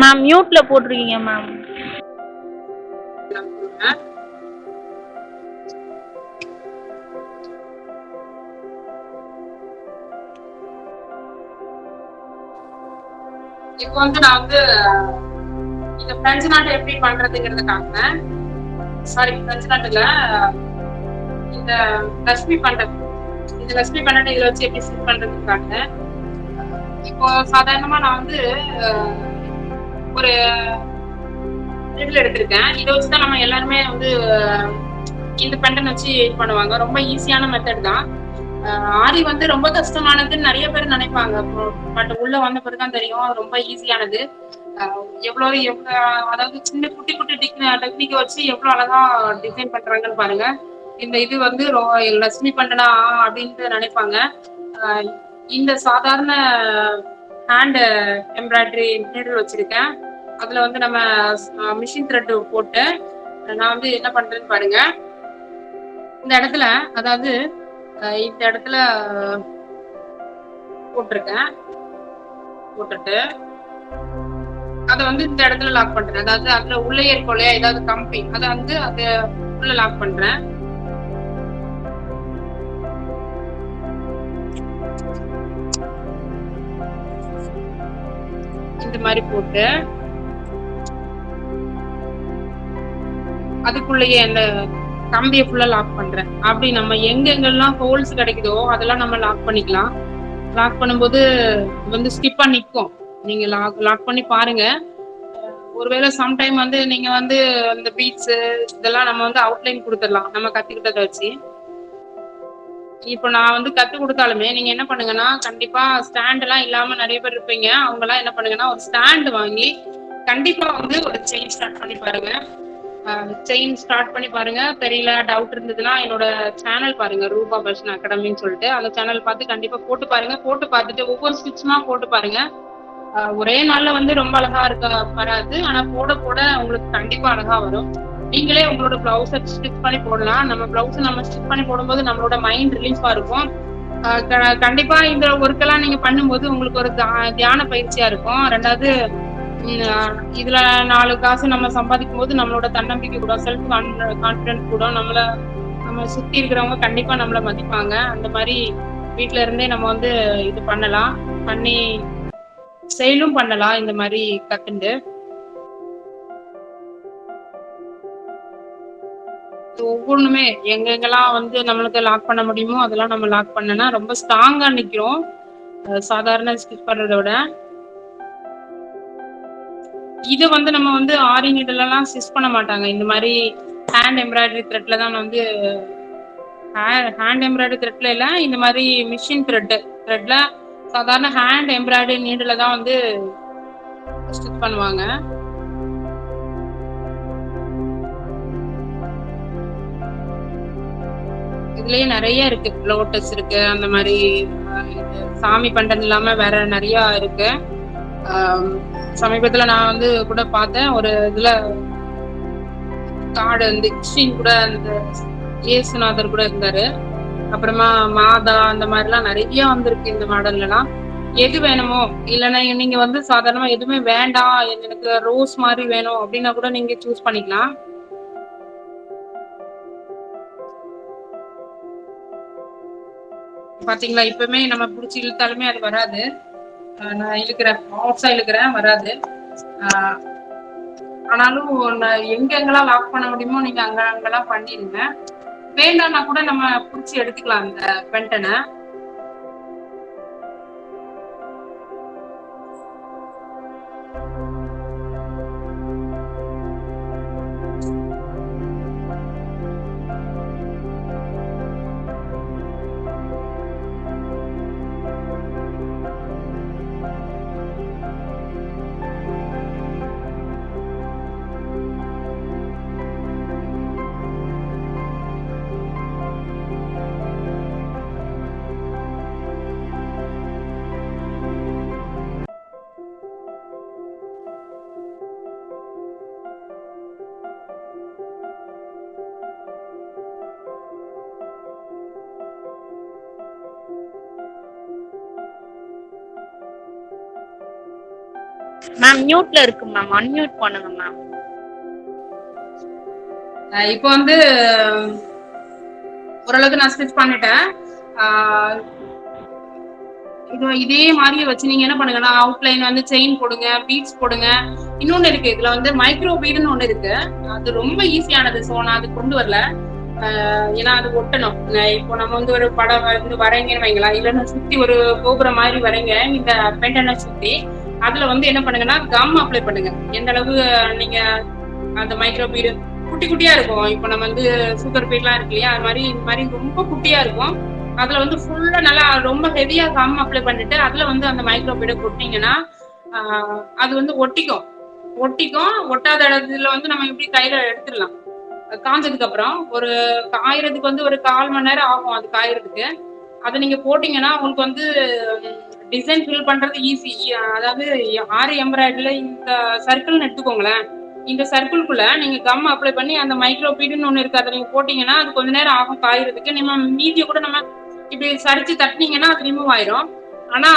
மேம் மியூட்ல போட்டிருக்கீங்க மேம். இப்போ வந்து நான் வந்து இந்த பிரெஞ்சு நாட்டு எப்படி பண்றதுங்கிறத காட்டுறேன். சாரி, பிரெஞ்சு நாட்டுல இந்த லட்சுமி பண்றது, இந்த லட்சுமி பண்றது இதுல வச்சு எப்படி செட் பண்றதுன்னு காட்டுறேன். இப்போ சாதாரணமா நான் வந்து ஒரு இதுல எடுத்திருக்கேன். இதை வச்சுதான் நம்ம எல்லாருமே வந்து இந்த பெண்டன் வச்சு இது பண்ணுவாங்க. ரொம்ப ஈஸியான மெத்தட் தான். ஆரி வந்து ரொம்ப கஷ்டமானதுன்னு நிறைய பேர் நினைப்பாங்க. பட் உள்ள வந்த பிறகுதான் தெரியும் ரொம்ப ஈஸியானது. எவ்வளவு அதாவது சின்ன குட்டி குட்டி டெக்னிக்கை வச்சு எவ்வளவு அழகா டிசைன் பண்றாங்கன்னு பாருங்க. இந்த இது வந்து லட்சுமி பண்டனா அப்படின்ட்டு நினைப்பாங்க. இந்த சாதாரண ஹேண்ட் எம்ப்ராய்டரி நீடில் வச்சிருக்கேன். அதுல வந்து நம்ம மிஷின் த்ரெட் போட்டு நான் வந்து என்ன பண்றேன்னு பாருங்க. இந்த இடத்துல, அதாவது இந்த இடத்துல போட்டிருக்கேன். போட்டுட்டு அதை வந்து இந்த இடத்துல லாக் பண்றேன். அதாவது அதுல உள்ளே இருக்கும் இல்லையா ஏதாவது கம்பி, அதை வந்து அது உள்ள லாக் பண்றேன். இந்த மாதிரி போட்டு அதுக்குள்ளேயே அந்த கம்பியை ஃபுல்லா லாக் பண்றேன். அப்படி நம்ம எங்கெங்கெல்லாம் ஹோல்ஸ் கிடைக்குதோ அதெல்லாம் நம்ம லாக் பண்ணிக்கலாம். லாக் பண்ணும்போது வந்து ஸ்கிப்பா நிற்கும். நீங்க லாக் பண்ணி பாருங்க. ஒருவேளை சம்டைம் வந்து நீங்க வந்து அந்த பீட்ஸ் இதெல்லாம் நம்ம வந்து அவுட்லைன் கொடுத்துடலாம் நம்ம கத்துக்கிட்டதை வச்சு. இப்போ நான் வந்து கத்து கொடுத்தாலுமே நீங்க என்ன பண்ணுங்கன்னா, கண்டிப்பா ஸ்டாண்ட் எல்லாம் இல்லாம நிறைய பேர் இருப்பீங்க. அவங்க எல்லாம் என்ன பண்ணுங்கன்னா, ஒரு ஸ்டாண்ட் வாங்கி கண்டிப்பா வந்து ஒரு செயின் ஸ்டார்ட் பண்ணி பாருங்க. செயின் ஸ்டார்ட் பண்ணி பாருங்க. தெரியல, டவுட் இருந்ததுன்னா என்னோட சேனல் பாருங்க, ரூபா பர்ஷன் அகாடமின்னு சொல்லிட்டு. அந்த சேனல் பார்த்து கண்டிப்பா போட்டு பாருங்க. போட்டு பார்த்துட்டு ஒவ்வொரு ஸ்டிச்சுமா போட்டு பாருங்க. ஒரே நாள்ல வந்து ரொம்ப அழகா இருக்க வராது, ஆனா போட போட உங்களுக்கு கண்டிப்பா அழகா வரும். நீங்களே உங்களோட பிளவுஸை ஸ்டிச் பண்ணி போடலாம். நம்ம பிளவுஸ் நம்ம ஸ்டிச் பண்ணி போடும்போது நம்மளோட மைண்ட் ரிலீஃபா இருக்கும். கண்டிப்பா இந்த ஒர்க்கெல்லாம் நீங்க பண்ணும்போது உங்களுக்கு ஒரு தியான பயிற்சியா இருக்கும். ரெண்டாவது இதுல 4 காசு நம்ம சம்பாதிக்கும் போது நம்மளோட தன்னம்பிக்கை கூட, செல்ஃப் கான்பிடன்ஸ் கூட, நம்ம சுத்தி இருக்கிறவங்க கண்டிப்பா நம்மள மதிப்பாங்க. அந்த மாதிரி வீட்டுல இருந்தே நம்ம வந்து இது பண்ணலாம், பண்ணி செயலும் பண்ணலாம். இந்த மாதிரி கத்துண்டு ஒவ்வொன்றுமே எங்கெங்கெல்லாம் வந்து நம்மளுக்கு லாக் பண்ண முடியுமோ அதெல்லாம் நம்ம லாக் பண்ணனா ரொம்ப ஸ்ட்ராங்கா நிக்கிறோம். சாதாரண ஸ்டிச் பண்றதை விட இது வந்து நம்ம வந்து ஆரி நீடெல்லாம் ஸ்டிச் பண்ண மாட்டாங்க. இந்த மாதிரி ஹேண்ட் எம்ப்ராய்டரி த்ரெட்ல தான் வந்து, ஹேண்ட் எம்ப்ராய்டரி த்ரெட்ல இல்ல, இந்த மாதிரி மிஷின் த்ரெட்ல சாதாரண ஹேண்ட் எம்ப்ராய்டரி நீடில் தான் வந்து ஸ்டிச் பண்ணுவாங்க. இதுலயே நிறைய இருக்கு. லோட்டஸ் இருக்கு, அந்த மாதிரி சாமி பண்டன் இல்லாம வேற நிறைய இருக்கு. சமீபத்துல நான் வந்து கூட பார்த்தேன், ஒரு இதுல கார்டு வந்து கிறிஸ்டின் கூட அந்த இயேசுநாதர் கூட இருந்தாரு. அப்புறமா மாதா அந்த மாதிரிலாம் நிறைய வந்திருக்கு இந்த மாடல்ல எல்லாம். எது வேணுமோ, இல்லைன்னா நீங்க வந்து சாதாரணமா எதுவுமே வேண்டாம் எனக்கு ரோஸ் மாதிரி வேணும் அப்படின்னா கூட நீங்க சூஸ் பண்ணிக்கலாம். பாத்தீங்களா, இப்பவுமே நம்ம பிடிச்சி இழுத்தாலுமே அது வராது. நான் இழுக்கிறேன், ஆஃப்ஸா இழுக்கிறேன், வராது. ஆனாலும் எங்கெங்கெல்லாம் லாக் பண்ண முடியுமோ நீங்க அங்கெல்லாம் பண்ணிடுங்க. வேண்டாம்னா கூட நம்ம பிடிச்சி எடுத்துக்கலாம் அந்த பென்டனை. மேம் மியூட்ல இருக்கு மேம், அன்மியூட் பண்ணுங்க மேம். இப்போ வந்து ஓரளவுக்கு நான் ஸ்டிச் பண்ணிட்டேன். இதே மாதிரியே வச்சு நீங்க என்ன பண்ணுங்கன்னா அவுட்லைன் வந்து செயின் போடுங்க, பீட்ஸ் போடுங்க. இன்னொன்னு இருக்கு, இதுல வந்து மைக்ரோ பீடுன்னு ஒண்ணு இருக்கு. அது ரொம்ப ஈஸியானது. ஸோ நான் அது கொண்டு வரல, ஏன்னா அது ஒட்டணும். இப்போ நம்ம வந்து ஒரு படம் வந்து வரைங்கன்னு வைங்களா, இல்லைன்னா சுத்தி ஒரு கோபுரம் மாதிரி வரைங்க இந்த பெண்டனை சுத்தி. அதுல வந்து என்ன பண்ணுங்கன்னா கம் அப்ளை பண்ணுங்க. எந்த அளவு நீங்க அந்த மைக்ரோ பீடு குட்டி குட்டியா இருக்கும். இப்போ நம்ம வந்து சுகர் பீட்லாம் இருக்கு இல்லையா, அது மாதிரி இந்த மாதிரி ரொம்ப குட்டியா இருக்கும். அதுல வந்து ஃபுல்லா நல்லா ரொம்ப ஹெவியா கம் அப்ளை பண்ணிட்டு அதுல வந்து அந்த மைக்ரோ பீடை கொட்டிங்கன்னா அது வந்து ஒட்டிக்கும். ஒட்டாத இடத்துல வந்து நம்ம எப்படி கையில எடுத்துடலாம். காஞ்சதுக்கு அப்புறம் ஒரு காயறதுக்கு வந்து ஒரு 1/4 மணி நேரம் ஆகும் அது காயறதுக்கு. அதை நீங்க போட்டீங்கன்னா உங்களுக்கு வந்து டிசைன் ஃபில் பண்றது ஈஸி. அதாவது ஆரி எம்ப்ராய்டரியில இந்த சர்க்கிள்னு எடுத்துக்கோங்களேன். இந்த சர்க்கிள்குள்ள நீங்க கம் அப்ளை பண்ணி அந்த மைக்ரோ பீடுன்னு ஒண்ணு இருக்கு, அதை நீங்க போட்டீங்கன்னா அது கொஞ்ச நேரம் ஆகும் காயறதுக்கு. நம்ம மீதியை கூட நம்ம இப்படி சரிச்சு தட்டினீங்கன்னா அது ரிமூவ் ஆயிரும். ஆனா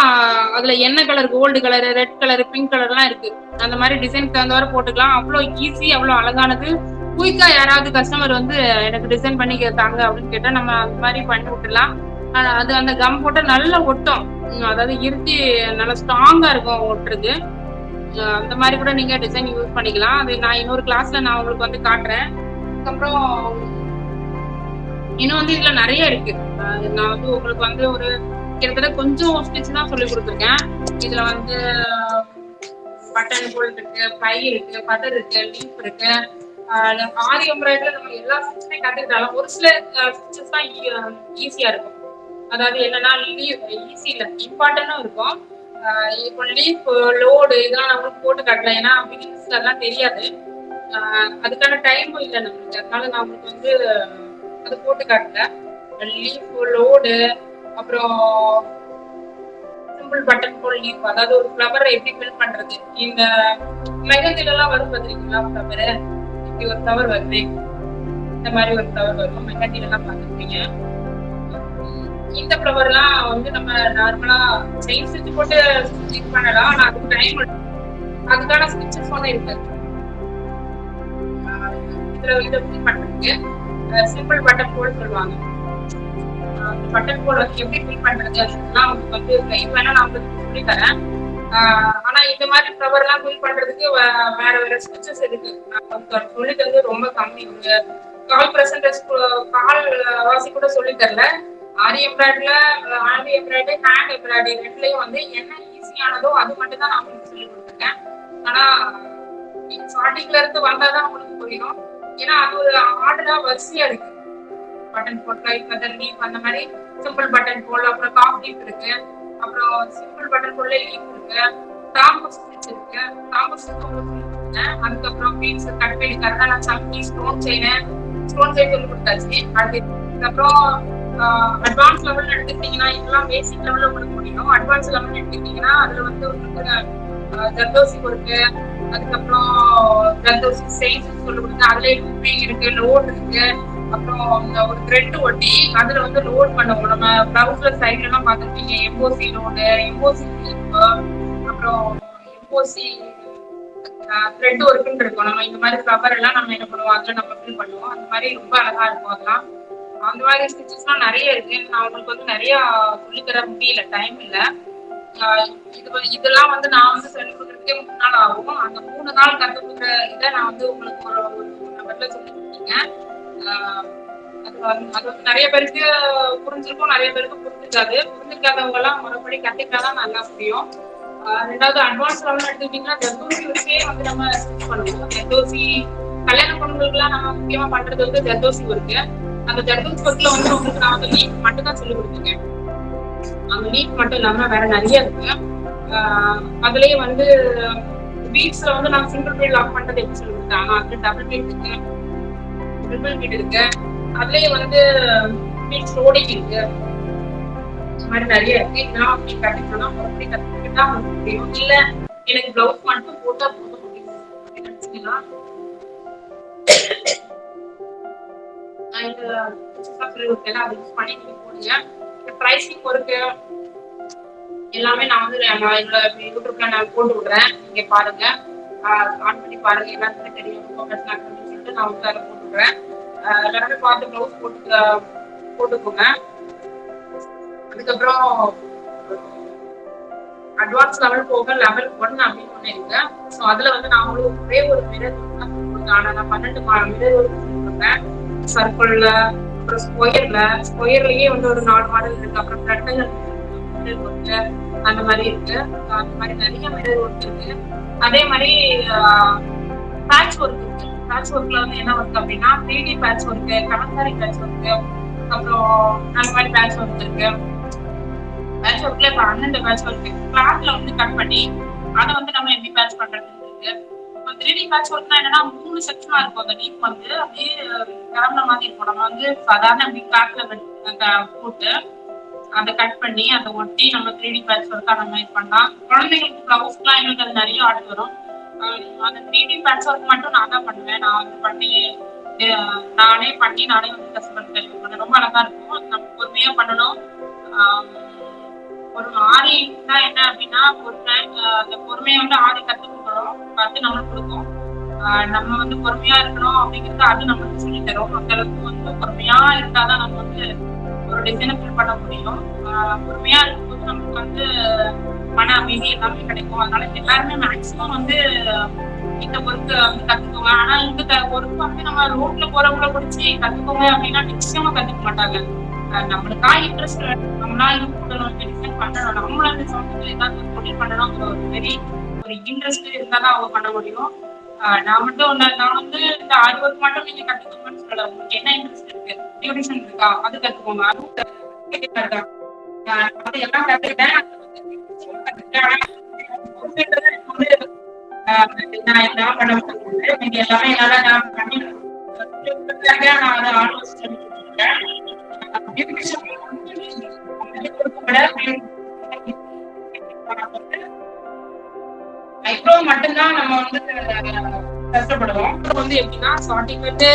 அதுல என்ன colour, gold colour, red colour, pink கலர்லாம் இருக்கு. அந்த மாதிரி டிசைனுக்கு தகுந்தவாறு போட்டுக்கலாம். அவ்வளோ ஈஸி, அவ்வளோ அழகானது. குயிக்கா யாராவது கஸ்டமர் வந்து எனக்கு டிசைன் பண்ணி தாங்க அப்படின்னு கேட்டா நம்ம அந்த மாதிரி பண்ணி விட்டுலாம். அது அந்த கம் போட்டா நல்லா ஒட்டும். அதாவது இருத்தி நல்லா ஸ்ட்ராங்கா இருக்கும் ஒட்டுறது. அந்த மாதிரி கூட நீங்க டிசைன் யூஸ் பண்ணிக்கலாம். அது நான் இன்னொரு கிளாஸ்ல நான் உங்களுக்கு வந்து காட்டுறேன். அதுக்கப்புறம் இன்னும் வந்து இதுல நிறைய இருக்கு. நான் வந்து உங்களுக்கு வந்து ஒரு கிட்டத்தட்ட கொஞ்சம் ஸ்டிச் தான் சொல்லி கொடுத்துருக்கேன். இதுல வந்து பட்டன் போல் இருக்கு, பை இருக்கு, பட்டர் இருக்கு, லீஃப் இருக்கு. ஆரி எம்ப்ராய்டரியில நம்ம எல்லா ஸ்டிச்சுமே கத்துக்கிட்டாலும் ஒரு சில ஸ்டிச்சஸ் தான் ஈஸியா இருக்கும். அதாவது என்னன்னா ஈஸி இல்ல, இம்பார்ட்டன்டும் இருக்கும். இப்போ லீஃப், லோடு இதெல்லாம் நம்மளுக்கு போட்டு காட்டலாம், ஏன்னா பிகினர்ஸ்க்கு அதெல்லாம் தெரியாது. அதுக்கான டைமும் இல்லை நம்மளுக்கு. அதனால நான் உங்களுக்கு வந்து அது போட்டு காட்டல. லீஃப், லோடு, அப்புறம் சிம்பிள் பட்டன் போல் லீஃப், அதாவது ஒரு ஃப்ளவரை எப்படி ஃபில் பண்றது. இந்த மெகந்தில எல்லாம் வரும் பாத்திருக்கீங்களா ஃப்ளவர், இப்படி ஒரு ஃப்ளவர் வருது, இந்த மாதிரி ஒரு ஃப்ளவர் வரும் மெகந்தில எல்லாம் பார்த்துருப்பீங்க. இந்த ஃப்ளவர் எல்லாம் வந்து நம்ம நார்மலா செயின் ஸ்டிச் போட்டு ஸ்டிச் பண்ணலாம். ஆனா அதுக்கு டைம், அதுக்கான ஸ்டிச்சஸ் ஒன்று இருக்கு. இதுல இதை ஃபில் பண்றதுக்கு சிம்பிள் பட்டன் போல் சொல்லுவாங்க. பட்டன் போல் வந்து எப்படி ஃபில் பண்றது அதெல்லாம் உங்களுக்கு வந்து இது வேணா நான் உங்களுக்கு சொல்லி தரேன். ஆனா இந்த மாதிரி ஃப்ளவர் எல்லாம் ஃபில் பண்றதுக்கு வேற வேற ஸ்டிச்சஸ் இருக்கு. நான் சொல்லி தந்து ரொம்ப கம்மி, ஒரு 1/4% கால் வாசி கூட சொல்லி தரல. ஆரி எம்ப்ராய்டரியில, ஆரி எம்ப்ராய்டரி, ஹேண்ட் எம்ப்ராய்டரி ரெண்டுலயும் வந்து என்ன ஈஸியானதோ அது மட்டும் தான் நான் உங்களுக்கு சொல்லி கொடுத்துருக்கேன். ஆனா ஸ்டார்டிங்ல இருந்து வந்தாதான் உங்களுக்கு புரியும். ஏன்னா அது ஒரு ஆர்டரா வரிசையா இருக்கு. பட்டன் போல், லைட் பட்டன், லீஃப், அந்த மாதிரி சிம்பிள் பட்டன் போல், அப்புறம் காஃப் லீஃப் இருக்கு, அப்புறம் சிம்பிள் பட்டன் போல லீஃப் இருக்கு, டாம்பு ஸ்டிச் இருக்கு. டாம்பு ஸ்டிச் உங்களுக்கு சொல்லி கொடுத்தேன். அதுக்கப்புறம் பீட்ஸ், கட்பேடி, கரதானா, சங்கி, ஸ்டோன் செயின் சொல்லி கொடுத்தாச்சு. அதுக்கப்புறம் அட்வான்ஸ் லெவல் எடுத்துக்கிட்டீங்கன்னா இதெல்லாம் பேசிக் லெவல்ல உங்களுக்கு முடியும். அட்வான்ஸ் லெவல் எடுத்துக்கிட்டீங்கன்னா அதுல வந்து உங்களுக்கு ஜர்தோசி இருக்கு, அதுக்கப்புறம் ஜர்தோசி செயின்ஸ் சொல்லி கொடுத்து அதுல லூப்பிங் இருக்கு, லோட் இருக்கு, அப்புறம் ஒரு த்ரெட் ஒட்டி அதுல வந்து லோட் பண்ணுவோம். நம்ம பிளவுஸ்ல சைட்ல எல்லாம் பார்த்துருப்பீங்க, எம்போசி லோடு, எம்போசி லீஃப், அப்புறம் எம்போசி த்ரெட் ஒர்க்குன்னு இருக்கும். நம்ம இந்த மாதிரி ஃப்ளவர் எல்லாம் நம்ம என்ன பண்ணுவோம், அதுல நம்ம ஃபில் பண்ணுவோம். அந்த மாதிரி ரொம்ப அழகா இருக்கும். அதெல்லாம் அந்த மாதிரி ஸ்டிச்சஸ்லாம் நிறைய இருக்கு. நான் உங்களுக்கு வந்து நிறைய சொல்லித்தர முடியல, டைம் இல்லை. இதெல்லாம் வந்து நான் வந்து சொல்லி கொடுக்கறதுக்கே 3 நாள் ஆகும். அந்த 3 நாள் கற்றுக் கொடுக்குற இதை நான் வந்து உங்களுக்கு ஒரு நம்பர்ல சொல்லி கொடுத்துருக்கேன். அது வந்து நிறைய பேருக்கு புரிஞ்சிருக்கும், நிறைய பேருக்கு புரிஞ்சிருக்காதவங்க எல்லாம் மறுபடி கத்துக்கிட்டாதான் நல்லா புரியும். ரெண்டாவது அட்வான்ஸ் லெவல் எடுத்துக்கிட்டீங்கன்னா ஜர்தோசி வச்சே வந்து நம்ம ஸ்டிச் பண்ணுவோம். ஜர்தோசி கல்யாண பொண்ணுங்களுக்கு எல்லாம் நம்ம முக்கியமா பண்றது வந்து ஜர்தோசி ஒர்க்கு. அந்த ஜர்தோசி ஒர்க்ல வந்து உங்களுக்கு நான் வந்து லீஃப் மட்டும் தான் சொல்லி கொடுத்துருக்கேன். அந்த லீஃப் மட்டும் இல்லாம வேற நிறைய இருக்கு. அதுலயே வந்து பீட்ஸ்ல வந்து நான் சிங்கிள் பீட் லாக் பண்றது எப்படி சொல்லி கொடுத்தேன். ஆனா அதுல டபுள் பீட் இருக்கு, ட்ரிபிள் பீட் இருக்கு, அதுலயே வந்து பீட்ஸ் லோடிங் இருக்கு. இந்த மாதிரி நிறைய இருக்கு. இதெல்லாம் அப்படி கத்துக்கணும்னா அப்படி கத்துக்கிட்டா முடியும். இல்ல எனக்கு பிளவுஸ் மட்டும் போட்டா போதும் அப்படின்னு நினைச்சீங்கன்னா யூஸ் பண்ணி நீங்க போடுங்க. பிரைசிங் இருக்கு, எல்லாமே நான் வந்து என்னோட யூடியூப்ல நான் போட்டு விடுறேன், நீங்க பாருங்க, ஆன் பண்ணி பாருங்க, எல்லாருக்குமே தெரியும் அப்படின்னு சொல்லிட்டு நான் வந்து அதை போட்டு விடுறேன். எல்லாருமே பார்த்து ப்ளவுஸ் போட்டுக்கோங்க. அதுக்கப்புறம் அட்வான்ஸ் லெவல் போக லெவல் 1 அப்படின்னு ஒண்ணு இருக்கு. ஸோ அதுல வந்து நான் உங்களுக்கு ஒரே ஒரு மிரர் தான் கொடுத்தேன். ஆனா நான் 12 மிரர் கொடுத்துருக்கேன். சர்க்கிள்ல, அப்புறம் ஸ்கொயர்லயே வந்து ஒரு 4 மாடல் இருக்கு. அப்புறம் ரெக்டாங்கிள் மிரர் ஒர்க் அந்த மாதிரி இருக்கு. அந்த மாதிரி நிறைய மிரர் ஒர்க் இருக்கு. அதே மாதிரி பேட்ச் ஒர்க் இருக்கு. பேட்ச் ஒர்க்ல வந்து என்ன ஒர்க் அப்படின்னா 3D பேட்ச் ஒர்க், கலந்தாரி பேட்ச் ஒர்க், அப்புறம் அந்த மாதிரி பேட்ச் ஒர்க் இருக்கு. பேட்ச் ஒர்க்ல இப்ப 12 பேட்ச் ஒர்க் கிளாத்ல வந்து கட் பண்ணி அதை வந்து நம்ம எப்படி பேட்ச் பண்றதுன்னு இருக்கு. இப்போ 3D பேட்ச் ஒர்க்னா என்னன்னா 3 செக்ஷனா இருக்கும். அந்த லீஃப் வந்து அப்படியே கிளம்புற மாதிரி இருக்கும். நம்ம வந்து சாதாரண அப்படி கிளாத்ல போட்டு அதை கட் பண்ணி அதை ஒட்டி நம்ம 3D பேட்ச் ஒர்க் அந்த மாதிரி பண்ணலாம். குழந்தைங்களுக்கு பிளவுஸ்க்குலாம் எங்களுக்கு அது நிறைய ஆர்டர் வரும். அந்த 3D பேட்ச் ஒர்க் மட்டும் நான் தான் பண்ணுவேன். நான் வந்து நானே வந்து கஸ்டமர் டெலிவரி பண்ணேன். ரொம்ப அழகா இருக்கும். அது நம்ம பொறுமையா பண்ணணும். ஒரு ஆரினா என்ன அப்படின்னா அந்த பொறுமையை வந்து ஆரி கத்து நம்மளுக்கு கொடுக்கும். நம்ம வந்து பொறுமையா இருக்கணும் அப்படிங்கிறது அது நம்மளுக்கு சொல்லி தரும். அந்த அளவுக்கு வந்து பொறுமையா இருந்தாதான் நம்ம வந்து ஒரு டிசைனை ஃபில் பண்ண முடியும். பொறுமையா இருக்கும்போது நமக்கு வந்து மன அமைதி எல்லாமே கிடைக்கும். அதனால எல்லாருமே மேக்சிமம் வந்து இந்த ஒர்க்கு வந்து கத்துக்கோங்க. ஆனா இந்த ஒர்க் வந்து நம்ம ரோட்ல போறவங்கள பிடிச்சி கத்துக்கோங்க அப்படின்னா நிச்சயமா கத்துக்க மாட்டாங்க. நம்மளுக்கா இன்ட்ரெஸ்ட் நம்மளா டிசைன் பண்ணணும், நம்மள ஏதாவது தொழில் பண்ணணுங்கிற ஒரு இன்ட்ரெஸ்ட் இருந்தாதான் அவங்க பண்ண முடியும். நான் வந்து இந்த ஆரி ஒர்க் மட்டும் நீங்க கத்துக்கோங்கன்னு சொல்லல. உங்களுக்கு என்ன இன்ட்ரெஸ்ட் இருக்கு, டியூரேஷன் இருக்கா, அது கத்துக்கோங்க. அது எல்லாம் கத்துக்கிட்டேன். நான் எல்லாம் பண்ண முடியும். நீங்க எல்லாமே என்னால நான் பண்ணி நான் அதை ஆலோசிச்சு ஐப்ரோ மட்டும்தான் நம்ம வந்து கஷ்டப்படுவோம். வந்து எப்படின்னா ஸ்டார்டிங் வந்து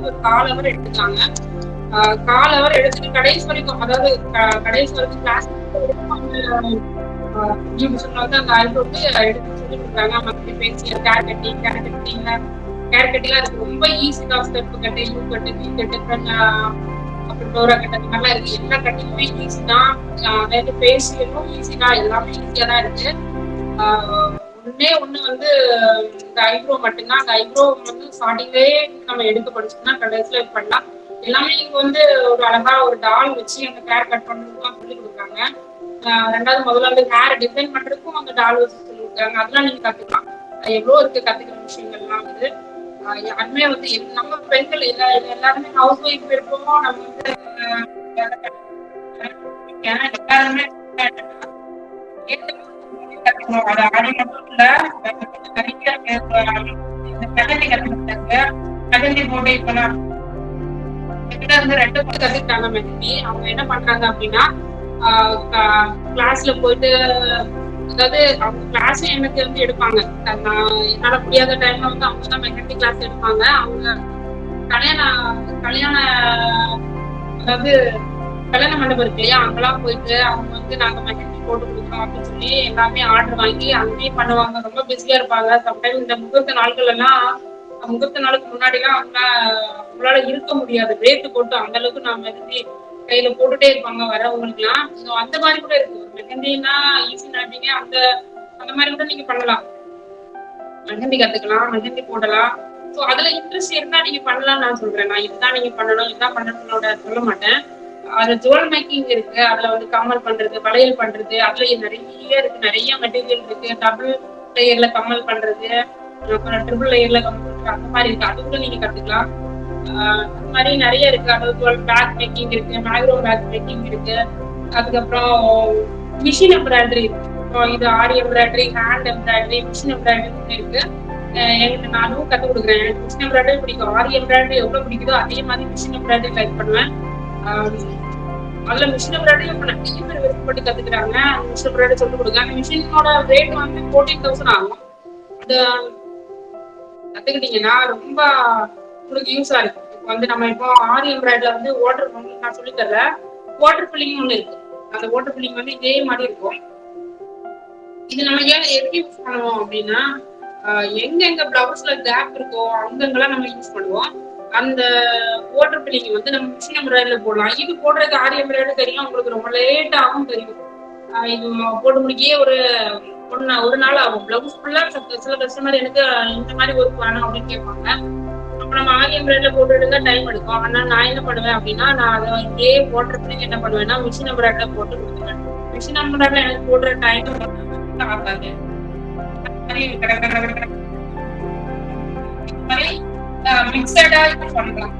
ஒரு 1/4 hour எடுத்துக்காங்க. 1/4 hour எடுத்துட்டு கடைசி வரைக்கும், அதாவது கடைசி வரைக்கும் கிளாஸ் வந்து அந்த ஐப்ரோக்கு எடுத்து சொல்லி கொடுக்குறாங்க. மற்ற பேசி கேர் கட்டிங்லாம் இருக்கு. ரொம்ப ஈஸி தான். ஸ்டெப் கட்டு, யூ கட்டு, வீ கட்டு, அப்புறம் டோரா கட்டு, அந்த மாதிரிலாம் இருக்கு. எல்லா கட்டிங்குமே ஈஸி தான். அதாவது பேசியலும் ஈஸி தான். எல்லாமே ஈஸியா தான் இருக்கு. ஒண்ணு வந்து இந்த ஐப்ரோ மட்டும்தான். அந்த ஐப்ரோ வந்து ஸ்டார்டிங்லேயே நம்ம எடுக்க படிச்சோம்னா கடைசியில இது பண்ணலாம். எல்லாமே இங்க வந்து ஒரு அழகா ஒரு டால் வச்சு அந்த ஹேர் கட் பண்றதுக்கும் சொல்லி கொடுக்குறாங்க. ரெண்டாவது முதல்ல அந்த ஹேர் டிசைன் பண்றதுக்கும் அந்த டால் வச்சு சொல்லி கொடுக்குறாங்க. அதெல்லாம் நீங்க கத்துக்கலாம். எவ்வளவு இருக்கு கத்துக்கிற விஷயங்கள்லாம் வந்து. யாருமே வந்து நம்ம பெண்கள் எல்லாருமே ஹவுஸ் ஒய்ஃப் இருப்போம். நம்ம வந்து எல்லாருமே அது ஆடி மட்டும் இல்ல, மெஹந்தி கத்துக்கிட்டாங்க. மெஹந்தி போட்டு இப்ப நான் வந்து 2 பேர் கத்துக்கிட்டாங்க மெஹந்தி. அவங்க என்ன பண்றாங்க அப்படின்னா கிளாஸ்ல போயிட்டு, அதாவது அவங்க கிளாஸ் எனக்கு வந்து எடுப்பாங்க. என்னால முடியாத டைம்ல வந்து அவங்க தான் மெஹந்தி கிளாஸ் எடுப்பாங்க. அவங்க கல்யாண அதாவது கல்யாண மண்டபம் இருக்கு இல்லையா, அங்கெல்லாம் போயிட்டு அவங்க வந்து நாங்க மெஹந்தி போட்டு கொடுக்குறோம் அப்படின்னு சொல்லி எல்லாமே ஆர்டர் வாங்கி அங்கேயே பண்ணுவாங்க. ரொம்ப பிஸியா இருப்பாங்க. சம்டைம் இந்த முகூர்த்த நாட்கள் எல்லாம், முகூர்த்த நாளுக்கு முன்னாடி எல்லாம் அவங்களால இருக்க முடியாது. வேத்து போட்டு அந்த அளவுக்கு நான் மெஹந்தி கையில போட்டுட்டே இருப்பாங்க வரவங்களுக்கு எல்லாம். அந்த மாதிரி கூட இருக்கு. மெஹந்தினா ஈஸி நினைப்பீங்க, அந்த மாதிரி கூட நீங்க பண்ணலாம். மெஹந்தி கத்துக்கலாம், மெஹந்தி போடலாம். ஸோ அதுல இன்ட்ரெஸ்ட் இருந்தா நீங்க பண்ணலாம் நான் சொல்றேன். நான் இதுதான் நீங்க பண்ணணும், இதுதான் பண்ணணும்னோட சொல்ல மாட்டேன். அது ஜுவல் மேக்கிங் இருக்கு. அதுல வந்து கம்மல் பண்றது, வளையல் பண்றது, அதுல நிறைய இருக்கு. நிறைய மெட்டீரியல் இருக்கு. டபுள் லேயர்ல கம்மல் பண்றது, அப்புறம் ட்ரிபிள் லேயர்ல கம்மல் பண்றது, அந்த மாதிரி இருக்கு. அது கூட நீங்க கத்துக்கலாம். அந்த மாதிரி நிறைய இருக்கு. அதாவது பேக் மேக்கிங் இருக்கு, மேக்ரோ பேக் மேக்கிங் இருக்கு. அதுக்கப்புறம் மிஷின் எம்ப்ராய்டரி இருக்கு. இது aari embroidery, hand embroidery, machine embroidery இருக்கு. எங்களுக்கு நானும் கற்றுக் கொடுக்குறேன். எனக்கு மிஷின் எம்ப்ராய்டரி பிடிக்கும். ஆரி எம்ப்ராய்டரி எவ்வளவு பிடிக்குதோ அதே மாதிரி மிஷின் எம்ப்ராய்டரி லைக் பண்ணுவேன். அதுல மிஷின் எம்ப்ராய்டரி இப்ப நிறைய பேர் விருப்பப்பட்டு கத்துக்கிறாங்க. மிஷின் எம்ப்ராய்டரி சொல்லிக் கொடுங்க. அந்த மிஷினோட ரேட் வந்து 14,000 ஆகும். அது கத்துக்கிட்டீங்கன்னா ரொம்ப உங்களுக்கு யூஸா இருக்கு. இப்போ வந்து நம்ம இப்போ ஆரி எம்ப்ராய்டரில வந்து வாட்டர் நான் சொல்லி தரல, வாட்டர் ஃபில்லிங் ஒண்ணு இருக்கு. அந்த வாட்டர் ஃபில்லிங் வந்து இதே மாதிரி இருக்கும். இது நம்ம ஏன் எதுக்கு யூஸ் பண்ணுவோம் அப்படின்னா, எங்கெங்க பிளவுஸ்ல கேப் இருக்கோ அங்கங்கெல்லாம் நம்ம யூஸ் பண்ணுவோம். அந்த ஓட்டர் பில்லிங் வந்து நம்ம மிஷின் எம்ப்ராய்டரியில போடலாம். இது போடுறதுக்கு ஆரி எம்ப்ராய்டரி தெரியும், உங்களுக்கு ரொம்ப லேட் ஆகும் தெரியும். இது போட்டு முடிக்கவே ஒரு நாள் ஆகும். பிளவுஸ் ஃபுல்லா சில கஸ்டமர் எனக்கு இந்த மாதிரி ஒர்க் வேணும் அப்படின்னு கேட்பாங்க. அப்ப நம்ம ஆரி எம்ப்ராய்டரியில போட்டுட்டு டைம் எடுக்கும். ஆனா நான் என்ன பண்ணுவேன் அப்படின்னா, நான் அதை இதே ஓட்டர் பில்லிங் என்ன பண்ணுவேன்னா மிஷின் எம்ப்ராய்டரியில போட்டு கொடுத்துருவேன். மிஷின் எம்ப்ராய்டரியில எனக்கு போடுற டைம் ஆகாது. மிக்சடா பண்ணலாம்.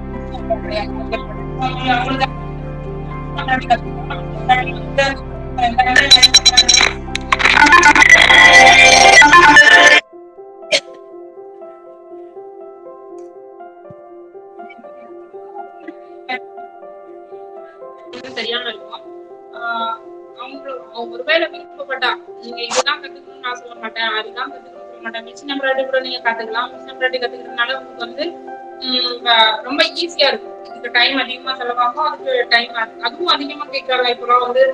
தெரியாம இருக்கும். அவங்க ஒருவேளை விருப்பப்பட்டா நீங்க இதுதான் கத்துக்கணும்னு நான் சொல்ல மாட்டேன், அதுதான் கத்துக்கணும்னு சொல்ல மாட்டேன். மிஷின் எம்ப்ராய்டரி கூட நீங்க கத்துக்கலாம். மிஷின் எம்ப்ராய்டரி கத்துக்கிறதுனால உங்களுக்கு வந்து ரொம்ப ஈஸியா இருக்கும். இதுக்கு டைம் அதிகமா செலவாகும், அதுக்கு டைம் அதுவும் அதிகமா கேட்கறாங்க. இப்பெல்லாம் வந்து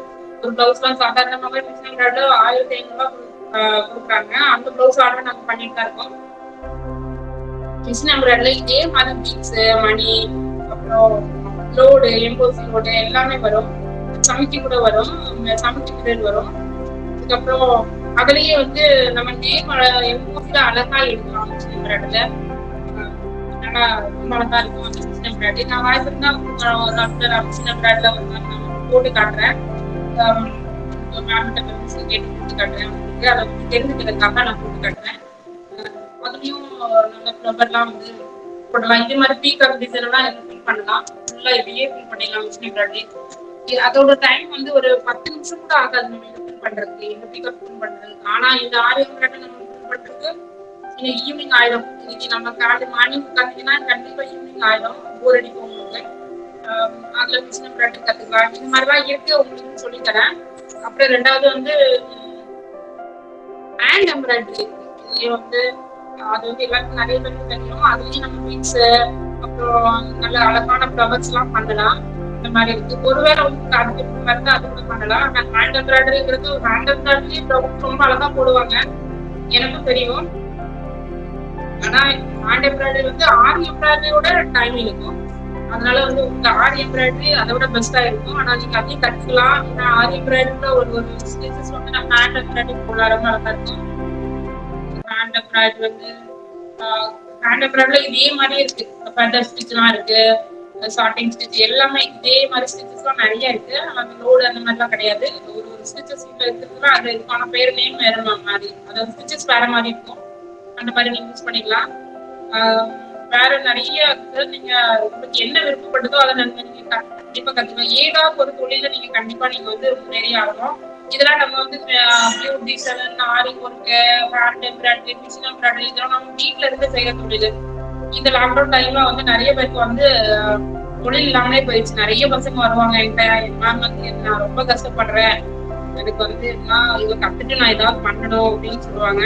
ஒரு பிளவுஸ் எல்லாம் சாதாரணமாவே மிஷின் எம்ப்ராய்டரி 1500 கொடுக்குறாங்க. அந்த பிளவுஸ் ஆர்டர் நாங்க பண்ணிட்டு தான் இருக்கோம். மிஷின் எம்ப்ராய்டரில இதே மாதிரி பீட்ஸ், மணி, அப்புறம் லோடு, எம்போசி லோடு எல்லாமே வரும். சமைக்கி கூட வரும், சமைக்கி பீரியட் வரும். அதுக்கப்புறம் அதுலயே வந்து நம்ம நேம் எம்போசில அழகா எடுக்கலாம். மிஷின் எம்ப்ராய்டரில நல்லா ரொம்ப அழகா இருக்கும் அந்த மிஷின் எம்ப்ராய்டரி. நான் வாய்ப்பு தான் மிஷின் எம்ப்ராய்டரில போட்டு காட்டுறேன். கேட்டு போட்டு காட்டுறேன். அதை தெரிஞ்சுக்கிறதுக்காக நான் போட்டு காட்டுறேன். அதுலயும் நல்ல ஃப்ளவர்லாம் வந்து போடலாம். இதே மாதிரி பீகாக் டிசைன் எல்லாம் ஃபில் பண்ணலாம். ஃபுல்லா இப்படியே ஃபில் பண்ணிடலாம் மிஷின் எம்ப்ராய்டரி. அதோட டைம் வந்து ஒரு 10 நிமிஷம் கூட ஆகாது நம்ம ஃபில் பண்றதுக்கு, இந்த பீகாக் ஃபில் பண்றதுக்கு. ஆனா இந்த ஆரி எம்ப்ராய்டரி நம்ம ஃபில் பண்றதுக்கு ஈவினிங் ஆயிடும். இன்னைக்கு நம்ம காலை மார்னிங் உட்காந்தீங்கன்னா கண்டிப்பா ஈவினிங் ஆயிடும், போர் அடிக்கும் உங்களுக்கு. அதுல மிஷின் எம்ப்ராய்டரி கத்துக்கலாம். இந்த மாதிரிலாம் இருக்கு, உங்களுக்கு சொல்லி தரேன். அப்புறம் ரெண்டாவது வந்து ஹேண்ட் எம்ப்ராய்டரி இருக்கு. இதுலயே வந்து அது வந்து எல்லாருக்கும் நிறைய பேருக்கு தெரியும். அதுலயும் நம்ம பீட்ஸ், அப்புறம் நல்ல அழகான ஃப்ளவர்ஸ் எல்லாம் பண்ணலாம். இந்த மாதிரி இருக்கு. ஒருவேளை உங்களுக்கு அதுக்கு இருந்தா அது கூட பண்ணலாம். ஆனா ஹேண்ட் எம்ப்ராய்டரிங்கிறது ஹேண்ட் எம்ப்ராய்டரி ரொம்ப அழகா போடுவாங்க, எனக்கும் தெரியும். ஆனா ஹேண்ட் எம்ப்ராய்டரி வந்து ஆரி எம்ப்ராய்டரியோட டைம் இருக்கும். அதனால வந்து உங்க ஆரி எம்ப்ராய்டரி அதை விட பெஸ்டா இருக்கும். ஆனா நீங்க அதையும் கத்துக்கலாம். ஏன்னா ஆரி எம்ப்ராய்டரில ஒரு ஸ்டிச்சஸ் வந்து நம்ம ஹேண்ட் எம்ப்ராய்டரி போடாம அழகா இருக்கும். ஹேண்ட் எம்ப்ராய்டரி வந்து ஹேண்ட் எம்ப்ராய்டரில இதே மாதிரி இருக்கு. ஃபெதர் ஸ்டிச்லாம் இருக்கு, ஷார்ட்டிங் ஸ்டிச் எல்லாமே இதே மாதிரி ஸ்டிச்சஸ்லாம் நிறைய இருக்கு. அந்த லோடு அந்த மாதிரிலாம் கிடையாது. ஒரு ஸ்டிச்சஸ் இருக்கிறதுனா அது இதுக்கான பேர் நேம் வேற மாதிரி, அதாவது ஸ்டிச்சஸ் வேற மாதிரி இருக்கும். அந்த மாதிரி நீங்க யூஸ் பண்ணிக்கலாம். வேற நிறைய நீங்க உங்களுக்கு என்ன விருப்பப்படுதோ அதை நீங்க கண்டிப்பா கத்துக்கலாம். ஏதாவது ஒரு தொழில நீங்க கண்டிப்பா நீங்க வந்து முன்னேறி ஆகணும். இதெல்லாம் நம்ம வந்து beautician, aari work, hand embroidery, machine embroidery இதெல்லாம் நம்ம வீட்டுல இருந்து செய்யற தொழில். இந்த லாக்டவுன் டைம்ல வந்து நிறைய பேருக்கு வந்து தொழில் இல்லாமலே போயிடுச்சு. நிறைய பசங்க வருவாங்க என்கிட்ட, மேம் வந்து நான் ரொம்ப கஷ்டப்படுறேன், எனக்கு வந்து இதை கத்துட்டு நான் ஏதாவது பண்ணணும் அப்படின்னு சொல்லுவாங்க.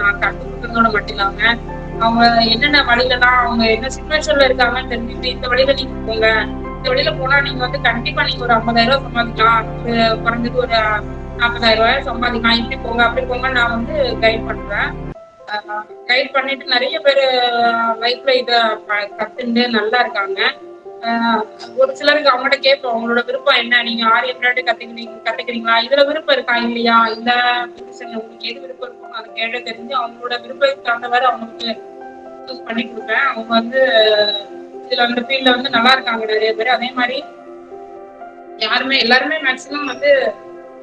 நான் கத்து கொடுக்கறதோட மட்டும் இல்லாம அவங்க என்னென்ன வழியிலதான் அவங்க என்ன சிச்சுவேஷன்ல இருக்காங்கன்னு தெரிஞ்சுட்டு இந்த வழியில நீங்க போங்க, இந்த வழியில போனா நீங்க வந்து கண்டிப்பா நீங்க ஒரு 50,000 சம்பாதிக்கலாம், குறைஞ்சது ஒரு 40,000 சம்பாதிக்கலாம், இப்படி போங்க அப்படி போங்க நான் வந்து கைட் பண்றேன். கைட் பண்ணிட்டு நிறைய பேர் லைஃப்ல இத கத்துட்டு நல்லா இருக்காங்க. ஒரு சிலருக்கு அவங்கள்ட்ட கேட்போம், அவங்களோட விருப்பம் என்ன, நீங்க ஆரி எம்ப்ராய்டரி கத்துக்கிறீங்களா, இதுல விருப்பம் இருக்கா இல்லையா, இந்த உங்களுக்கு எது விருப்பம் இருக்கும் அதை கேட்டு தெரிஞ்சு அவங்களோட விருப்பத்துக்கு தகுந்தவாறு அவங்களுக்கு சூஸ் பண்ணி கொடுப்பேன். அவங்க வந்து இதுல அந்த ஃபீல்ட்ல வந்து நல்லா இருக்காங்க நிறைய பேர். அதே மாதிரி எல்லாருமே மேக்சிமம் வந்து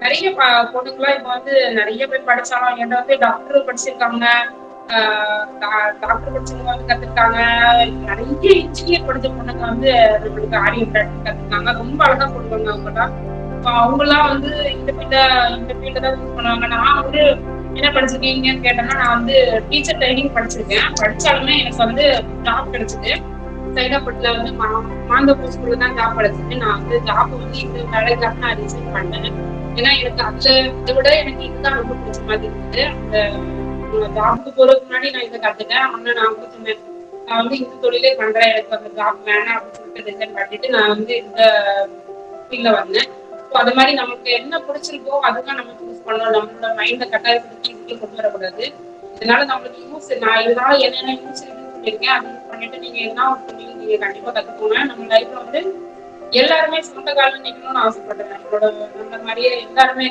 நிறைய பொண்ணுங்களாம் இப்ப வந்து நிறைய பேர் படிச்சாலும் என்கிட்ட வந்து டாக்டர் படிச்சிருக்காங்க, டாக்டர் படிச்சவங்க வந்து கத்துருக்காங்க. நிறைய இன்ஜினியர் படிச்ச பொண்ணுங்க வந்து நம்மளுக்கு ஆரி எம்ப்ராய்டரி கத்துருக்காங்க. ரொம்ப அழகா போடுவாங்க அவங்கலாம். அவங்க எல்லாம் வந்து இந்த ஃபீல்ட தான் யூஸ் பண்ணுவாங்க. நான் வந்து என்ன படிச்சிருக்கீங்கன்னு கேட்டேன்னா, நான் வந்து டீச்சர் ட்ரைனிங் படிச்சிருக்கேன். படிச்சாலுமே எனக்கு வந்து ஜாப் கிடைச்சது சைதாப்பட்டில வந்து மாந்தப்பூர் ஸ்கூல்ல தான் ஜாப் கிடைச்சது. நான் வந்து ஜாப் வந்து இந்த வேலைக்காக நான் ரிசைன் பண்ணேன். ஏன்னா எனக்கு இதை விட எனக்கு இதுதான் ரொம்ப பிடிச்ச மாதிரி இருந்தது. அந்த ஜாபுக்கு போறதுக்கு முன்னாடி நான் இதை கத்துட்டேன். ஆனா நான் வந்து சொன்னேன், நான் வந்து இந்த தொழிலே பண்றேன், எனக்கு அந்த ஜாப் வேணாம் அப்படின்னு சொல்லிட்டு ரிசைன் பண்ணிட்டு நான் வந்து இந்த ஃபீல்ட்ல வந்தேன். அது மாதிரி நமக்கு என்ன பிடிச்சிருக்கோ அதுதான் நம்ம சூஸ் பண்ணணும். நம்மளோட மைண்ட கட்டாயப்படுத்தி கொண்டு வரக்கூடாது. இதனால நம்மளுக்கு யூஸ், நான் இதனால என்னென்ன யூஸ் இருக்குன்னு சொல்லியிருக்கேன், அது யூஸ் பண்ணிட்டு நீங்க என்ன ஒர்க் நீங்க கண்டிப்பா கத்துக்கோங்க. நம்ம லைஃப்ல வந்து எல்லாருமே சொந்த காலம் நிக்கணும்னு ஆசைப்படுறேன். நம்ம மாதிரியே எல்லாருமே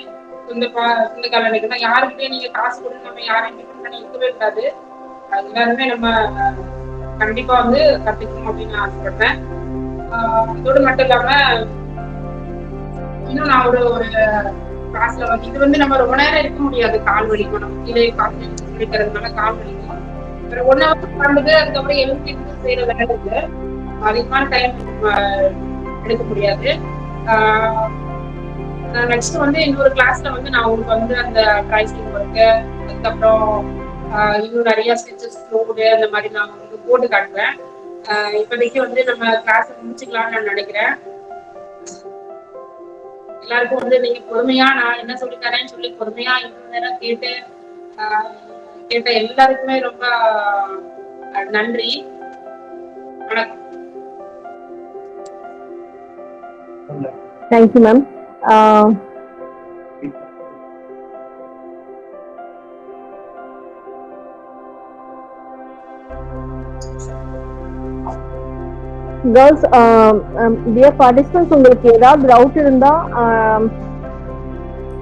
சொந்த காலம் நிக்கணும். யாருக்கிட்டே நீங்க காசு கொடுத்து நம்ம யாரையும் டிபெண்ட் பண்ணி இருக்கவே கூடாது. எல்லாருமே நம்ம கண்டிப்பா வந்து கத்துக்கணும் அப்படின்னு நான் ஆசைப்படுறேன். அதோடு மட்டும் இல்லாம இன்னும் நான் ஒரு கிளாஸ்ல வந்து இது வந்து நம்ம ரொம்ப நேரம் இருக்க முடியாது, கால் வலிக்கும். நம்ம கீழே காசு சொல்லிக்கிறதுனால கால் வலிக்கும். ஒரு 1 hour உட்காந்துட்டு அதுக்கப்புறம் எழுதி செய்யற வேலை இருக்கு, அதிகமான டைம் எடுக்க முடியாது. நெக்ஸ்ட் வந்து இன்னொரு கிளாஸ்ல வந்து நான் உங்களுக்கு வந்து அந்த ப்ரைசிங் ஒர்க்கு, அதுக்கப்புறம் இன்னும் நிறைய ஸ்டிச்சஸ் கோடு அந்த மாதிரி நான் உங்களுக்கு போட்டு காட்டுவேன். இப்போதைக்கு வந்து நம்ம கிளாஸ் முடிச்சுக்கலாம்னு நான் நினைக்கிறேன். எல்லாருக்கும் வந்து நீங்க பொறுமையா நான் என்ன சொல்லி தரேன்னு சொல்லி பொறுமையா இவ்வளவு நேரம் கேட்ட எல்லாருக்குமே ரொம்ப நன்றி. வணக்கம். Thank you ma'am. Girls, dear participants, உங்களுக்கு ஏதாவது டவுட் இருந்தா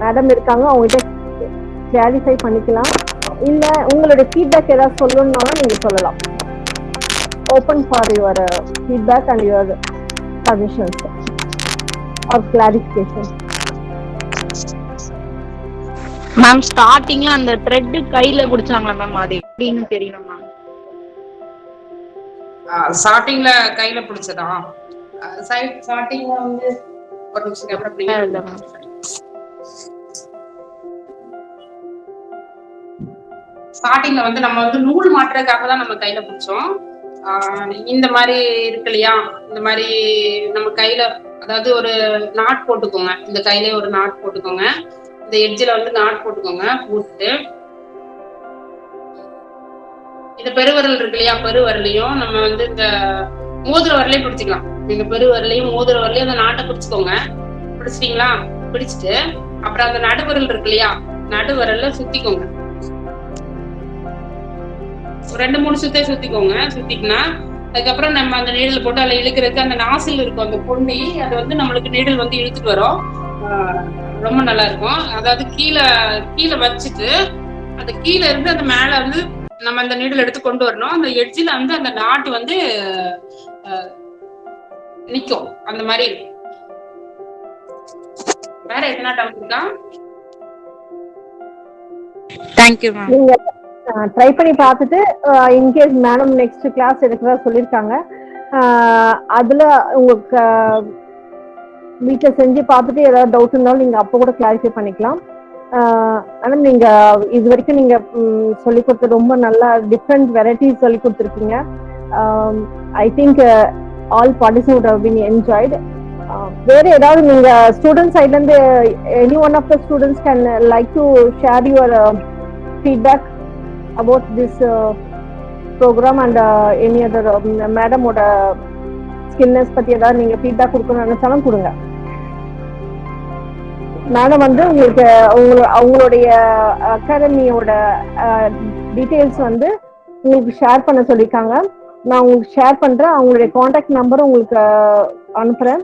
மேடம் இருக்காங்க, அவங்ககிட்ட கிளாரிஃபை பண்ணிக்கலாம். இல்ல உங்களுடைய ஃபீட்பேக் ஏதாவது சொல்லணும்னாலும் நீங்க சொல்லலாம். Open for your feedback and your suggestions or clarification. Ma'am ஸ்டார்டிங்ல அந்த த்ரெட் கையில பிடிச்சாங்களா மேம், அது எப்படின்னு தெரியணும் மேம். ஸ்டார்டிங்ல கையில பிடிச்சதா? ஸ்டார்டிங்ல வந்து ஒரு நிமிஷம் அப்புறம் ஸ்டார்டிங்ல வந்து நம்ம வந்து நூல் மாட்டுறதுக்காக தான் நம்ம கையில பிடிச்சோம். இந்த மாதிரி இருக்கு இல்லையா, இந்த மாதிரி நம்ம கையில அதாவது ஒரு நாட் போட்டுக்கோங்க, இந்த கையிலே ஒரு நாட் போட்டுக்கோங்க, இந்த எட்ஜில் வந்து நாட் போட்டுக்கோங்க. போட்டு இந்த பெருவரல் இருக்கு இல்லையா, பெருவரலையும் நம்ம வந்து இந்த மோதிர வரலையும் பிடிச்சிக்கலாம். நீங்க பெருவரலையும் மோதிர வரலையும் அந்த நாட்டை பிடிச்சிக்கோங்க. பிடிச்சிட்டீங்களா? பிடிச்சிட்டு அப்புறம் அந்த நடுவரல் இருக்கு இல்லையா, நடுவரல்ல சுத்திக்கோங்க. 2-3 சுத்தே சுத்திக்கோங்க. சுத்திட்டுனா அதுக்கப்புறம் நம்ம அந்த நீடல் போட்டு அதில் இழுக்கிறதுக்கு அந்த நாசில் இருக்கும், அந்த பொண்ணி அது வந்து நம்மளுக்கு நீடல் வந்து இழுத்துட்டு வரும். ரொம்ப நல்லா இருக்கும். அதாவது கீழே வச்சுட்டு அந்த கீழே இருந்து அந்த மேல வந்து நம்ம அந்த நீடல் எடுத்து கொண்டு வரணும். அந்த எட்ஜில் வந்து அந்த நாட்டு வந்து நிக்கும், அந்த மாதிரி இருக்கும். வேற எத்தனை டவுட் இருக்கா? Thank you ma'am. நீங்க ட்ரை பண்ணி பார்த்துட்டு இன்கேஸ் மேடம் நெக்ஸ்ட் கிளாஸ் எடுக்கிறதா சொல்லியிருக்காங்க, அதுல உங்களுக்கு வீட்டில் செஞ்சு பார்த்துட்டு ஏதாவது டவுட் இருந்தாலும் நீங்க அப்போ கூட கிளாரிஃபை பண்ணிக்கலாம். ஆனால் நீங்க இது வரைக்கும் நீங்க சொல்லி கொடுத்த ரொம்ப நல்லா டிஃப்ரெண்ட் வெரைட்டிஸ் சொல்லி கொடுத்துருக்கீங்க. I think all participate have been enjoyed. வேற ஏதாவது நீங்க ஸ்டூடெண்ட் சைட்ல இருந்து any one of the students can like to share your feedback about this program and any other madam oda skillness பத்தி ஏதாவது நீங்க ஃபீட்பேக் கொடுக்கணும்னு நினைச்சாலும் கொடுங்க. மேடம் வந்து உங்களுக்கு அவங்களுடைய அகாடமியோட டீட்டெயில்ஸ் வந்து உங்களுக்கு ஷேர் பண்ண சொல்லியிருக்காங்க. நான் உங்களுக்கு ஷேர் பண்றேன். அவங்களுடைய கான்டாக்ட் நம்பரும் உங்களுக்கு அனுப்புறேன்.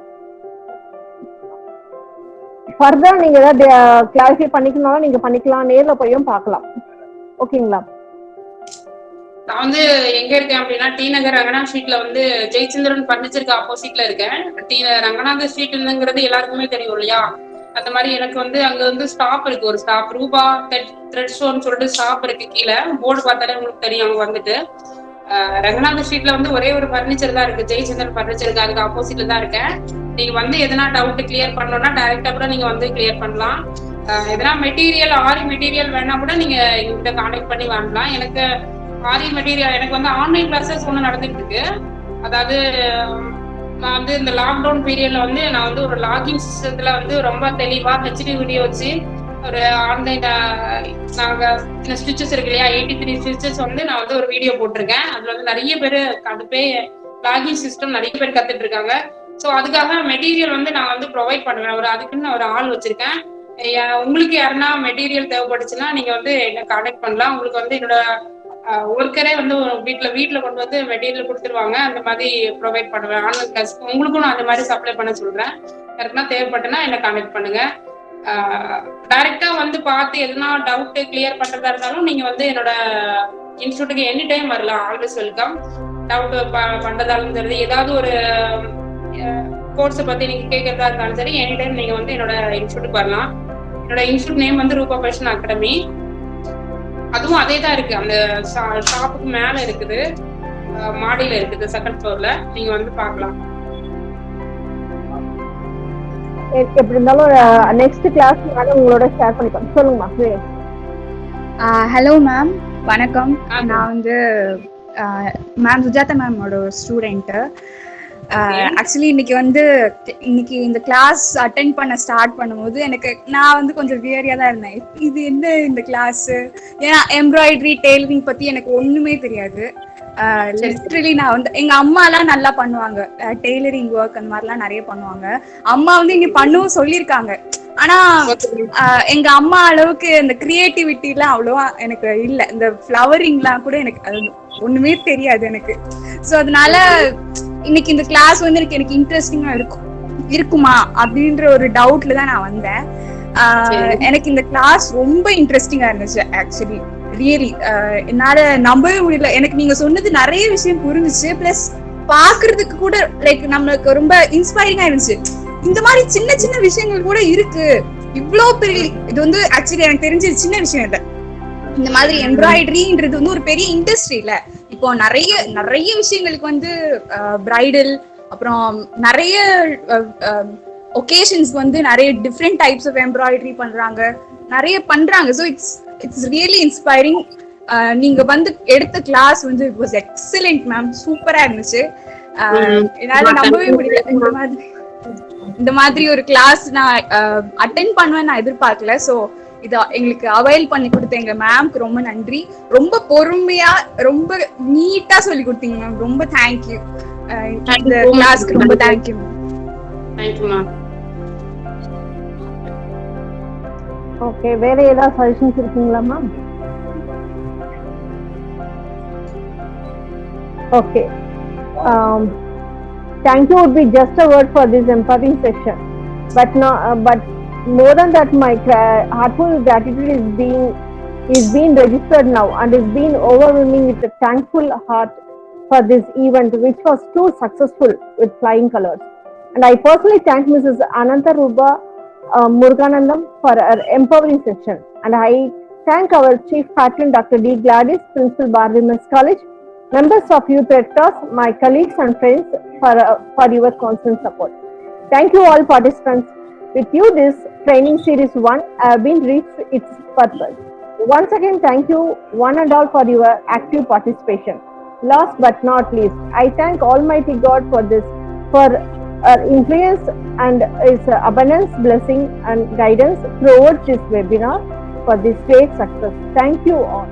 ஃபர்தர் நீங்க ஏதாவது கிளாரிஃபை பண்ணிக்கணும்னாலும் நீங்க பண்ணிக்கலாம், நேர்ல போயும் பார்க்கலாம். ஓகேங்களா? நான் வந்து எங்க இருக்கேன் அப்படின்னா டி நகர் ரங்கநாத் ஸ்ட்ரீட்ல வந்து ஜெயச்சந்திரன் பர்னிச்சருக்கு ஆப்போசிட்ல இருக்கேன். ரங்கநாத் ஸ்ட்ரீட்ங்கிறது எல்லாருக்குமே தெரியும் இல்லையா, அந்த மாதிரி எனக்கு வந்து அங்க வந்து ஸ்டாப் இருக்கு, ஒரு ஸ்டாப் ரூபா த்ரெட் ஸ்டோர்னு சொல்லிட்டு ஸ்டாப் இருக்கு. கீழே போர்டு பார்த்தாலே உங்களுக்கு தெரியும். அங்க வந்துட்டு ரங்கநாத் ஸ்ட்ரீட்ல வந்து ஒரே ஒரு பர்னிச்சர் தான் இருக்கு, ஜெயச்சந்திரன் பர்னிச்சருக்கு, அதுக்கு ஆப்போசிட்ல தான் இருக்கேன். நீங்க வந்து எதனா டவுட் கிளியர் பண்ணணும்னா டைரக்டா கூட நீங்க வந்து கிளியர் பண்ணலாம். எதனா மெட்டீரியல் ஆரி மெட்டீரியல் வேணா கூட நீங்க எங்கிட்ட கான்டாக்ட் பண்ணி வாங்கலாம். எனக்கு ஆரி மெட்டீரியல் எனக்கு வந்து ஆன்லைன் கிளாஸஸ் ஒன்று நடந்துட்டு இருக்கு. அதாவது நான் வந்து இந்த லாக்டவுன் பீரியட்ல வந்து நான் வந்து ஒரு லாகிங் சிஸ்டத்துல வந்து ரொம்ப தெளிவா ஹெச்டி வீடியோ வச்சு ஒரு ஆன்லைன் நாங்க ஸ்டிச்சஸ் இருக்கு இல்லையா, 83 ஸ்டிச்சஸ் வந்து நான் வந்து ஒரு வீடியோ போட்டிருக்கேன். அதுல வந்து நிறைய பேர் அதுப்பே லாகிங் சிஸ்டம் நிறைய பேர் கத்துட்டு இருக்காங்க. ஸோ அதுக்காக மெட்டீரியல் வந்து நான் வந்து ப்ரொவைட் பண்ணுவேன். அதுக்குன்னு ஒரு ஆள் வச்சிருக்கேன். உங்களுக்கு யாருன்னா மெட்டீரியல் தேவைப்பட்டுச்சுன்னா நீங்க வந்து என்ன கான்டாக்ட் பண்ணலாம். உங்களுக்கு வந்து என்னோட ஒர்க்கரே வந்து வீட்டில் கொண்டு வந்து மெட்டீரியல் கொடுத்துருவாங்க. அந்த மாதிரி ப்ரொவைட் பண்ணுவேன். ஆன்லைன் கிளாஸ் உங்களுக்கும் நான் அந்த மாதிரி சப்ளை பண்ண சொல்றேன். யாருக்குன்னா தேவைப்பட்டுன்னா என்ன கான்டாக்ட் பண்ணுங்க. டைரக்டா வந்து பார்த்து எதுனா டவுட் கிளியர் பண்றதா இருந்தாலும் நீங்க வந்து என்னோட இன்ஸ்டியூட்டுக்கு எனி டைம் வரலாம். Always welcome. டவுட் பண்றதாலும் சரி, ஏதாவது ஒரு கோர்ஸை பத்தி நீங்க கேட்கறதா இருந்தாலும் சரி, எனி டைம் நீங்க வந்து என்னோட இன்ஸ்டியூட்டுக்கு வரலாம். என்னோட இன்ஸ்டியூட் நேம் வந்து ரூபா ஃபேஷன் அகாடமி. அதுவும் அதே தான் இருக்கு. அந்த ஷாப்புக்கு மேல இருக்குது, மாடியில இருக்குது, செகண்ட் ஃப்ளோர்ல. நீங்க வந்து பார்க்கலாம். எப்படி இருந்தாலும் நெக்ஸ்ட் கிளாஸ் உங்களோட ஷேர் பண்ணிக்கலாம். சொல்லுங்கம்மா. ஹலோ மேம், வணக்கம். நான் வந்து மேம் சுஜாதா மேமோட ஸ்டூடெண்ட்டு. ஆக்சுவலி இன்னைக்கு இந்த கிளாஸ் அட்டென்ட் பண்ண ஸ்டார்ட் பண்ணும்போது நான் வந்து கொஞ்சம் வியரியா தான் இருந்தேன். இது என்ன இந்த கிளாஸ்? ஏன்னா எம்ப்ராய்டரி டெய்லரிங் பத்தி எனக்கு ஒண்ணுமே தெரியாது. லிட்ரலி நான் வந்து எங்க அம்மா எல்லாம் நல்லா பண்ணுவாங்க, டெய்லரிங் ஒர்க் அந்த மாதிரிலாம் நிறைய பண்ணுவாங்க. அம்மா வந்து இங்க பண்ணவும் சொல்லியிருக்காங்க. ஆனா எங்க அம்மா அளவுக்கு இந்த கிரியேட்டிவிட்டி எல்லாம் அவ்வளவா எனக்கு இல்ல. இந்த ஃபிளவரிங்லாம் கூட எனக்கு அது ஒண்ணுமே தெரியாது எனக்கு. ஸோ அதனால இன்னைக்கு இந்த கிளாஸ் வந்து எனக்கு இன்ட்ரெஸ்டிங்கா இருக்குமா அப்படின்ற ஒரு டவுட்ல தான் நான் வந்தேன். எனக்கு இந்த கிளாஸ் ரொம்ப இன்ட்ரெஸ்டிங்கா இருந்துச்சு. ஆக்சுவலி ரியலி என்னால நம்பவே முடியல. எனக்கு நீங்க சொன்னது நிறைய விஷயம் புரிஞ்சுச்சு. பிளஸ் பாக்குறதுக்கு கூட லைக் நம்மளுக்கு ரொம்ப இன்ஸ்பைரிங்கா இருந்துச்சு. இந்த மாதிரி சின்ன சின்ன விஷயங்கள் கூட இருக்கு. இவ்வளவு பெரிய இது வந்து ஆக்சுவலி எனக்கு தெரிஞ்ச சின்ன விஷயம் இல்லை. இந்த மாதிரி எம்ப்ராய்டரின்றது வந்து ஒரு பெரிய இண்டஸ்ட்ரி இல்ல. இப்போ நிறைய விஷயங்களுக்கு வந்து பிரைடல், அப்புறம் நிறைய ஒகேஷன்ஸ் வந்து நிறைய டிஃப்ரெண்ட் டைப்ஸ் ஆஃப் எம்ப்ராய்டரி நிறைய பண்றாங்க. So it's really inspiring. நீங்க வந்து எடுத்த கிளாஸ் வந்து இட் வாஸ் எக்ஸலென்ட் மேம். சூப்பரா இருந்துச்சு. என்னால நம்பவே முடியல. இந்த மாதிரி ஒரு கிளாஸ் நான் அட்டென்ட் பண்ணுவேன் நான் எதிர்பார்க்கல. ஸோ இதை எங்களுக்கு அவைல் பண்ணி கொடுத்த எங்க மேம்க்கு ரொம்ப நன்றி. ரொம்ப பொறுமையா ரொம்ப நீட்டா சொல்லி கொடுத்தீங்க மேம். ரொம்ப தேங்க்யூ. இந்த கிளாஸ்க்கு ரொம்ப தேங்க்யூ மேம். ஓகே, வேற ஏதாவது சஜஷன்ஸ் இருக்குங்களா ma'am? Okay, thank you would be just a word for this empowering session, but more than that, my heartful gratitude is being registered now and is being overwhelming with a thankful heart for this event, which was too successful with flying colors. And I personally thank Mrs. Ananta Ruba Muruganandam for her empowering session, and I thank our chief patron Dr. D. Gladys, Principal Bar Women's College, members of Youth Red Cross, my colleagues and friends for your constant support. Thank you all participants. With you, this training series 1 have been reached its purpose. Once again, thank you one and all for your active participation. Last but not least, I thank Almighty God for influence and His abundance, blessing and guidance throughout this webinar for this great success. Thank you all.